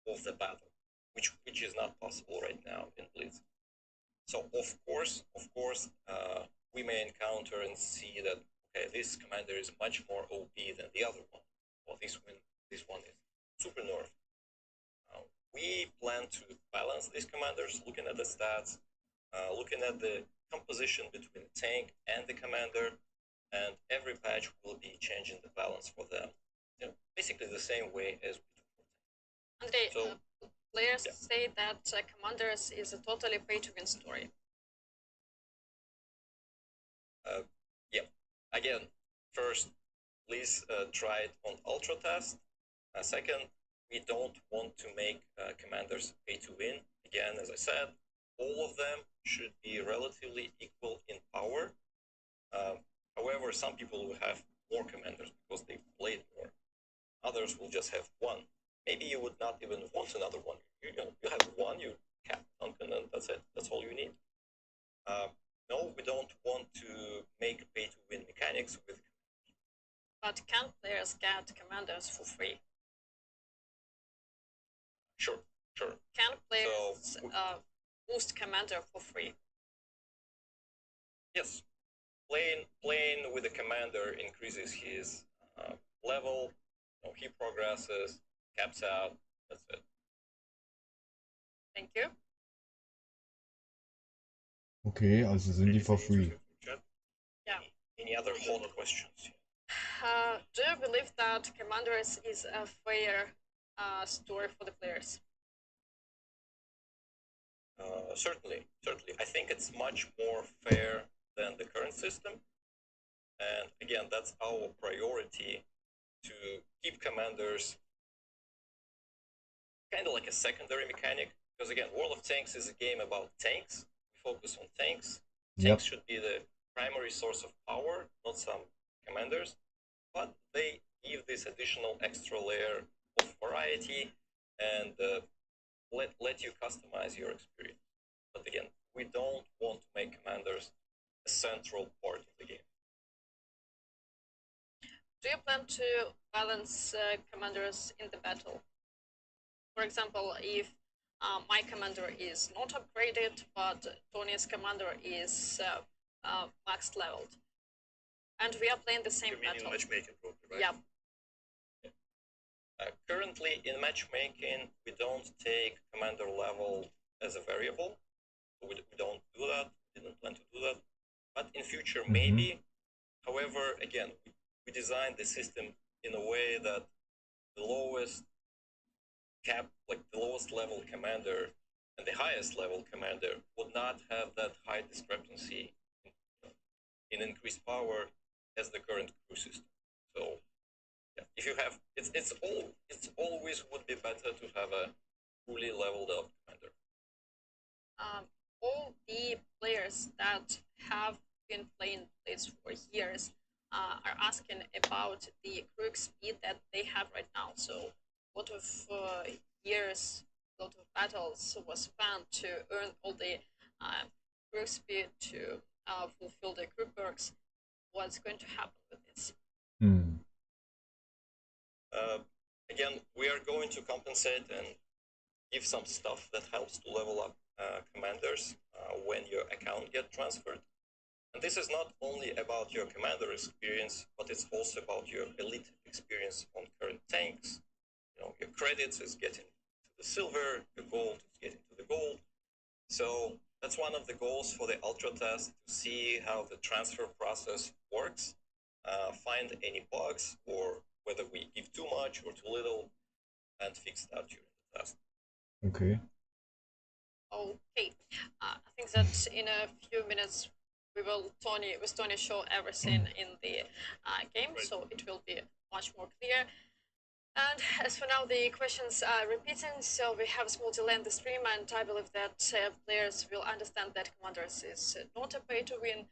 of the battle, which is not possible right now in Blitz. So of course, we may encounter and see that this commander is much more OP than the other one. Well, this one is super nerfed. We plan to balance these commanders, looking at the stats, looking at the composition between the tank and the commander, and every patch will be changing the balance for them. Basically the same way as we do for Andrei, So, players yeah. say that Commanders is a totally pay-to-win story. Yeah. Again, first, please try it on Ultra test. Second, we don't want to make commanders pay to win. Again, as I said, all of them should be relatively equal in power. However, some people will have more commanders because they played more. Others will just have one. Maybe you would not even want another one. You have one, you cap Duncan, and that's it. That's all you need. No, we don't want to make pay-to-win mechanics with. But can players get commanders for free? Sure. Can players boost commander for free? Yes. Playing with a commander increases his level. He progresses, caps out. That's it. Thank you. Okay, also sind die for free. Yeah. Any other hot questions? Do you believe that Commanders is a fair story for the players? Certainly. I think it's much more fair than the current system. And again, that's our priority, to keep commanders kind of like a secondary mechanic. Because again, World of Tanks is a game about tanks. We focus on tanks. Tanks should be the primary source of power, not some commanders. But they give this additional extra layer of variety and let you customize your experience. But again, we don't want to make commanders a central part of the game. Do you plan to balance commanders in the battle? For example, if my commander is not upgraded, but Tony's commander is max leveled, and we are playing the same battle. In matchmaking, probably, right? Yeah. Currently, in matchmaking, we don't take commander level as a variable. We don't do that. We didn't plan to do that. But in future, maybe. However, again, we designed the system in a way that the lowest cap, like the lowest level commander and the highest level commander would not have that high discrepancy in increased power as the current crew system. So yeah, if you have, it's always would be better to have a fully leveled up commander. All the players that have been playing Blitz for years are asking about the crew speed that they have right now. So lot of years, a lot of battles was spent to earn all the work speed to fulfill the group works. What's going to happen with this? Hmm. Again, we are going to compensate and give some stuff that helps to level up commanders when your account gets transferred. And this is not only about your commander experience, but it's also about your elite experience on current tanks. You know, your credits is getting to the silver, your gold is getting to the gold. So that's one of the goals for the ultra test, to see how the transfer process works, find any bugs, or whether we give too much or too little, and fix that during the test. Okay. Okay, I think that in a few minutes we will Tony show everything in the game, Right. so it will be much more clear. And as for now, the questions are repeating, so we have a small delay in the stream, and I believe that players will understand that Commanders is not a pay-to-win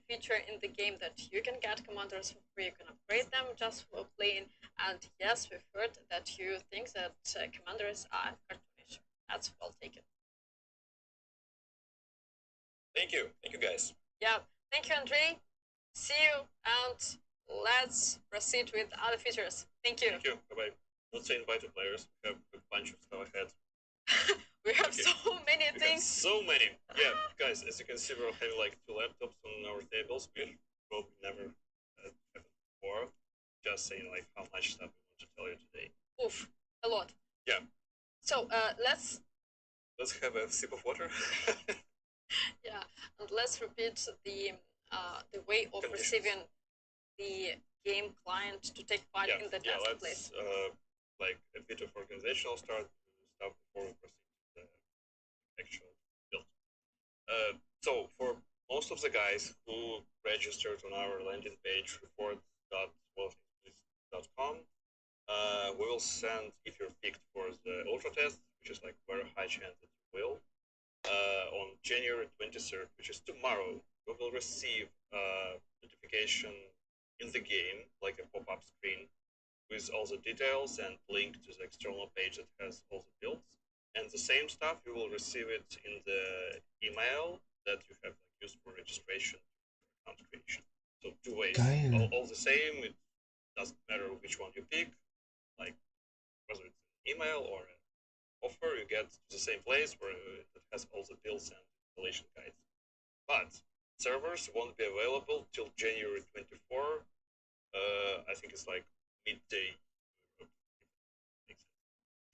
feature in the game, that you can get Commanders for free, you can upgrade them just for playing, and yes, we've heard that you think that Commanders are cartoonish. That's well taken. Thank you guys. Yeah, thank you, Andrei. See you, and let's proceed with other features. Thank you. Thank you. Bye-bye. Not say invite players. We have a bunch of stuff ahead. We have Okay. so many We have things. so many. Yeah, guys, as you can see, we're having like 2 laptops on our tables. We probably never happened before. Just saying like how much stuff we want to tell you today. Oof, a lot. Yeah. So let's have a sip of water. yeah, and let's repeat the way of Conditions. receiving the game client to take part in the test, let's please. like a bit of organizational stuff before we proceed to the actual build. So for most of the guys who registered on our landing page, report.wolfingpolice.com, we will send, if you're picked for the ultra test, which is like very high chance that you will, on January 23rd, which is tomorrow, we will receive a notification in the game, like a pop-up screen, with all the details and link to the external page that has all the builds. And the same stuff, you will receive it in the email that you have used for registration, account creation. So 2 ways, all the same. It doesn't matter which one you pick, like whether it's an email or an offer, you get to the same place where it has all the builds and installation guides. But servers won't be available till January 24. I think it's like midday.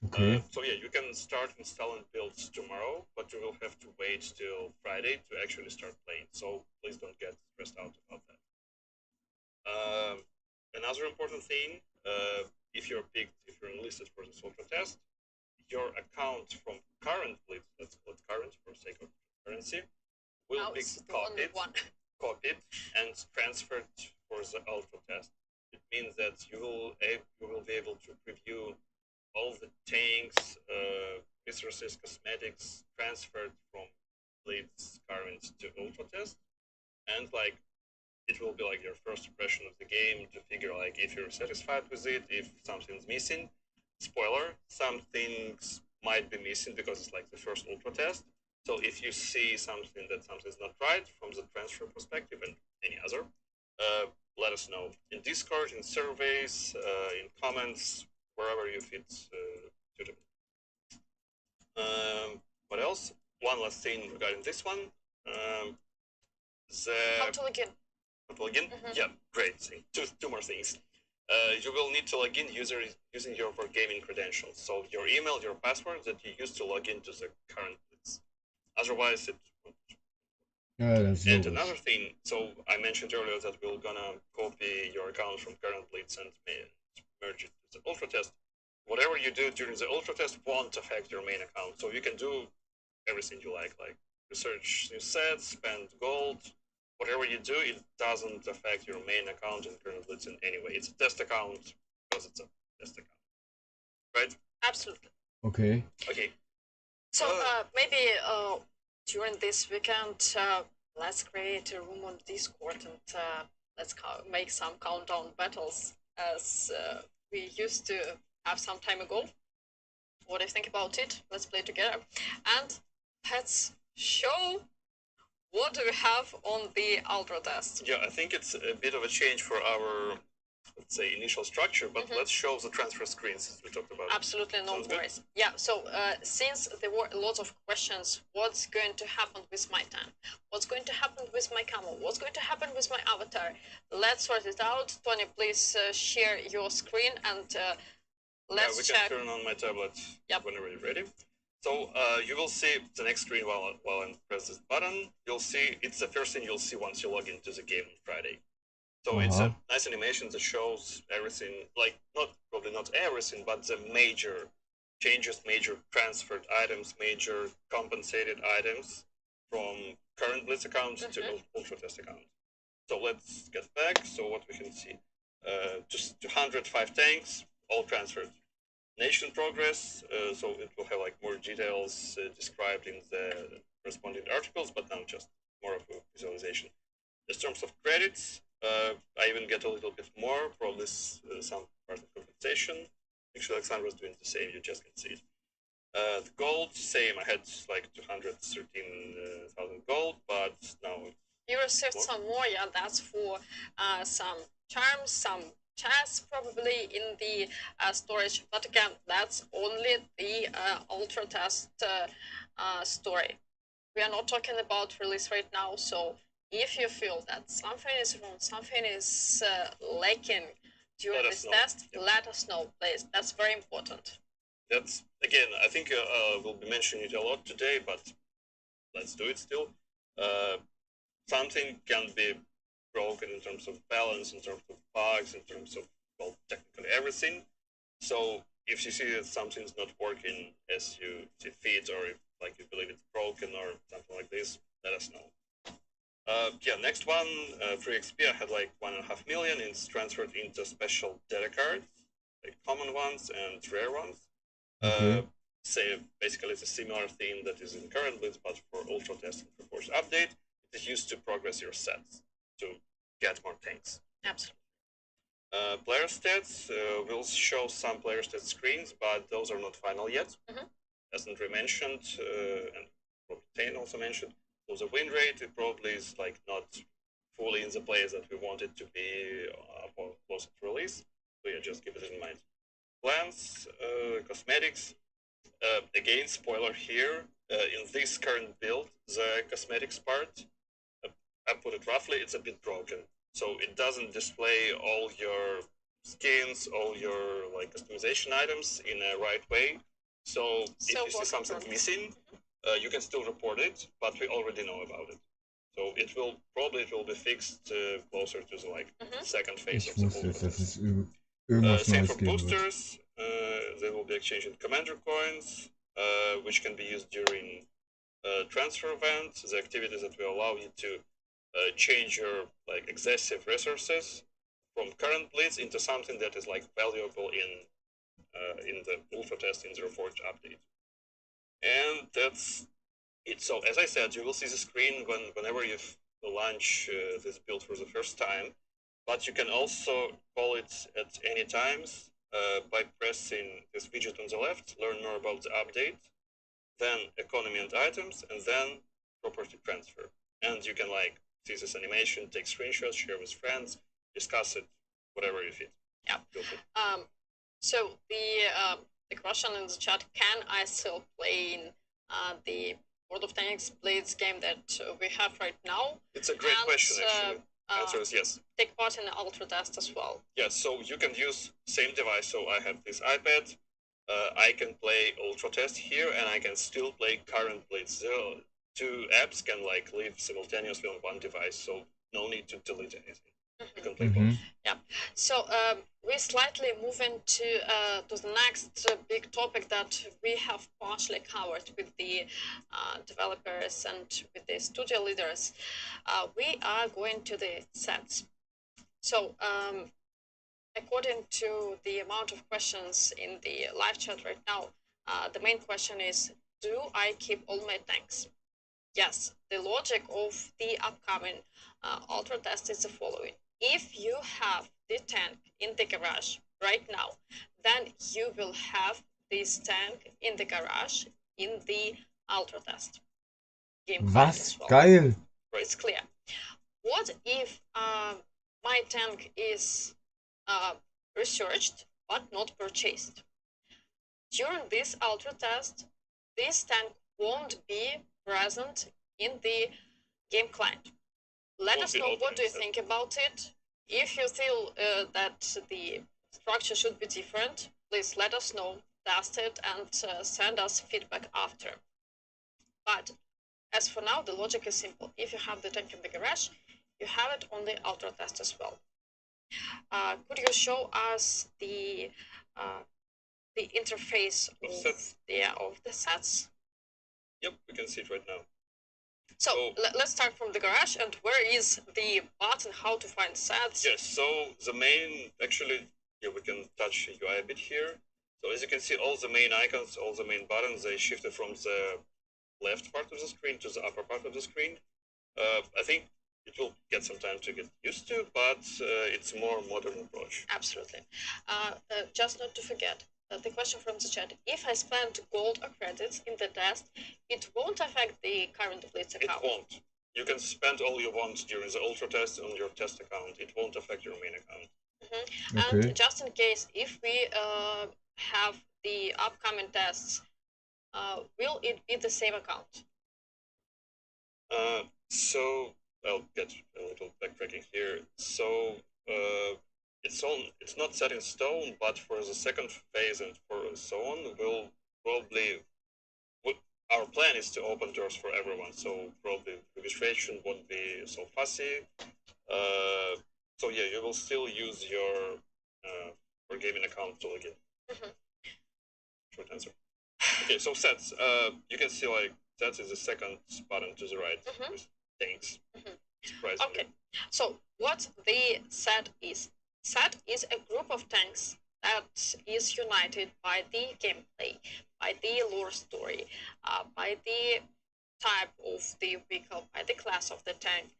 Okay. So yeah, you can start installing builds tomorrow, but you will have to wait till Friday to actually start playing. So please don't get stressed out about that. Another important thing, if you're enlisted for this ultra test, your account from current blitz, let's call it current for sake of transparency, will be copied and transferred for the ultra test. It means that you will be able to preview all the tanks, resources, cosmetics transferred from blitz current to ultra test, and like it will be like your first impression of the game to figure like if you're satisfied with it, if something's missing. Spoiler, some things might be missing because it's like the first ultra test. So if you see something something's not right from the transfer perspective and any other, let us know in Discord, in surveys, in comments, wherever you fit suitable. What else? One last thing regarding this one. How to log in? Yeah, great. Two more things. You will need to log in using your Wargaming credentials. So your email, your password that you use to log into the current blitz. Otherwise, it won't. And another thing, so I mentioned earlier that we're gonna copy your account from current blitz and merge it to the ultra test. Whatever you do during the ultra test won't affect your main account. So you can do everything you like research new sets, spend gold, whatever you do, it doesn't affect your main account in current blitz in any way. It's a test account because it's a test account, right? Absolutely. Okay. So maybe during this weekend, let's create a room on Discord and let's make some countdown battles as we used to have some time ago. What do you think about it? Let's play together. And let's show what do we have on the ultra test. Yeah, I think it's a bit of a change for our, let's say, initial structure, but let's show the transfer screens we talked about. Absolutely, no Sounds good? worries. Yeah, so since there were a lot of questions, what's going to happen with my tank? What's going to happen with my camo? What's going to happen with my avatar? Let's sort it out. Tony, please share your screen and let's we check. can turn on my tablet whenever you're ready. So you will see the next screen while I press this button. You'll see it's the first thing you'll see once you log into the game on Friday. So it's a nice animation that shows everything, like probably not everything, but the major changes, major transferred items, major compensated items from current Blitz account to Ultra Test account. So let's get back. So what we can see, just 205 tanks, all transferred. Nation progress, so it will have like more details described in the corresponding articles, but now just more of a visualization. In terms of credits, I even get a little bit more, probably some part of compensation. Actually, Alexandra's doing the same, you just can see it. The gold, same, I had like 213,000 gold, but now you received some more, yeah, that's for some charms, some chests probably in the storage, but again, that's only the ultra test story. We are not talking about release right now, so if you feel that something is wrong, something is lacking during this test, let us know, please. That's very important. That's, again, I think we'll be mentioning it a lot today, but let's do it still. Something can be broken in terms of balance, in terms of bugs, in terms of, well, technically everything. So if you see that something's not working as you see fit, or if like you believe it's broken or something like this, let us know. Next one, free XP, I had like 1.5 million. It's transferred into special data cards, like common ones and rare ones. Say basically it's a similar theme that is in current Blitz, but for Ultra Test and for Force Update. It is used to progress your sets, to get more tanks. Absolutely. Player stats, we'll show some player stats screens, but those are not final yet. As Andre mentioned, and Tane also mentioned, so the win rate, it probably is like not fully in the place that we want it to be upon closer to release. So yeah, just keep it in mind. Plans, cosmetics, again, spoiler here, in this current build, the cosmetics part, I put it roughly, it's a bit broken. So it doesn't display all your skins, all your like customization items in a right way. So if you see something missing, you can still report it, but we already know about it. So it will be fixed closer to the like second phase of the whole. Same for boosters. They will be exchanging commander coins, which can be used during transfer events. The activities that will allow you to change your like excessive resources from current Blitz into something that is like valuable in the Ultra Test in the Reforged update. And that's it. So as I said, you will see the screen whenever you launch this build for the first time, but you can also call it at any times by pressing this widget on the left, learn more about the update, then economy and items, and then property transfer. And you can like see this animation, take screenshots, share with friends, discuss it, whatever you feel. Yeah. So the question in the chat: can I still play in the World of Tanks Blitz game that we have right now? It's a great question, actually. Answer is yes. Take part in the Ultra Test as well. Yes, so you can use same device. So I have this iPad. I can play Ultra Test here, and I can still play current Blitz. So two apps can like live simultaneously on one device, so no need to delete anything. You can play both. Yeah. So we slightly move into to the next big topic that we have partially covered with the developers and with the studio leaders. We are going to the sets. So according to the amount of questions in the live chat right now, the main question is, do I keep all my tanks? Yes, the logic of the upcoming Ultra Test is the following. If you have the tank in the garage right now, then you will have this tank in the garage in the ultra test game fight as Was? well. Geil. It's clear. What if my tank is researched but not purchased? During this ultra test, this tank won't be present in the game client. Let us know what do you think about it. If you feel that the structure should be different, please let us know, test it, and send us feedback after. But as for now, the logic is simple. If you have the tank in the garage, you have it on the ultra test as well. Could you show us the interface of the sets? Yep, we can see it right now. So let's start from the garage. And where is the button how to find sets? Yes, so the main, actually, yeah, we can touch UI a bit here. So as you can see, all the main icons, all the main buttons, they shifted from the left part of the screen to the upper part of the screen. I think it will get some time to get used to, but it's a more modern approach. Absolutely. Just not to forget, the question from the chat. If I spend gold or credits in the test, it won't affect the current Blitz account. It won't. You can spend all you want during the ultra test on your test account. It won't affect your main account. Mm-hmm. Okay. And just in case, if we have the upcoming tests, will it be the same account? So I'll get a little backtracking here. So it's not set in stone, but for the second phase and for so on, we'll probably, our plan is to open doors for everyone. So probably registration won't be so fussy. So yeah, you will still use your gaming account to log in. Mm-hmm. Short answer. Okay, so sets. You can see like sets is the second button to the right with tanks. Surprisingly. Okay, so what the set is? Set is a group of tanks that is united by the gameplay, by the lore story, by the type of the vehicle, by the class of the tank.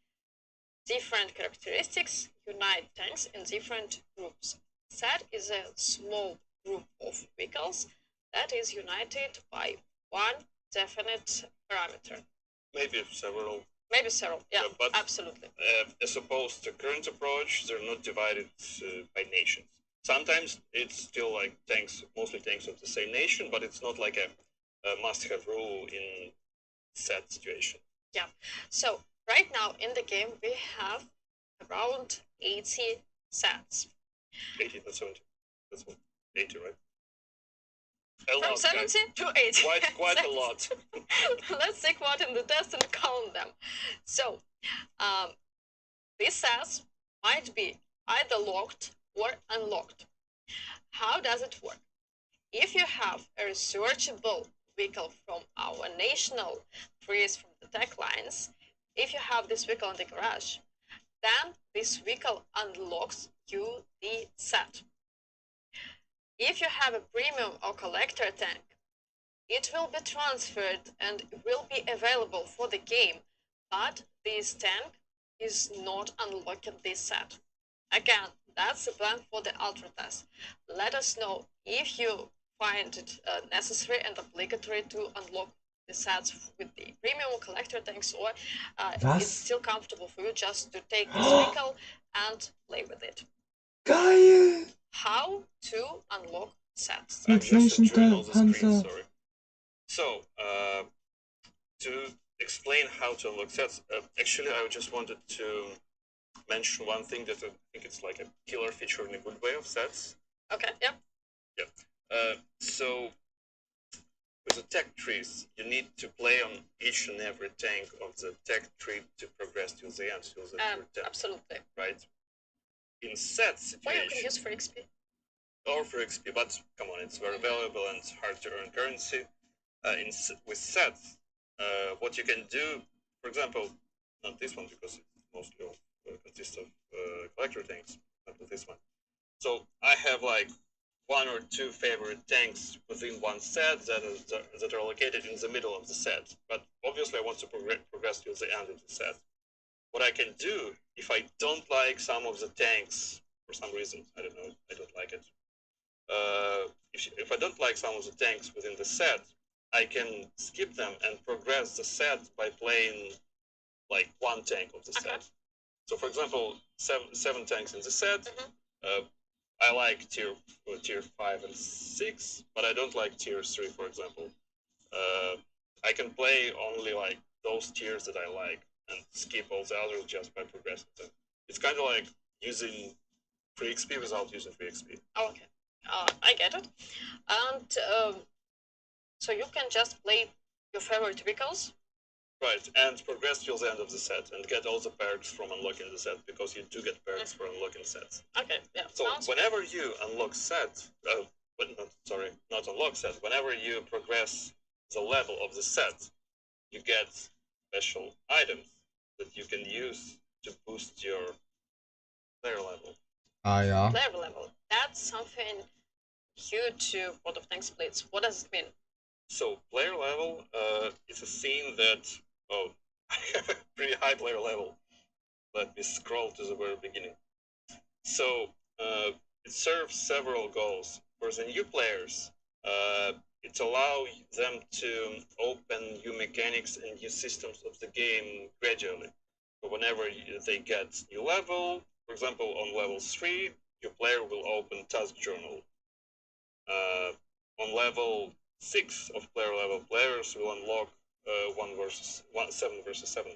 Different characteristics unite tanks in different groups. Set is a small group of vehicles that is united by one definite parameter. Maybe several. Maybe several, yeah, but absolutely. As opposed to current approach, they're not divided by nations. Sometimes it's still like tanks, mostly tanks of the same nation, but it's not like a must-have rule in set situation. Yeah, so right now in the game we have around 80 sets. 80, that's 70. That's 80, right? From 70 to 80. Quite a lot. Let's take one in the test and count them. So, these sets might be either locked or unlocked. How does it work? If you have a researchable vehicle from our national trees from the tech lines, if you have this vehicle in the garage, then this vehicle unlocks you the set. If you have a premium or collector tank, it will be transferred and will be available for the game, but this tank is not unlocking this set. Again, that's the plan for the ultra test. Let us know if you find it necessary and obligatory to unlock the sets with the premium collector tanks, or it's still comfortable for you just to take this vehicle and play with it. Geil! How to unlock sets. I'm just entering all the screens, sorry. So, to explain how to unlock sets, actually I just wanted to mention one thing that I think it's like a killer feature in a good way of sets. Okay, yep. Yeah. So, with the tech trees, you need to play on each and every tank of the tech tree to progress to the end. Absolutely. Right? In set situation... Or you can use for XP. Or for XP, but come on, it's very valuable and it's hard to earn currency. With sets, what you can do, for example, not this one because it mostly consists of collector tanks, not this one. So I have like one or two favorite tanks within one set that are located in the middle of the set. But obviously I want to progress to the end of the set. What I can do, if I don't like some of the tanks for some reason, I don't know, I don't like it, if I don't like some of the tanks within the set, I can skip them and progress the set by playing like one tank of the set. So, for example, seven tanks in the set. I like tier 5 and 6, but I don't like tier 3, for example. I can play only like those tiers that I like and skip all the others just by progressing them. It's kind of like using free XP without using free XP. Oh, okay, I get it. And so you can just play your favorite vehicles. Right, and progress till the end of the set and get all the perks from unlocking the set, because you do get perks for unlocking sets. Okay, yeah. So whenever you unlock set, not unlock set, whenever you progress the level of the set, you get special items that you can use to boost your player level. Yeah. Player level. That's something huge to World of Tanks Blitz. What does it mean? So player level is a scene that, I have a pretty high player level. Let me scroll to the very beginning. So it serves several goals. For the new players, it allows them to open new mechanics and new systems of the game gradually. So whenever they get new level, for example, on level 3, your player will open task journal. On level 6 of player level, players will unlock 7 versus 7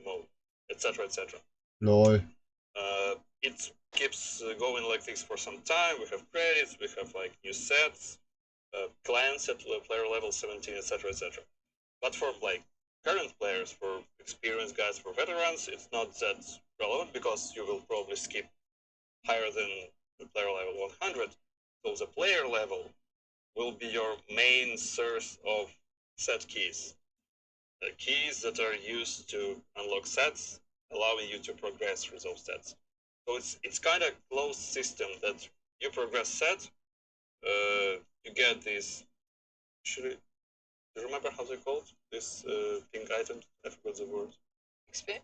mode, etc. etc. Lol. It keeps going like this for some time. We have credits, we have like new sets, clans at player level 17, etc. etc. But for like current players, for experienced guys, for veterans, it's not that relevant, because you will probably skip higher than the player level 100. So the player level will be your main source of set keys. Keys that are used to unlock sets, allowing you to progress through those sets. So it's kind of closed system that you progress set, you get this. Do you remember how they called this pink item? I forgot the word. XP.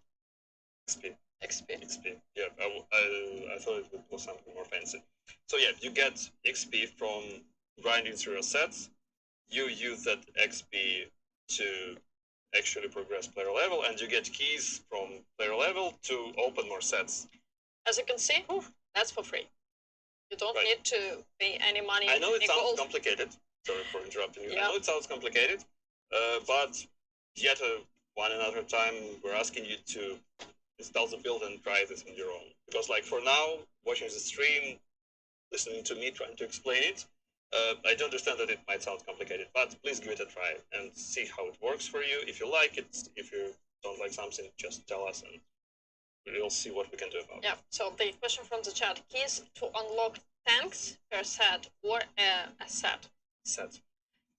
XP. XP. XP. Yeah, I thought it was something more fancy. So yeah, you get XP from grinding through your sets. You use that XP to actually progress player level, and you get keys from player level to open more sets. As you can see, that's for free. You don't need to pay any money. I know it sounds complicated. Sorry for interrupting you. I know it sounds complicated, but yet one another time we're asking you to install the build and try this on your own. Because like for now, watching the stream, listening to me trying to explain it, I do understand that it might sound complicated, but please give it a try and see how it works for you. If you like it, if you don't like something, just tell us and we'll see what we can do about it. Yeah, so the question from the chat, keys to unlock tanks per set or a set? Set.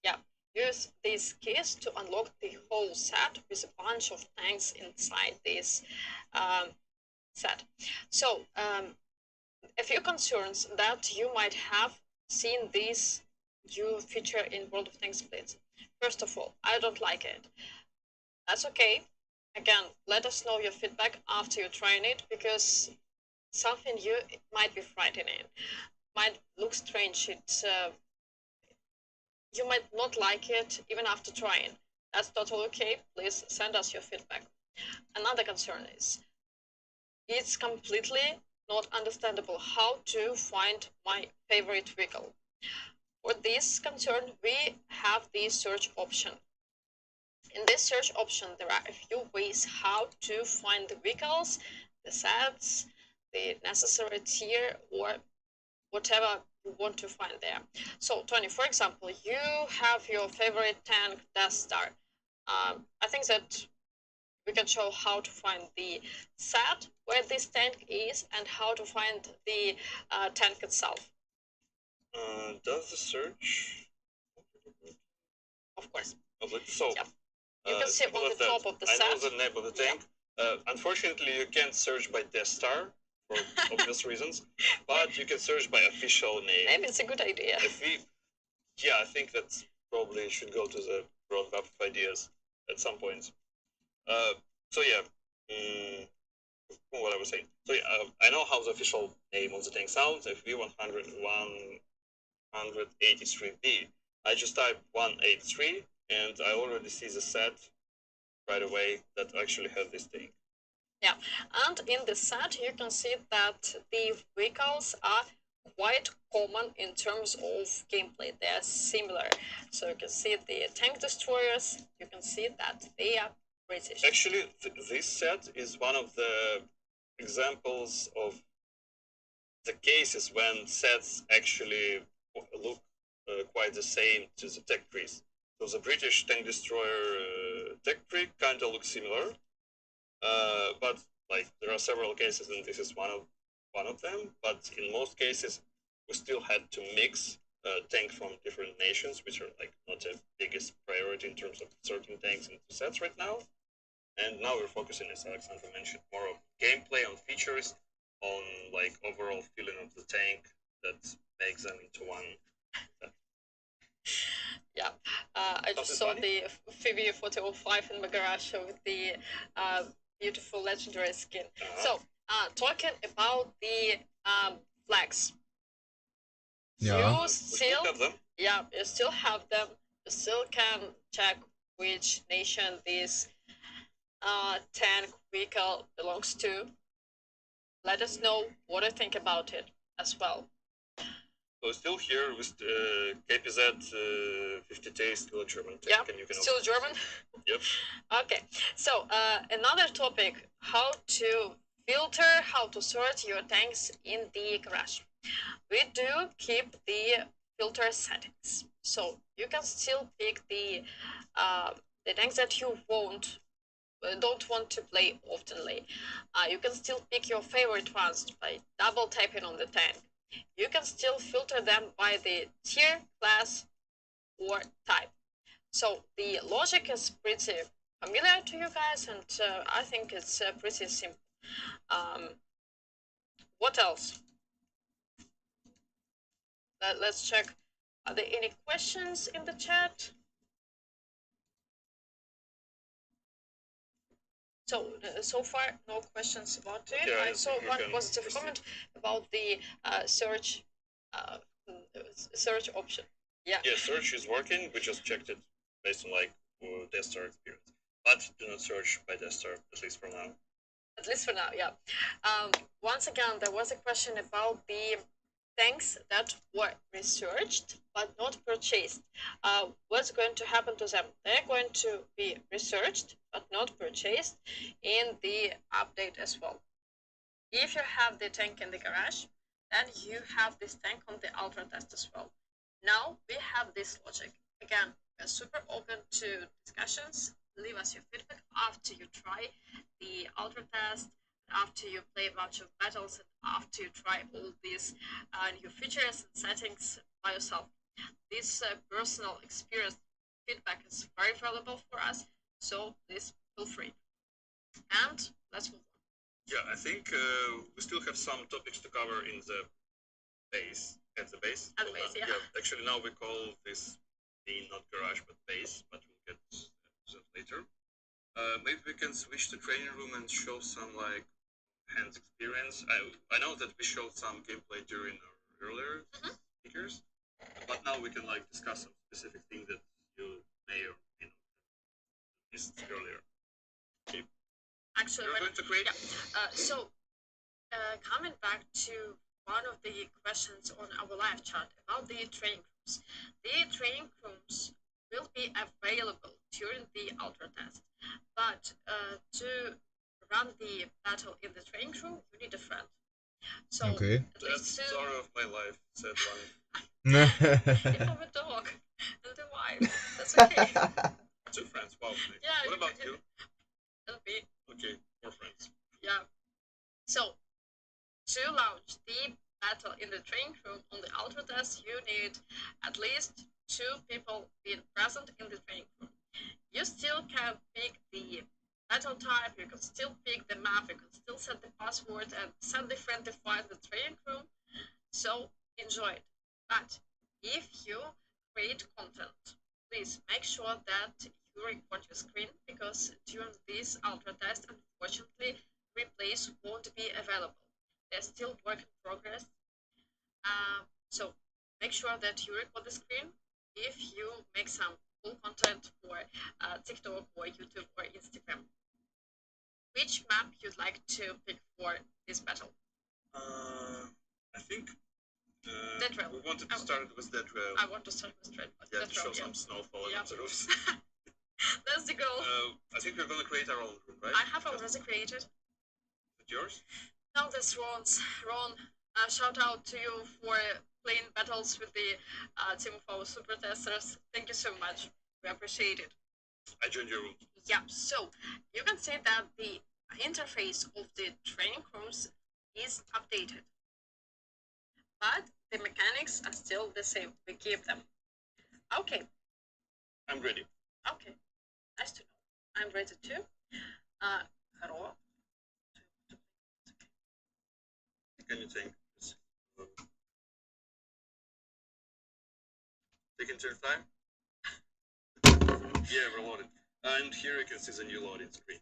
Yeah, use these keys to unlock the whole set with a bunch of tanks inside this set. So, a few concerns that you might have seen this new feature in World of Tanks Blitz. First of all, I don't like it. That's okay. Again, let us know your feedback after you're trying it, because something new might be frightening, might look strange. It's you might not like it even after trying. That's totally okay. Please send us your feedback. Another concern is it's completely not understandable how to find my favorite vehicle. For this concern, we have the search option. In this search option, there are a few ways how to find the vehicles, the sets, the necessary tier, or whatever you want to find there. So, Tony, for example, you have your favorite tank, Death Star. I think that we can show how to find the set where this tank is and how to find the tank itself. Does the search? Of course. So, yep. You can see on the top of the set. I know the name of the tank. Unfortunately, you can't search by Death Star for obvious reasons, but you can search by official name. Maybe it's a good idea. I think that probably should go to the roadmap of ideas at some point. What I was saying. I know how the official name of the tank sounds. FV101 183B. I just typed 183 and I already see the set right away that actually has this thing. Yeah, and in the set you can see that the vehicles are quite common in terms of gameplay. They are similar. So you can see the tank destroyers, you can see that they are British. Actually, this set is one of the examples of the cases when sets actually look quite the same to the tech trees. So the British tank destroyer tech tree kind of looks similar, but like there are several cases, and this is one of them. But in most cases, we still had to mix tanks from different nations, which are like not the biggest priority in terms of sorting tanks into sets right now. And now we're focusing, as Alexandra mentioned, more on gameplay, on features, on like overall feeling of the tank that makes them into one. Yeah, I just saw the Phoebe 4005 in my garage with the beautiful legendary skin. So, talking about the flags, Yeah. you still have them. Yeah, you still have them. You still can check which nation this tank vehicle belongs to. Let us know what you think about it as well. So still here with KPZ 50T, still a German tank. Yeah, and you can still German? Yep. Okay, so another topic, how to filter, how to sort your tanks in the garage. We do keep the filter settings, so you can still pick the tanks that you don't want to play oftenly. You can still pick your favorite ones by double tapping on the tank. You can still filter them by the tier, class, or type. So the logic is pretty familiar to you guys, and I think it's pretty simple. What else? Let's check. Are there any questions in the chat? So far, no questions about it. Yeah, I saw one positive comment about the search option. Yeah. Yeah, search is working. We just checked it based on like desktop experience, but do not search by desktop, at least for now. At least for now, yeah. Once again, there was a question about the tanks that were researched but not purchased. What's going to happen to them? They're going to be researched but not purchased in the update as well. If you have the tank in the garage, then you have this tank on the ultra test as well. Now we have this logic. Again, we're super open to discussions. Leave us your feedback after you try the ultra test, after you play a bunch of battles, and after you try all these new features and settings by yourself. This personal experience feedback is very valuable for us, so please feel free. And let's move on. Yeah, I think we still have some topics to cover in the base. At the base. At the base, yeah. Actually, now we call this being not garage but base, but we'll get to that later. Maybe we can switch to training room and show some like hands experience. I know that we showed some gameplay during our earlier speakers, but now we can like discuss some specific thing that you may or may not have missed earlier. Okay. Actually, we're going to create. Yeah. Coming back to one of the questions on our live chat about the training rooms. The training rooms will be available during the ultra test, but to run the battle in the training room, you need a friend. So okay. That's the story of my life, said one. You have a dog and a wife. That's okay. 2 friends. Wow. Yeah. What about you? And me. Okay, 4 friends. Yeah. So to launch the battle in the training room on the ultra test, you need at least 2 people being present in the training room. You still can pick the battle type, you can still pick the map, you can still set the password and set the friendly fire in the training room. So enjoy it. But if you create content, please make sure that you record your screen, because during this ultra test, unfortunately, replays won't be available. They're still work in progress. So make sure that you record the screen if you make some cool content for TikTok or YouTube or Instagram. Which map you'd like to pick for this battle? I think Dead Rail. we wanted to start with Dead Rail. I want to start with Dead Rail. Yeah, to show some snow falling on the roofs. That's the goal. I think we're gonna create our own room, right? I have already created. Is it yours? Now this Ron's. Ron, shout out to you for playing battles with the team of our super testers. Thank you so much. We appreciate it. I joined your room. Yeah, so you can see that the interface of the training rooms is updated. But the mechanics are still the same. We keep them. Okay. I'm ready. Okay. Nice to know. I'm ready too. Hello. Can you think? Taking your time? Yeah, we're loaded. And here you can see the new loading screen.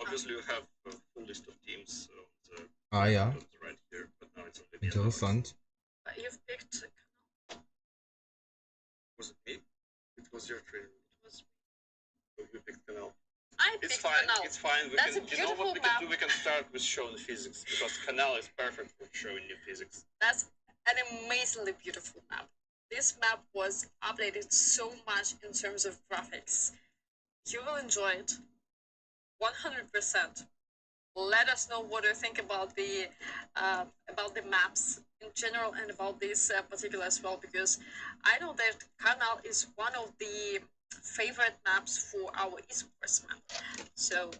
Obviously, you have a full list of teams on Ja. the right here, but now it's only Interessant. You've picked. Was it me? It was your trainer. It was. You picked Canal. I It's picked fine. Canal. It's fine. We That's can, a you know what beautiful we map. can do? We can start with showing physics because Canal is perfect for showing you physics. That's an amazingly beautiful map. This map was updated so much in terms of graphics. You will enjoy it 100%. Let us know what you think about the maps in general and about this particular as well, because I know that Canal is one of the favorite maps for our esports man. So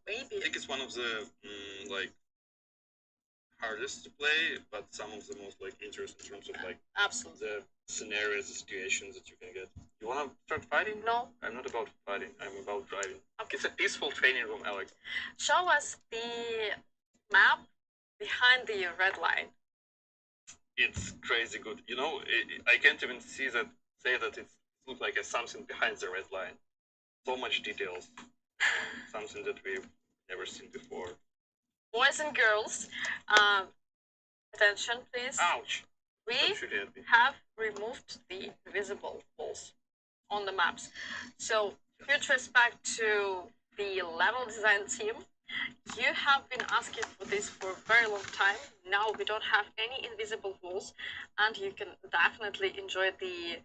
maybe I think it's one of the like hardest to play, but some of the most like interesting in terms of like absolutely. the scenarios, the situations that you can get. You wanna start fighting? No. I'm not about fighting. I'm about driving. Okay. It's a peaceful training room, Alex. Show us the map behind the red line. It's crazy good. You know, I can't even say that it looks like a something behind the red line. So much details. Something that we've never seen before. Boys and girls, attention please. Ouch! We Stop shooting at me. have removed the invisible walls on the maps. So, huge respect to the level design team. You have been asking for this for a very long time. Now we don't have any invisible walls, and you can definitely enjoy the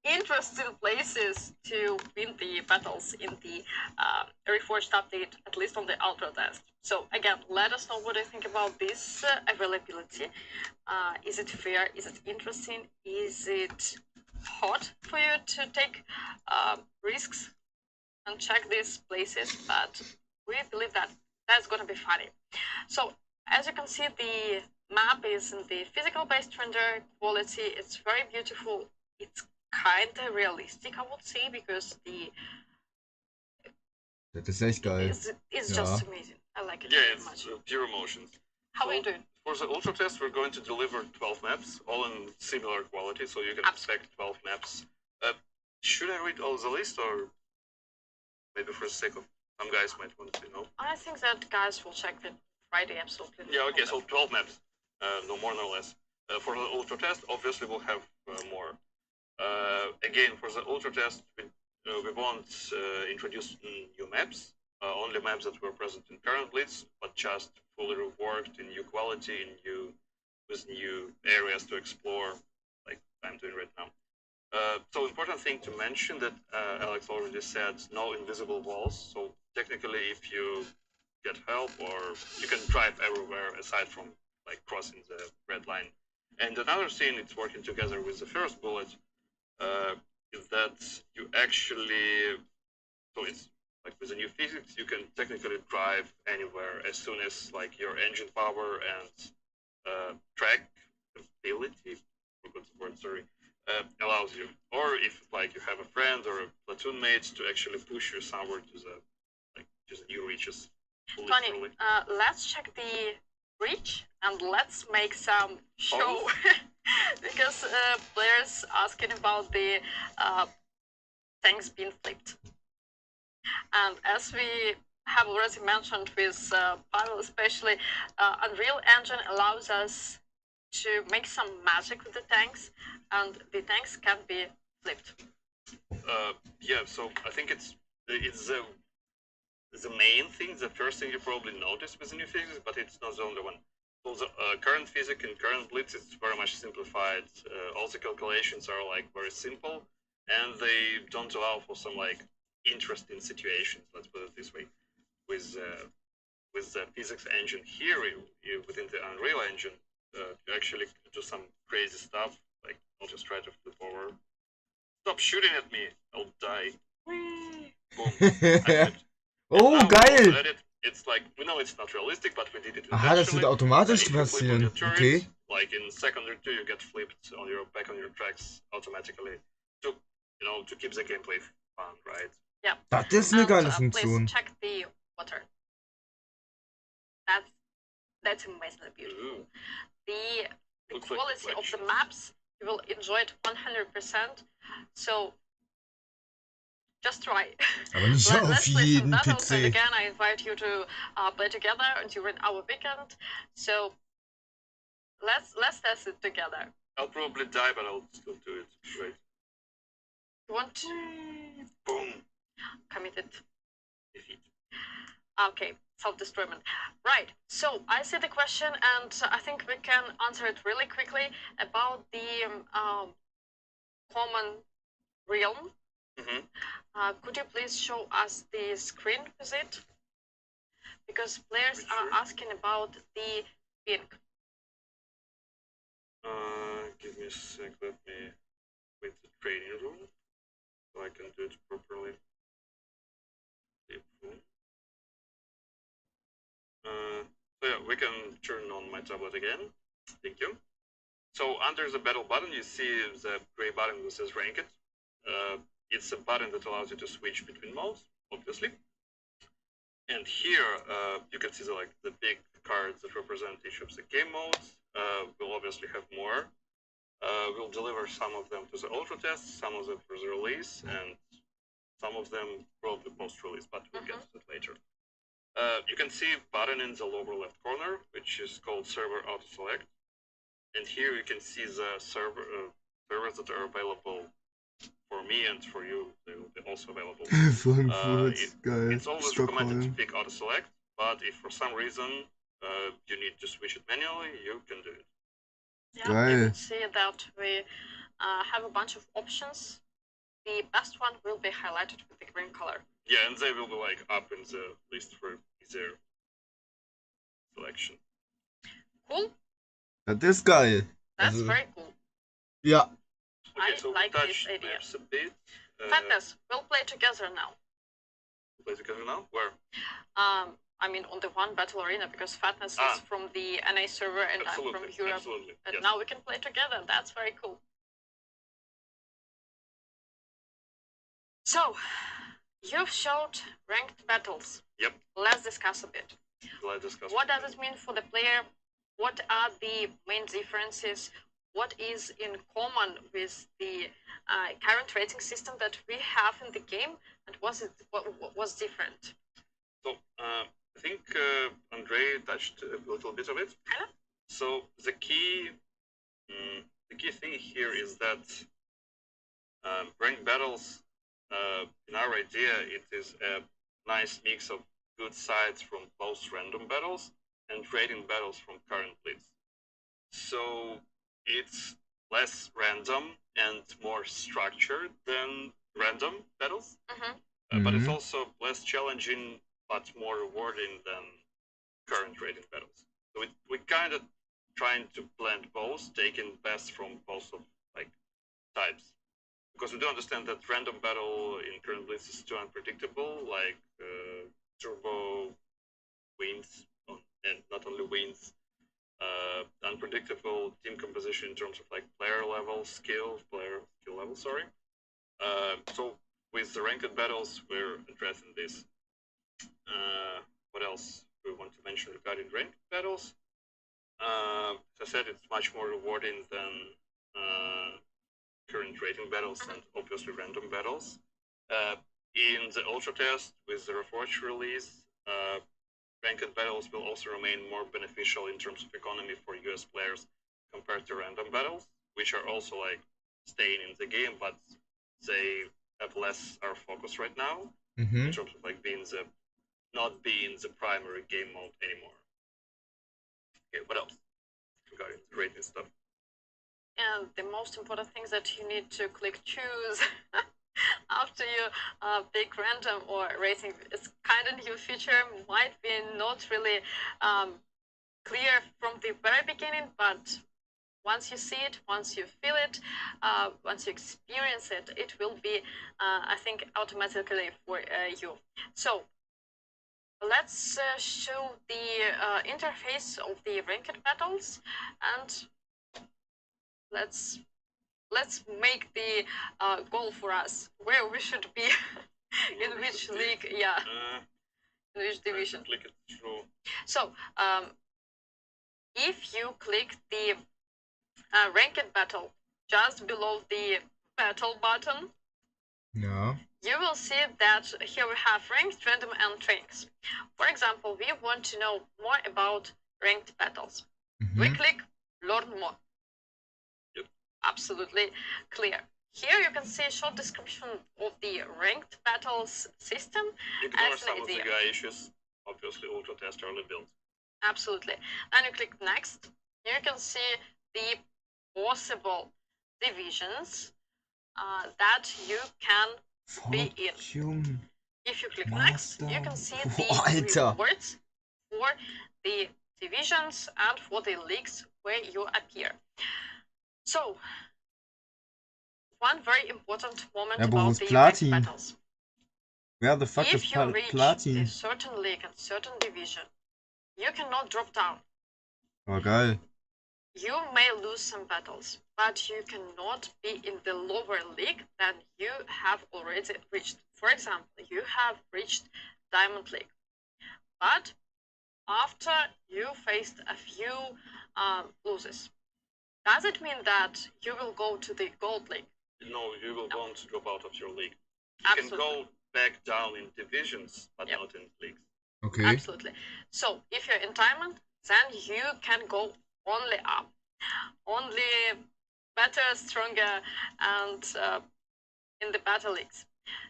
interesting places to win the battles in the Reforged update, at least on the Ultra test. So again, let us know what you think about this availability. Is it fair? Is it interesting? Is it hot for you to take risks and check these places? But we believe that that's going to be funny. So as you can see, the map is in the physical based render quality. It's very beautiful. It's kind of realistic, I would say, because Das ist echt geil. it's Ja. just amazing. I like it Yeah, very it's much. pure emotions. How are So, you doing? For the Ultra test, we're going to deliver 12 maps, all in similar quality, so you can Absolutely. expect 12 maps. Should I read all the list, or maybe for the sake of some guys might want to know? I think that guys will check it Friday, absolutely. Yeah, okay, so 12 maps, no more, no less. For the Ultra test, obviously we'll have more. Again, for the Ultra test, we won't introduce new maps, only maps that were present in current blitz, but just fully reworked in new quality, with new areas to explore, like I'm doing right now. So important thing to mention that Alex already said, no invisible walls. So technically, if you get help, or you can drive everywhere aside from like crossing the red line. And another thing, it's working together with the first bullet, is that you actually, so it's like with the new physics, you can technically drive anywhere as soon as like your engine power and track ability, forgot the word, sorry, allows you. Or if like you have a friend or a platoon mate to actually push you somewhere to the new reaches. Tony, let's check the reach and let's make some show. Because players asking about the things being flipped. And as we have already mentioned with Pavel especially, Unreal Engine allows us to make some magic with the tanks, and the tanks can be flipped. Yeah, so I think it's the main thing, the first thing you probably notice with the new physics, but it's not the only one. So the current physics and current blitz is very much simplified. All the calculations are like very simple, and they don't allow for some like interesting situations. Let's put it this way. With the physics engine here within the Unreal Engine, you actually do some crazy stuff. Like I'll just try to flip over. Stop shooting at me! I'll die. Boom. Oh, geil! It's like, we know it's not realistic, but we did it Aha, das wird automatisch passieren. Okay. Like in second or two, you get flipped on your back on your tracks automatically to, to keep the gameplay fun, right? Yeah. Das ist eine geile Please Funktion. check the water. That's amazingly beautiful. The quality of the maps, you will enjoy it 100%. So just try. Aber nicht auf Let's play some jeden battles, and PC. again, I invite you to play together during our weekend. So let's test it together. I'll probably die, but I'll still do it. Right. You want to? Boom. Committed. Defeat. Okay, self-destroyment. Right, so I see the question, and I think we can answer it really quickly about the common realm. Mm-hmm. Could you please show us the screen with it? Because players are asking about the pink. Give me a sec, let me wait the training room so I can do it properly. So yeah, we can turn on my tablet again. Thank you. So under the battle button, you see the gray button that says ranked. It's a button that allows you to switch between modes, obviously. And here you can see the big cards that represent each of the game modes. We'll obviously have more. We'll deliver some of them to the ultra test, some of them for the release, and some of them probably post-release, but we'll get to that later. You can see a button in the lower left corner, which is called Server Auto Select. And here you can see the servers that are available for me and for you. They will be also available. Frankfurt, geil. It's always recommended to pick Auto Select, but if for some reason you need to switch it manually, you can do it. Yeah, you can see that we have a bunch of options. The best one will be highlighted with the green color. Yeah, and they will be up in the list for easier selection. Cool. Das ist geil. That's very cool. Ja. Okay, so like this idea. A bit. Fatness, we'll play together now. Play together now? Where? I mean, on the one battle arena, because Fatness is from the NA server and absolutely, I'm from Europe. Absolutely. And yes. now we can play together. That's very cool. So, you've showed ranked battles. Yep. Let's discuss a bit. Let's discuss. What does it mean for the player? What are the main differences? What is in common with the current rating system that we have in the game, and what was different? So I think Andrei touched a little bit of it. So the key thing here is that ranked battles, in our idea, it is a nice mix of good sides from post-random battles and rating battles from current blitz. So it's less random and more structured than random battles, but it's also less challenging but more rewarding than current rating battles. So we kind of trying to blend both, taking best from both of types, because we do understand that random battle in current blitz is too unpredictable, turbo wins, and not only wins, unpredictable team composition in terms of player skill level, sorry. So with the ranked battles, we're addressing this. What else we want to mention regarding ranked battles? As I said, it's much more rewarding than current rating battles and obviously random battles. In the Ultra Test with the Reforged release, ranked battles will also remain more beneficial in terms of economy for US players, compared to random battles, which are also like staying in the game, but they have less our focus right now in terms of like being the not being the primary game mode anymore. Okay, what else regarding the rating stuff? And the most important thing is that you need to click choose after you pick random or rating. It's kind of new feature, might be not really clear from the very beginning, but once you see it, once you feel it, once you experience it, it will be, I think, automatically for you. So let's show the interface of the ranked battles, and let's make the goal for us where we should be in which league, yeah, in which division. Click it through. So if you click the ranked battle just below the battle button, Yeah. you will see that here we have ranked, random, and trainings. For example, we want to know more about ranked battles. We click learn more. Yep. Absolutely clear. Here you can see a short description of the ranked battles system. Ignore some of the guy issues. Obviously, Ultra Test early build. Absolutely. Then you click next. You can see the possible divisions that you can be in. If you click next, you can see the rewards for the divisions and for the leagues where you appear. So, one very important moment about the ranked battles. Where the fuck is If you reach Platin? a certain league and certain division, you cannot drop down. Oh, geil. You may lose some battles, but you cannot be in the lower league than you have already reached. For example, you have reached Diamond League, but after you faced a few losses, does it mean that you will go to the Gold League? No, you will want to drop out of your league. You Absolutely. can go back down in divisions, but Yep. not in leagues. Okay. Absolutely. So if you're in Diamond, then you can go only up, only better, stronger, and in the battle leagues.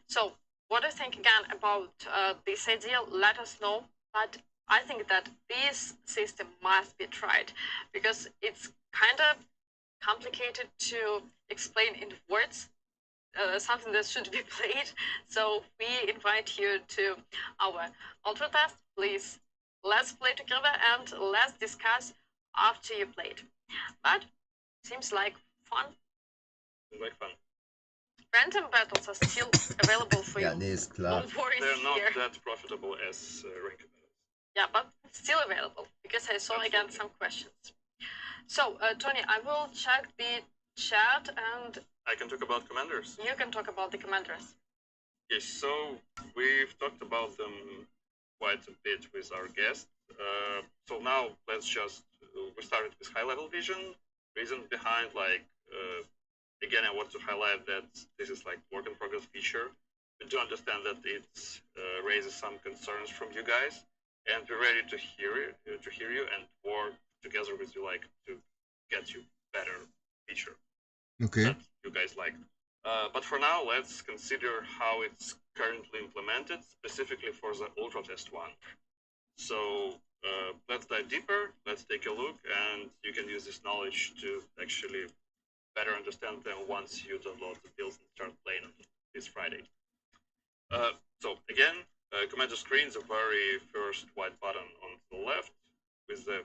So what do you think again about this idea? Let us know. But I think that this system must be tried because it's kind of complicated to explain in words. Something that should be played. So we invite you to our ultra test. Please, let's play together and let's discuss after you played. But seems like fun. It's like fun. Random battles are still available for Ja, you. nee, ist klar. No worries They're not here. that profitable as ranked battles. Yeah, but still available because I saw again some questions. So, Tony, I will check the chat and I can talk about commanders. you can talk about the commanders. Yes, so we've talked about them quite a bit with our guest. So now let's just, we started with high-level vision. Reason behind, like, again, I want to highlight that this is like work-in-progress feature. We do understand that it raises some concerns from you guys, and we're ready to hear you and work together with you, like, to get you better feature Okay. that you guys like. But for now, let's consider how it's currently implemented, specifically for the Ultra Test one. So let's dive deeper, let's take a look, and you can use this knowledge to actually better understand them once you download the builds and start playing on this Friday. So again, commander screen is the very first white button on the left with the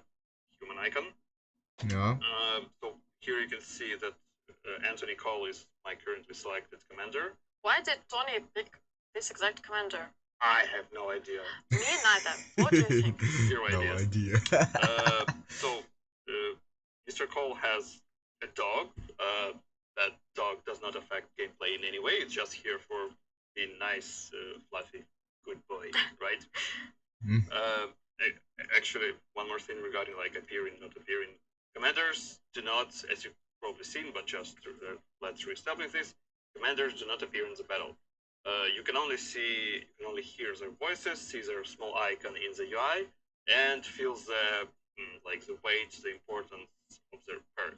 human icon. Ja. So here you can see that Anthony Cole is my currently selected commander. Why did Tony pick this exact commander? I have no idea. Me neither. What do you think? Zero No ideas. idea. So Mr. Cole has a dog. That dog does not affect gameplay in any way. It's just here for being nice, fluffy, good boy, right? Actually, one more thing regarding like appearing, not appearing. Commanders do not, as you've probably seen, but just let's reestablish this. Commanders do not appear in the battle. You can only hear their voices, see their small icon in the UI, and feel the weight, the importance of their perk.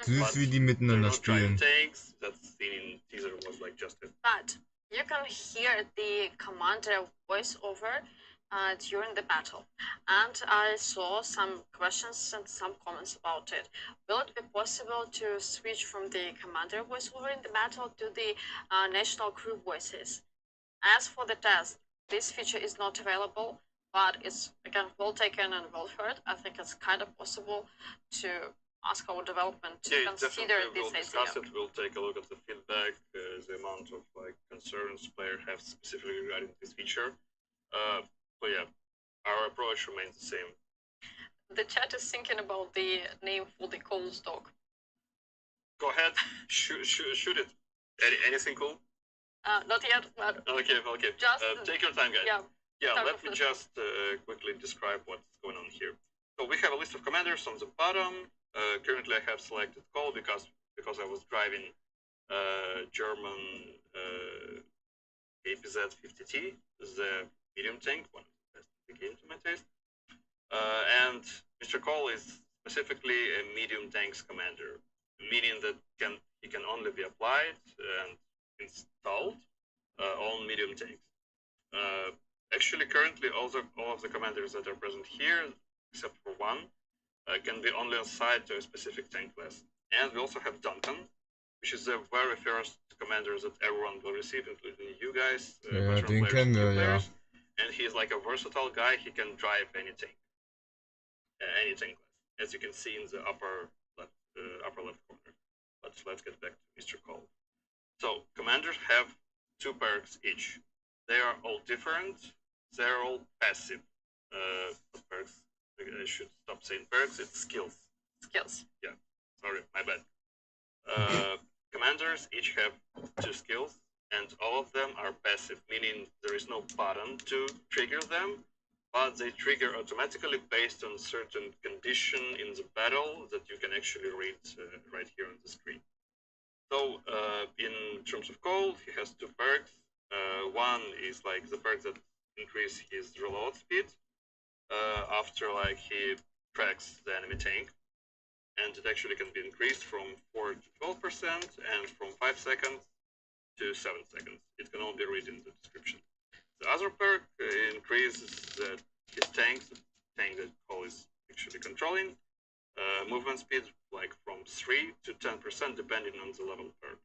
Süß, wie die they're miteinander not driving spielen. tanks. That scene in teaser was like just a But you can hear the commander voiceover during the battle. And I saw some questions and some comments about it. Will it be possible to switch from the commander voiceover in the battle to the national crew voices? As for the test, this feature is not available, but it's again well taken and well heard. I think it's kind of possible to ask our development to consider we'll this discuss idea. it. We'll take a look at the feedback, the amount of like concerns players have specifically regarding this feature. But yeah, our approach remains the same. The chat is thinking about the name for the Cole's dog. Go ahead, shoot it. Anything cool? Not yet, but Okay. just take your time, guys. Yeah, let me just quickly describe what's going on here. So we have a list of commanders on the bottom. Currently, I have selected Cole because I was driving German KPZ-50T, the medium tank, one of the best in the game to my taste. And Mr. Cole is specifically a medium tanks commander, meaning that he can only be applied and installed on medium tanks. Actually, currently, all of the commanders that are present here, except for one, can be only assigned to a specific tank class. And we also have Duncan, which is the very first commander that everyone will receive, including you guys, veteran players, new players. And he's like a versatile guy. He can drive any tank class, as you can see in the upper left corner. But let's get back to Mr. Cole. So commanders have 2 perks each. They are all different. They're all passive. Perks. I should stop saying perks. It's skills. Skills. Yeah. Sorry, my bad. Commanders each have 2 skills, and all of them are passive, meaning there is no button to trigger them, but they trigger automatically based on certain condition in the battle that you can actually read right here on the screen. So in terms of Cole, he has 2 perks. One is like the perk that increase his reload speed after like he tracks the enemy tank, and it actually can be increased from 4 to 12% and from 5 seconds to 7 seconds. It can all be read in the description. The other perk increases his tank, the tank that Cole is actually controlling, movement speed like from 3 to 10% depending on the level perk.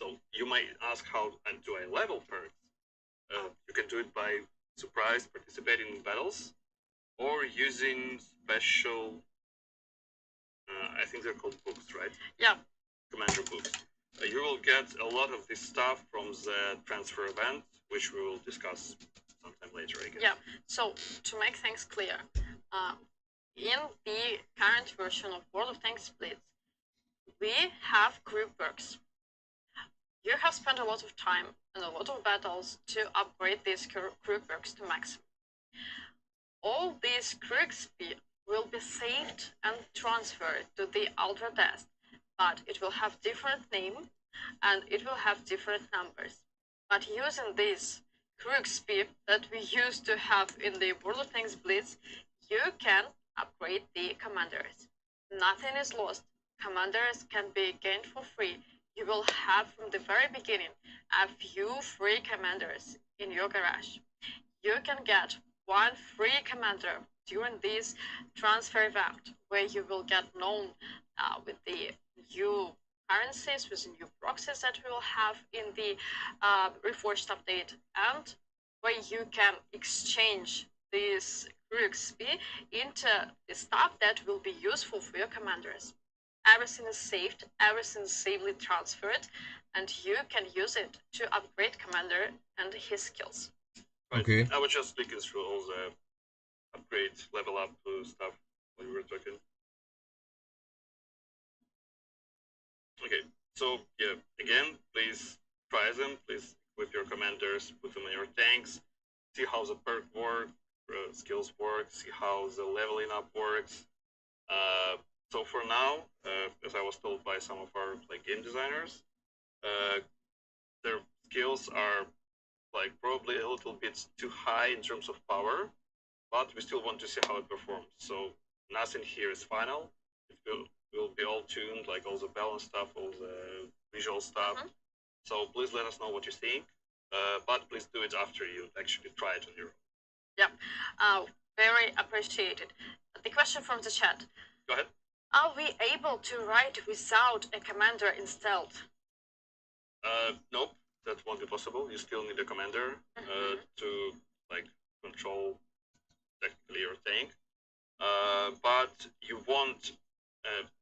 So you might ask, how do I level perks? You can do it by surprise participating in battles or using special, I think they're called books, right? Yeah. Commander books. You will get a lot of this stuff from the transfer event, which we will discuss sometime later, I guess. Yeah, so to make things clear, in the current version of World of Tanks Blitz, we have crew perks. You have spent a lot of time and a lot of battles to upgrade these crew perks to maximum. All these crew speed will be saved and transferred to the Ultra test, but it will have different name and it will have different numbers. But using this crew speed that we used to have in the World of Tanks Blitz, you can upgrade the commanders. Nothing is lost. Commanders can be gained for free. You will have from the very beginning a few free commanders in your garage. You can get 1 free commander during this transfer event, where you will get known with the new currencies, with the new proxies that we will have in the Reforged update, and where you can exchange this crew XP into the stuff that will be useful for your commanders. Everything is saved, everything is safely transferred, and you can use it to upgrade commander and his skills. Right. Okay. I was just looking through all the upgrade, level up stuff when we were talking. Okay, so yeah, again, please try them. Please equip your commanders, put them in your tanks, see how the perk work, skills work, see how the leveling up works. So for now, as I was told by some of our like game designers, their skills are like probably a little bit too high in terms of power, but we still want to see how it performs. So nothing here is final. It will be all tuned, like all the balance stuff, all the visual stuff. So please let us know what you think. But please do it after you actually try it on your own. Yeah, very appreciated. The question from the chat. Go ahead. Are we able to write without a commander installed? Nope, that won't be possible. You still need a commander to like control technically your tank. But you won't,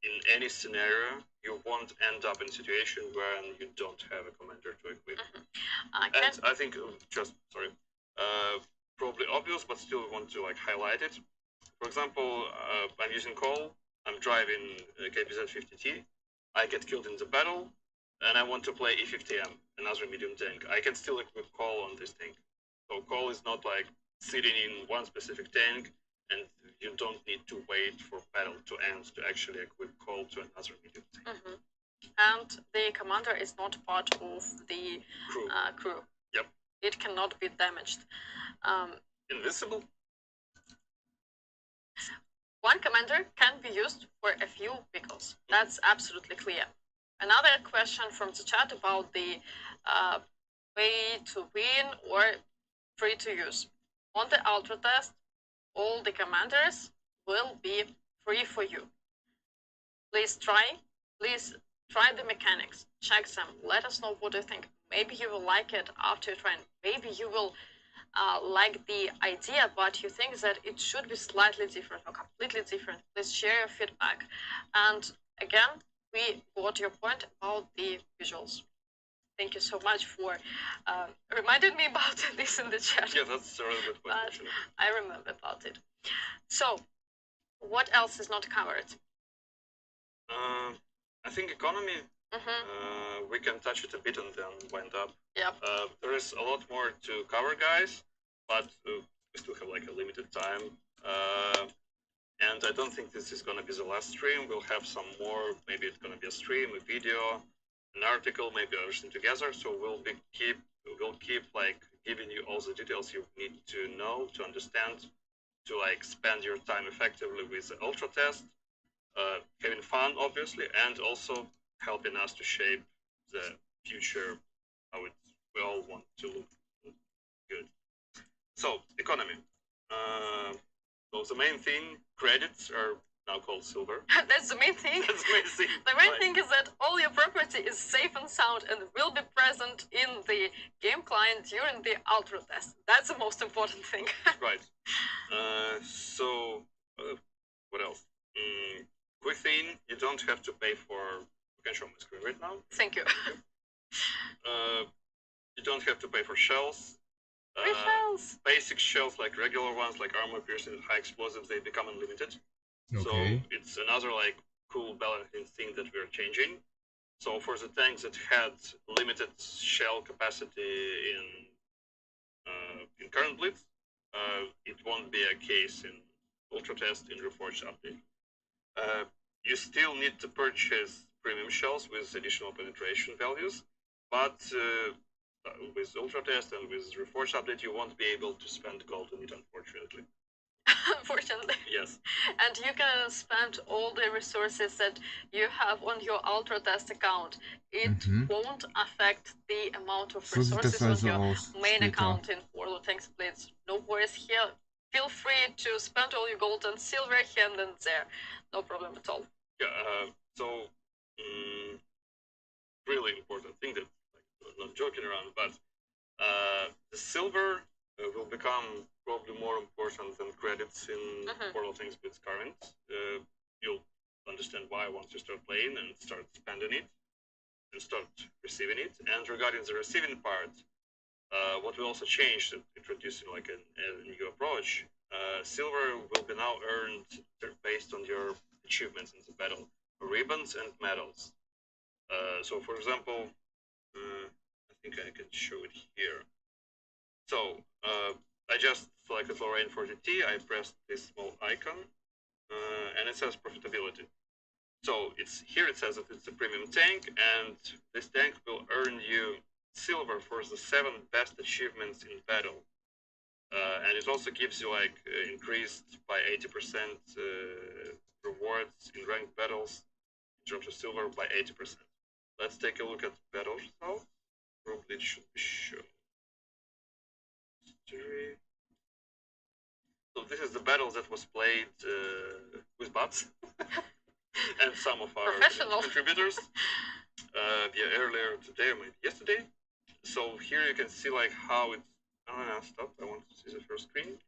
in any scenario, you won't end up in a situation where you don't have a commander to equip. And I think, just, sorry, probably obvious, but still want to like highlight it. For example, I'm using call, I'm driving KPZ-50T, I get killed in the battle, and I want to play E50M, another medium tank. I can still equip call on this tank. So call is not like sitting in one specific tank, and you don't need to wait for battle to end to actually equip call to another medium tank. And the commander is not part of the crew. Yep. It cannot be damaged. Invisible? One commander can be used for a few vehicles. That's absolutely clear. Another question from the chat about the pay to win or free to use. On the Ultra test, all the commanders will be free for you. Please try the mechanics, check them, let us know what you think. Maybe you will like it after you try. Maybe you will like the idea, but you think that it should be slightly different or completely different. Please share your feedback. And again, we got your point about the visuals. Thank you so much for reminding me about this in the chat. Yeah, that's a really good point. I remember about it. So, what else is not covered? I think economy. We can touch it a bit and then wind up. Yep. There is a lot more to cover, guys, but we still have like a limited time. And I don't think this is going to be the last stream. We'll have some more. Maybe it's going to be a stream, a video, an article, maybe everything together. So we'll keep like giving you all the details you need to know, to understand, to like spend your time effectively with the ultra test, having fun, obviously, and also helping us to shape the future, how we all want to look good. So, economy. So the main thing, credits are now called silver. That's the main thing. That's the main thing. The main thing is that all your property is safe and sound and will be present in the game client during the ultra test. That's the most important thing. Right. What else? Quick thing, you don't have to pay for, you can show my screen right now. Thank you. You don't have to pay for shells. Shells. Basic shells, like regular ones, like armor piercing and high explosives, they become unlimited. Okay. So it's another like cool balancing thing that we're changing. So for the tanks that had limited shell capacity in current blitz, it won't be a case in ultra test in Reforged update. You still need to purchase premium shells with additional penetration values, but with ultra test and with Reforged update, you won't be able to spend gold on it, unfortunately. Unfortunately. Yes. And you can spend all the resources that you have on your ultra test account. It won't affect the amount of resources on your main account in World of Tanks Blitz. No worries here. Feel free to spend all your gold and silver here and then there. No problem at all. Yeah, really important thing that, like, not joking around, but the silver will become probably more important than credits in World of Tanks Blitz current. You'll understand why once you start playing and start spending it and start receiving it. And regarding the receiving part, what we also changed, introducing like a new approach, silver will be now earned based on your achievements in the battle, ribbons and medals. So for example, I think I can show it here. So I just selected Lorraine 40T, I pressed this small icon, and it says profitability. So here it says that it's a premium tank, and this tank will earn you silver for the 7 best achievements in battle. And it also gives you like increased by 80% rewards in ranked battles terms of silver by 80%. Let's take a look at battle results. Probably it should be shown. So this is the battle that was played with bots and some of our contributors earlier today or maybe yesterday. So here you can see like how it's. Oh no, stop! I want to see the first screen.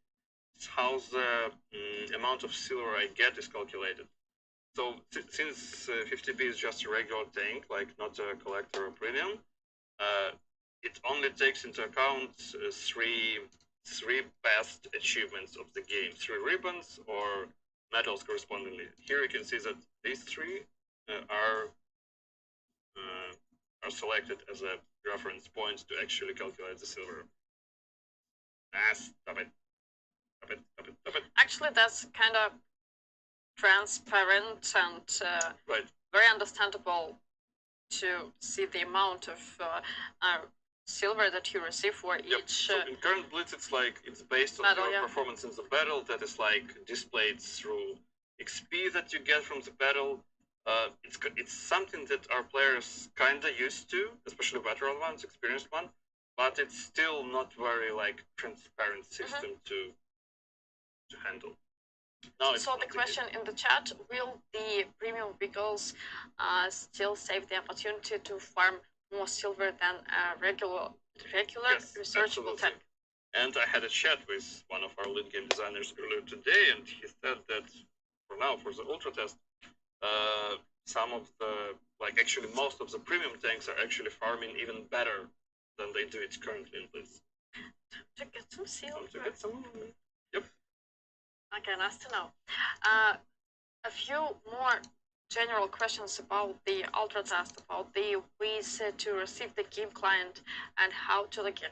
It's how the amount of silver I get is calculated. So since 50B is just a regular tank, like not a collector or premium, it only takes into account three best achievements of the game, 3 ribbons or medals correspondingly. Here you can see that these 3 are selected as a reference point to actually calculate the silver. Stop it. Actually, that's kind of transparent and right. Very understandable to see the amount of silver that you receive for each. So in current Blitz, it's based on battle, your performance in the battle. That is displayed through XP that you get from the battle. It's something that our players kinda used to, especially veteran ones, experienced one, but it's still not very transparent system to handle. Now so the question in the chat: will the premium vehicles still save the opportunity to farm more silver than a regular yes, researchable tank? And I had a chat with one of our lead game designers earlier today, and he said that for now, for the ultra test, some of the actually most of the premium tanks are actually farming even better than they do it currently in Blitz. To get some silver. To get some. Yep. Okay, nice to know. A few more general questions about the ultra test, about the ways to receive the game client and how to log in.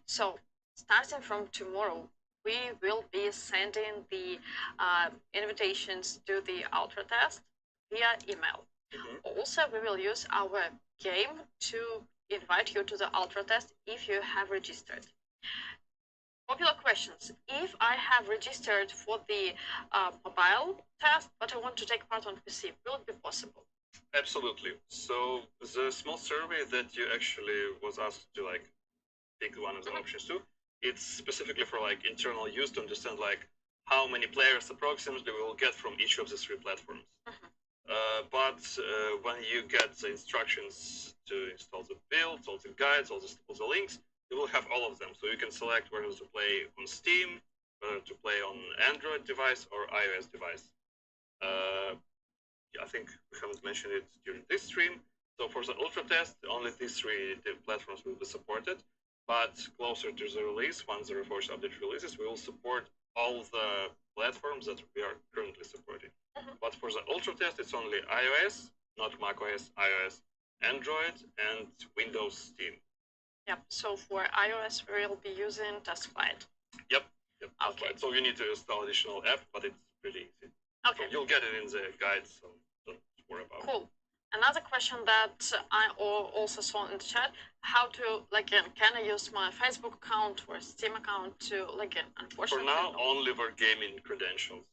So, starting from tomorrow, we will be sending the invitations to the ultra test via email. Also, we will use our game to invite you to the ultra test if you have registered. Popular questions. If I have registered for the mobile test, but I want to take part on PC, will it be possible? Absolutely. So the small survey that you actually was asked to pick one of the options too, it's specifically for internal use to understand how many players approximately we will get from each of the 3 platforms. But when you get the instructions to install the builds, all the guides, all the links, you will have all of them. So you can select whether to play on Steam, whether to play on Android device or iOS device. I think we haven't mentioned it during this stream. So for the Ultra test, only these 3 platforms will be supported. But closer to the release, once the Reforged update releases, we will support all the platforms that we are currently supporting. But for the Ultra test, it's only iOS, not macOS, iOS, Android, and Windows Steam. Yep, so for iOS, we'll be using TestFlight. Yep. Okay. So you need to install additional app, but it's pretty easy. Okay. So you'll get it in the guide, so don't worry about it. Cool. Another question that I also saw in the chat: how to can I use my Facebook account or Steam account to log in? Unfortunately, for now, only for gaming credentials,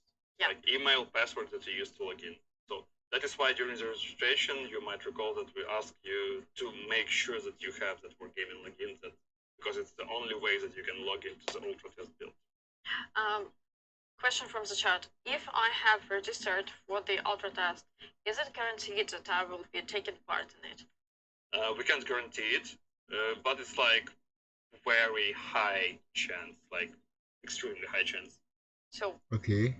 email, password that you use to log in. So that is why during the registration, you might recall that we ask you to make sure that you have that for gaming login, because it's the only way that you can log into the Ultra test build. Question from the chat: if I have registered for the Ultra test, is it guaranteed that I will be taking part in it? We can't guarantee it, but it's very high chance, extremely high chance. So okay.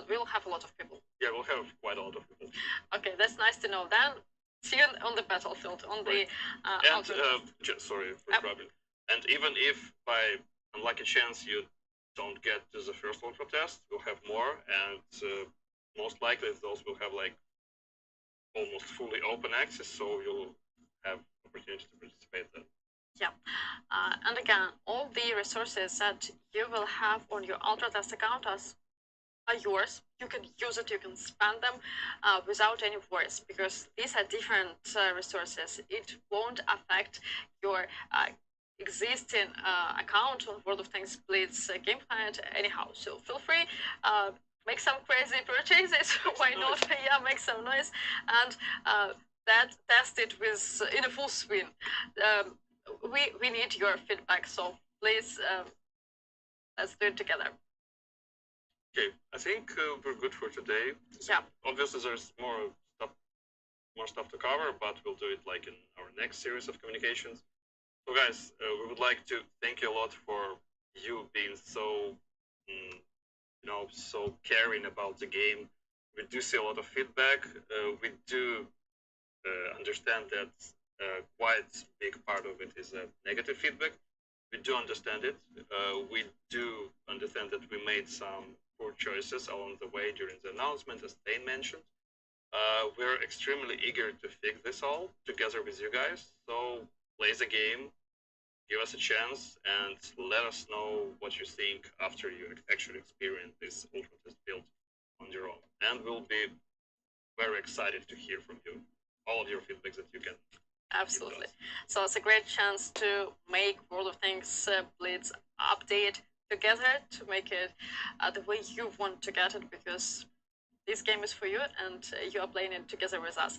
We'll have a lot of people. Yeah, we'll have quite a lot of people. Okay, that's nice to know. Then see you on the battlefield, on the sorry for interrupting. And even if by unlucky chance you don't get to the first Ultra test, we'll have more, and most likely those will have almost fully open access, so you'll have opportunity to participate then. Yeah, and again, all the resources that you will have on your Ultra test account are yours. You can use it, you can spend them without any worries, because these are different resources. It won't affect your existing account on World of Tanks Blitz game client anyhow. So feel free make some crazy purchases. Why not? Yeah, make some noise and that test it with in a full swing. We need your feedback, so please let's do it together. Okay, I think we're good for today. Yeah. Obviously, there's more stuff to cover, but we'll do it like in our next series of communications. So, guys, we would like to thank you a lot for you being so, so caring about the game. We do see a lot of feedback. We do understand that quite a big part of it is negative feedback. We do understand it. We do understand that we made some poor choices along the way during the announcement, as Thane mentioned. We're extremely eager to fix this all together with you guys. So play the game, give us a chance, and let us know what you think after you actually experience this Ultra Test build on your own. And we'll be very excited to hear from you, all of your feedbacks that you can. Absolutely. So it's a great chance to make World of Tanks Blitz update together to make it the way you want to get it, because this game is for you and you are playing it together with us.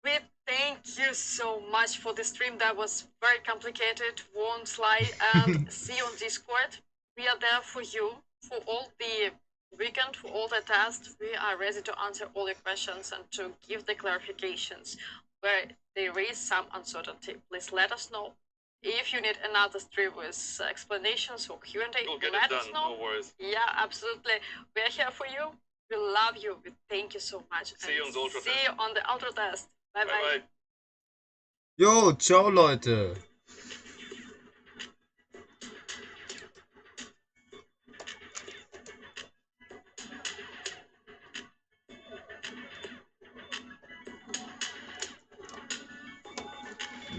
We thank you so much for the stream. That was very complicated, won't lie, and see you on Discord. We are there for you for all the weekend, for all the tests. We are ready to answer all your questions and to give the clarifications where there is some uncertainty. Please let us know. If you need another stream with explanations or Q&A, we'll get let it done. us know. No worries. Yeah, absolutely. We are here for you. We love you. We thank you so much. See you on the Ultra Test. See you on the Ultra Test. Bye bye. Jo, ciao Leute.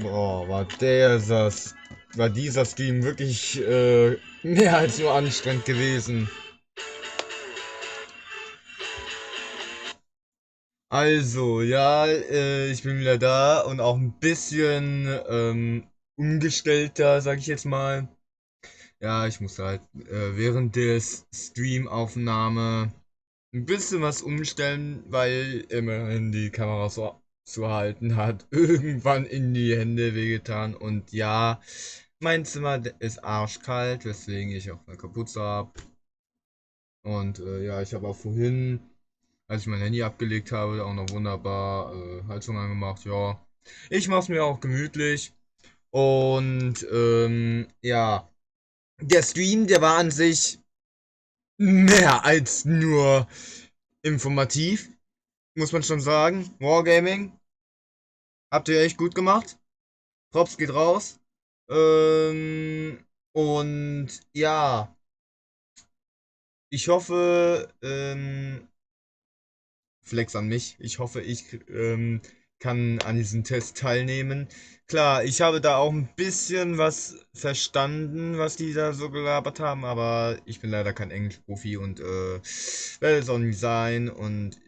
Boah, war dieser Stream wirklich mehr als nur anstrengend gewesen. Also, ja, ich bin wieder da und auch ein bisschen umgestellter, sag ich jetzt mal. Ja, ich musste halt während der Streamaufnahme ein bisschen was umstellen, weil immerhin die Kamera so zu halten hat irgendwann in die Hände wehgetan. Und ja, mein Zimmer ist arschkalt, weswegen ich auch eine Kapuze habe. Und ja, ich habe auch vorhin, als ich mein Handy abgelegt habe, auch noch wunderbar Heizung angemacht. Ja, ich mache es mir auch gemütlich. Und ja, der Stream, der war an sich mehr als nur informativ, muss man schon sagen. Wargaming habt ihr echt gut gemacht. Props geht raus. Und ja, ich hoffe, Flex an mich. Ich hoffe, ich kann an diesem Test teilnehmen. Klar, ich habe da auch ein bisschen was verstanden, was die da so gelabert haben, aber ich bin leider kein Englisch-Profi und werde es auch nicht sein. Und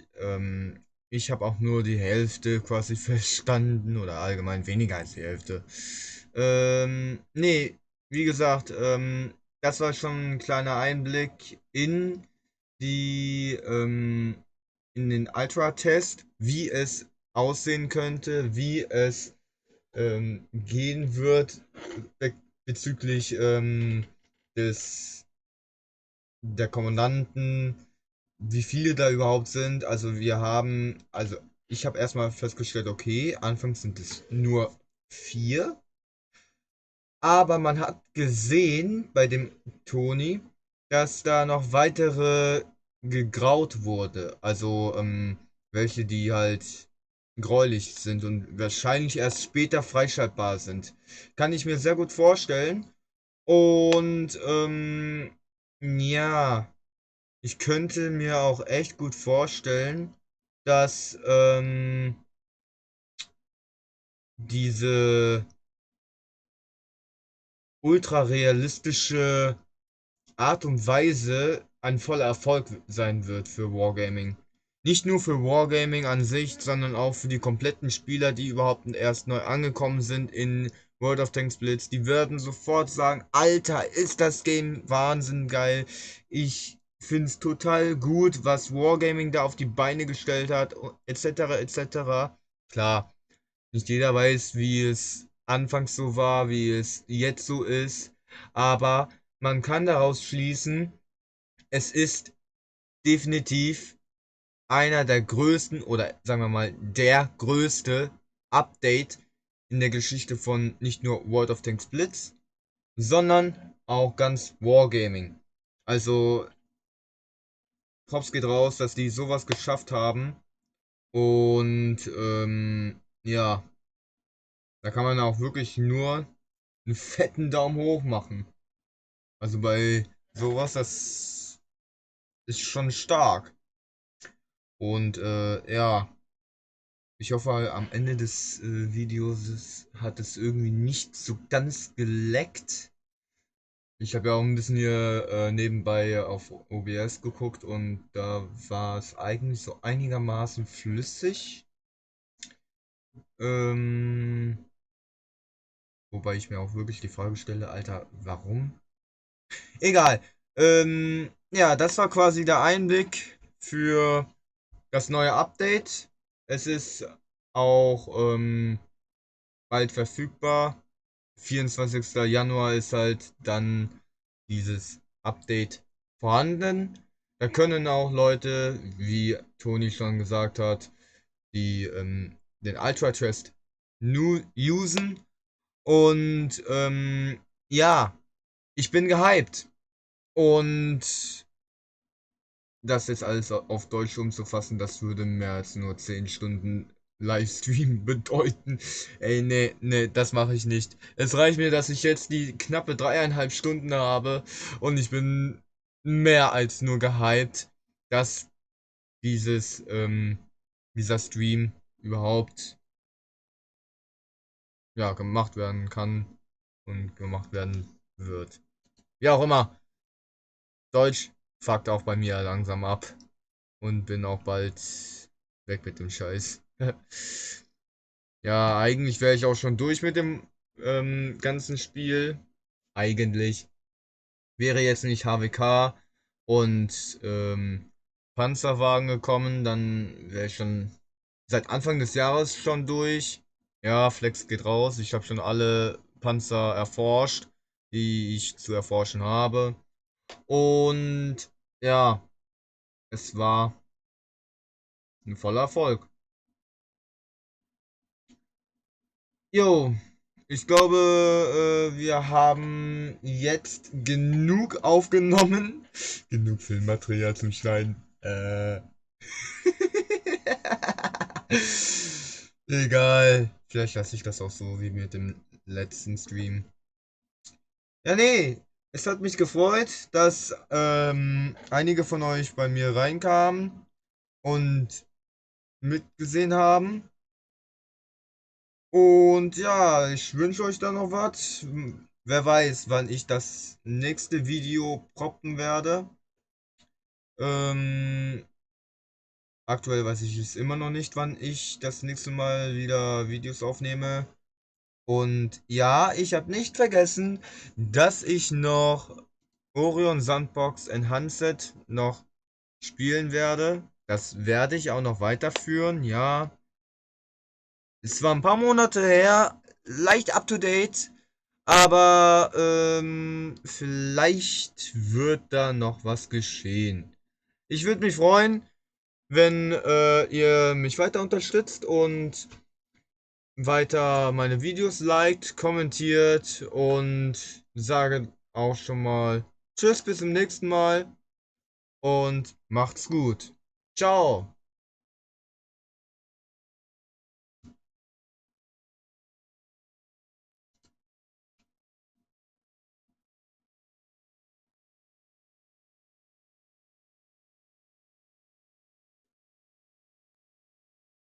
ich habe auch nur die Hälfte quasi verstanden oder allgemein weniger als die Hälfte. Nee, wie gesagt, das war schon ein kleiner Einblick in die in den Ultra-Test, wie es aussehen könnte, wie es gehen wird bezüglich der Kommandanten, wie viele da überhaupt sind. Also ich habe erstmal festgestellt, okay, anfangs sind es nur 4, aber man hat gesehen bei dem Toni, dass da noch weitere gegraut wurde. Also welche, die halt gräulich sind und wahrscheinlich erst später freischaltbar sind. Kann ich mir sehr gut vorstellen. Und ja, ich könnte mir auch echt gut vorstellen, dass diese ultra realistische Art und Weise ein voller Erfolg sein wird für Wargaming. Nicht nur für Wargaming an sich, sondern auch für die kompletten Spieler, die überhaupt erst neu angekommen sind in World of Tanks Blitz. Die werden sofort sagen, Alter, ist das Game Wahnsinn geil. Ich finde es total gut, was Wargaming da auf die Beine gestellt hat, etc. etc. Klar, nicht jeder weiß, wie es anfangs so war, wie es jetzt so ist, aber man kann daraus schließen, es ist definitiv einer der größten oder sagen wir mal der größte Update in der Geschichte von nicht nur World of Tanks Blitz, sondern auch ganz Wargaming. Also Props geht raus, dass die sowas geschafft haben. Und ja, da kann man auch wirklich nur einen fetten Daumen hoch machen. Also bei sowas, das ist schon stark. Und ja, ich hoffe, am Ende des Videos hat es irgendwie nicht so ganz geleckt. Ich habe ja auch ein bisschen hier nebenbei auf OBS geguckt und da war es eigentlich so einigermaßen flüssig. Ähm, Wobei ich mir auch wirklich die Frage stelle, Alter, warum? Egal. Ja, das war quasi der Einblick für das neue Update. Es ist auch bald verfügbar. 24. Januar ist halt dann dieses Update vorhanden. Da können auch Leute, wie Toni schon gesagt hat, die den Ultra Trust usen. Und ja, ich bin gehypt. Und das jetzt alles auf Deutsch umzufassen, das würde mehr als nur 10 Stunden Livestream bedeuten. Ey, nee, nee, das mache ich nicht. Es reicht mir, dass ich jetzt die knappe 3,5 Stunden habe und ich bin mehr als nur gehypt, dass dieses, dieser Stream überhaupt, ja, gemacht werden kann und gemacht werden wird. Wie auch immer, Deutsch fuckt auch bei mir langsam ab. Und bin auch bald weg mit dem Scheiß. Ja, eigentlich wäre ich auch schon durch mit dem ganzen Spiel. Eigentlich. Wäre jetzt nicht HWK und Panzerwagen gekommen, dann wäre ich schon seit Anfang des Jahres schon durch. Ja, Flex geht raus. Ich habe schon alle Panzer erforscht, die ich zu erforschen habe. Und ja, es war ein voller Erfolg. Jo, ich glaube, wir haben jetzt genug aufgenommen. Genug Filmmaterial zum Schneiden. Egal. Vielleicht lasse ich das auch so wie mit dem letzten Stream. Ja, nee. Es hat mich gefreut, dass einige von euch bei mir reinkamen und mitgesehen haben. Und ja, ich wünsche euch dann noch was. Wer weiß, wann ich das nächste Video proppen werde. Ähm, Aktuell weiß ich es immer noch nicht, wann ich das nächste Mal wieder Videos aufnehme. Und ja, ich habe nicht vergessen, dass ich noch Orion Sandbox Enhanced noch spielen werde. Das werde ich auch noch weiterführen, ja. Es war ein paar Monate her, leicht up to date, aber vielleicht wird da noch was geschehen. Ich würde mich freuen, wenn ihr mich weiter unterstützt und weiter meine Videos liked, kommentiert und sage auch schon mal Tschüss, bis zum nächsten Mal und macht's gut. Ciao.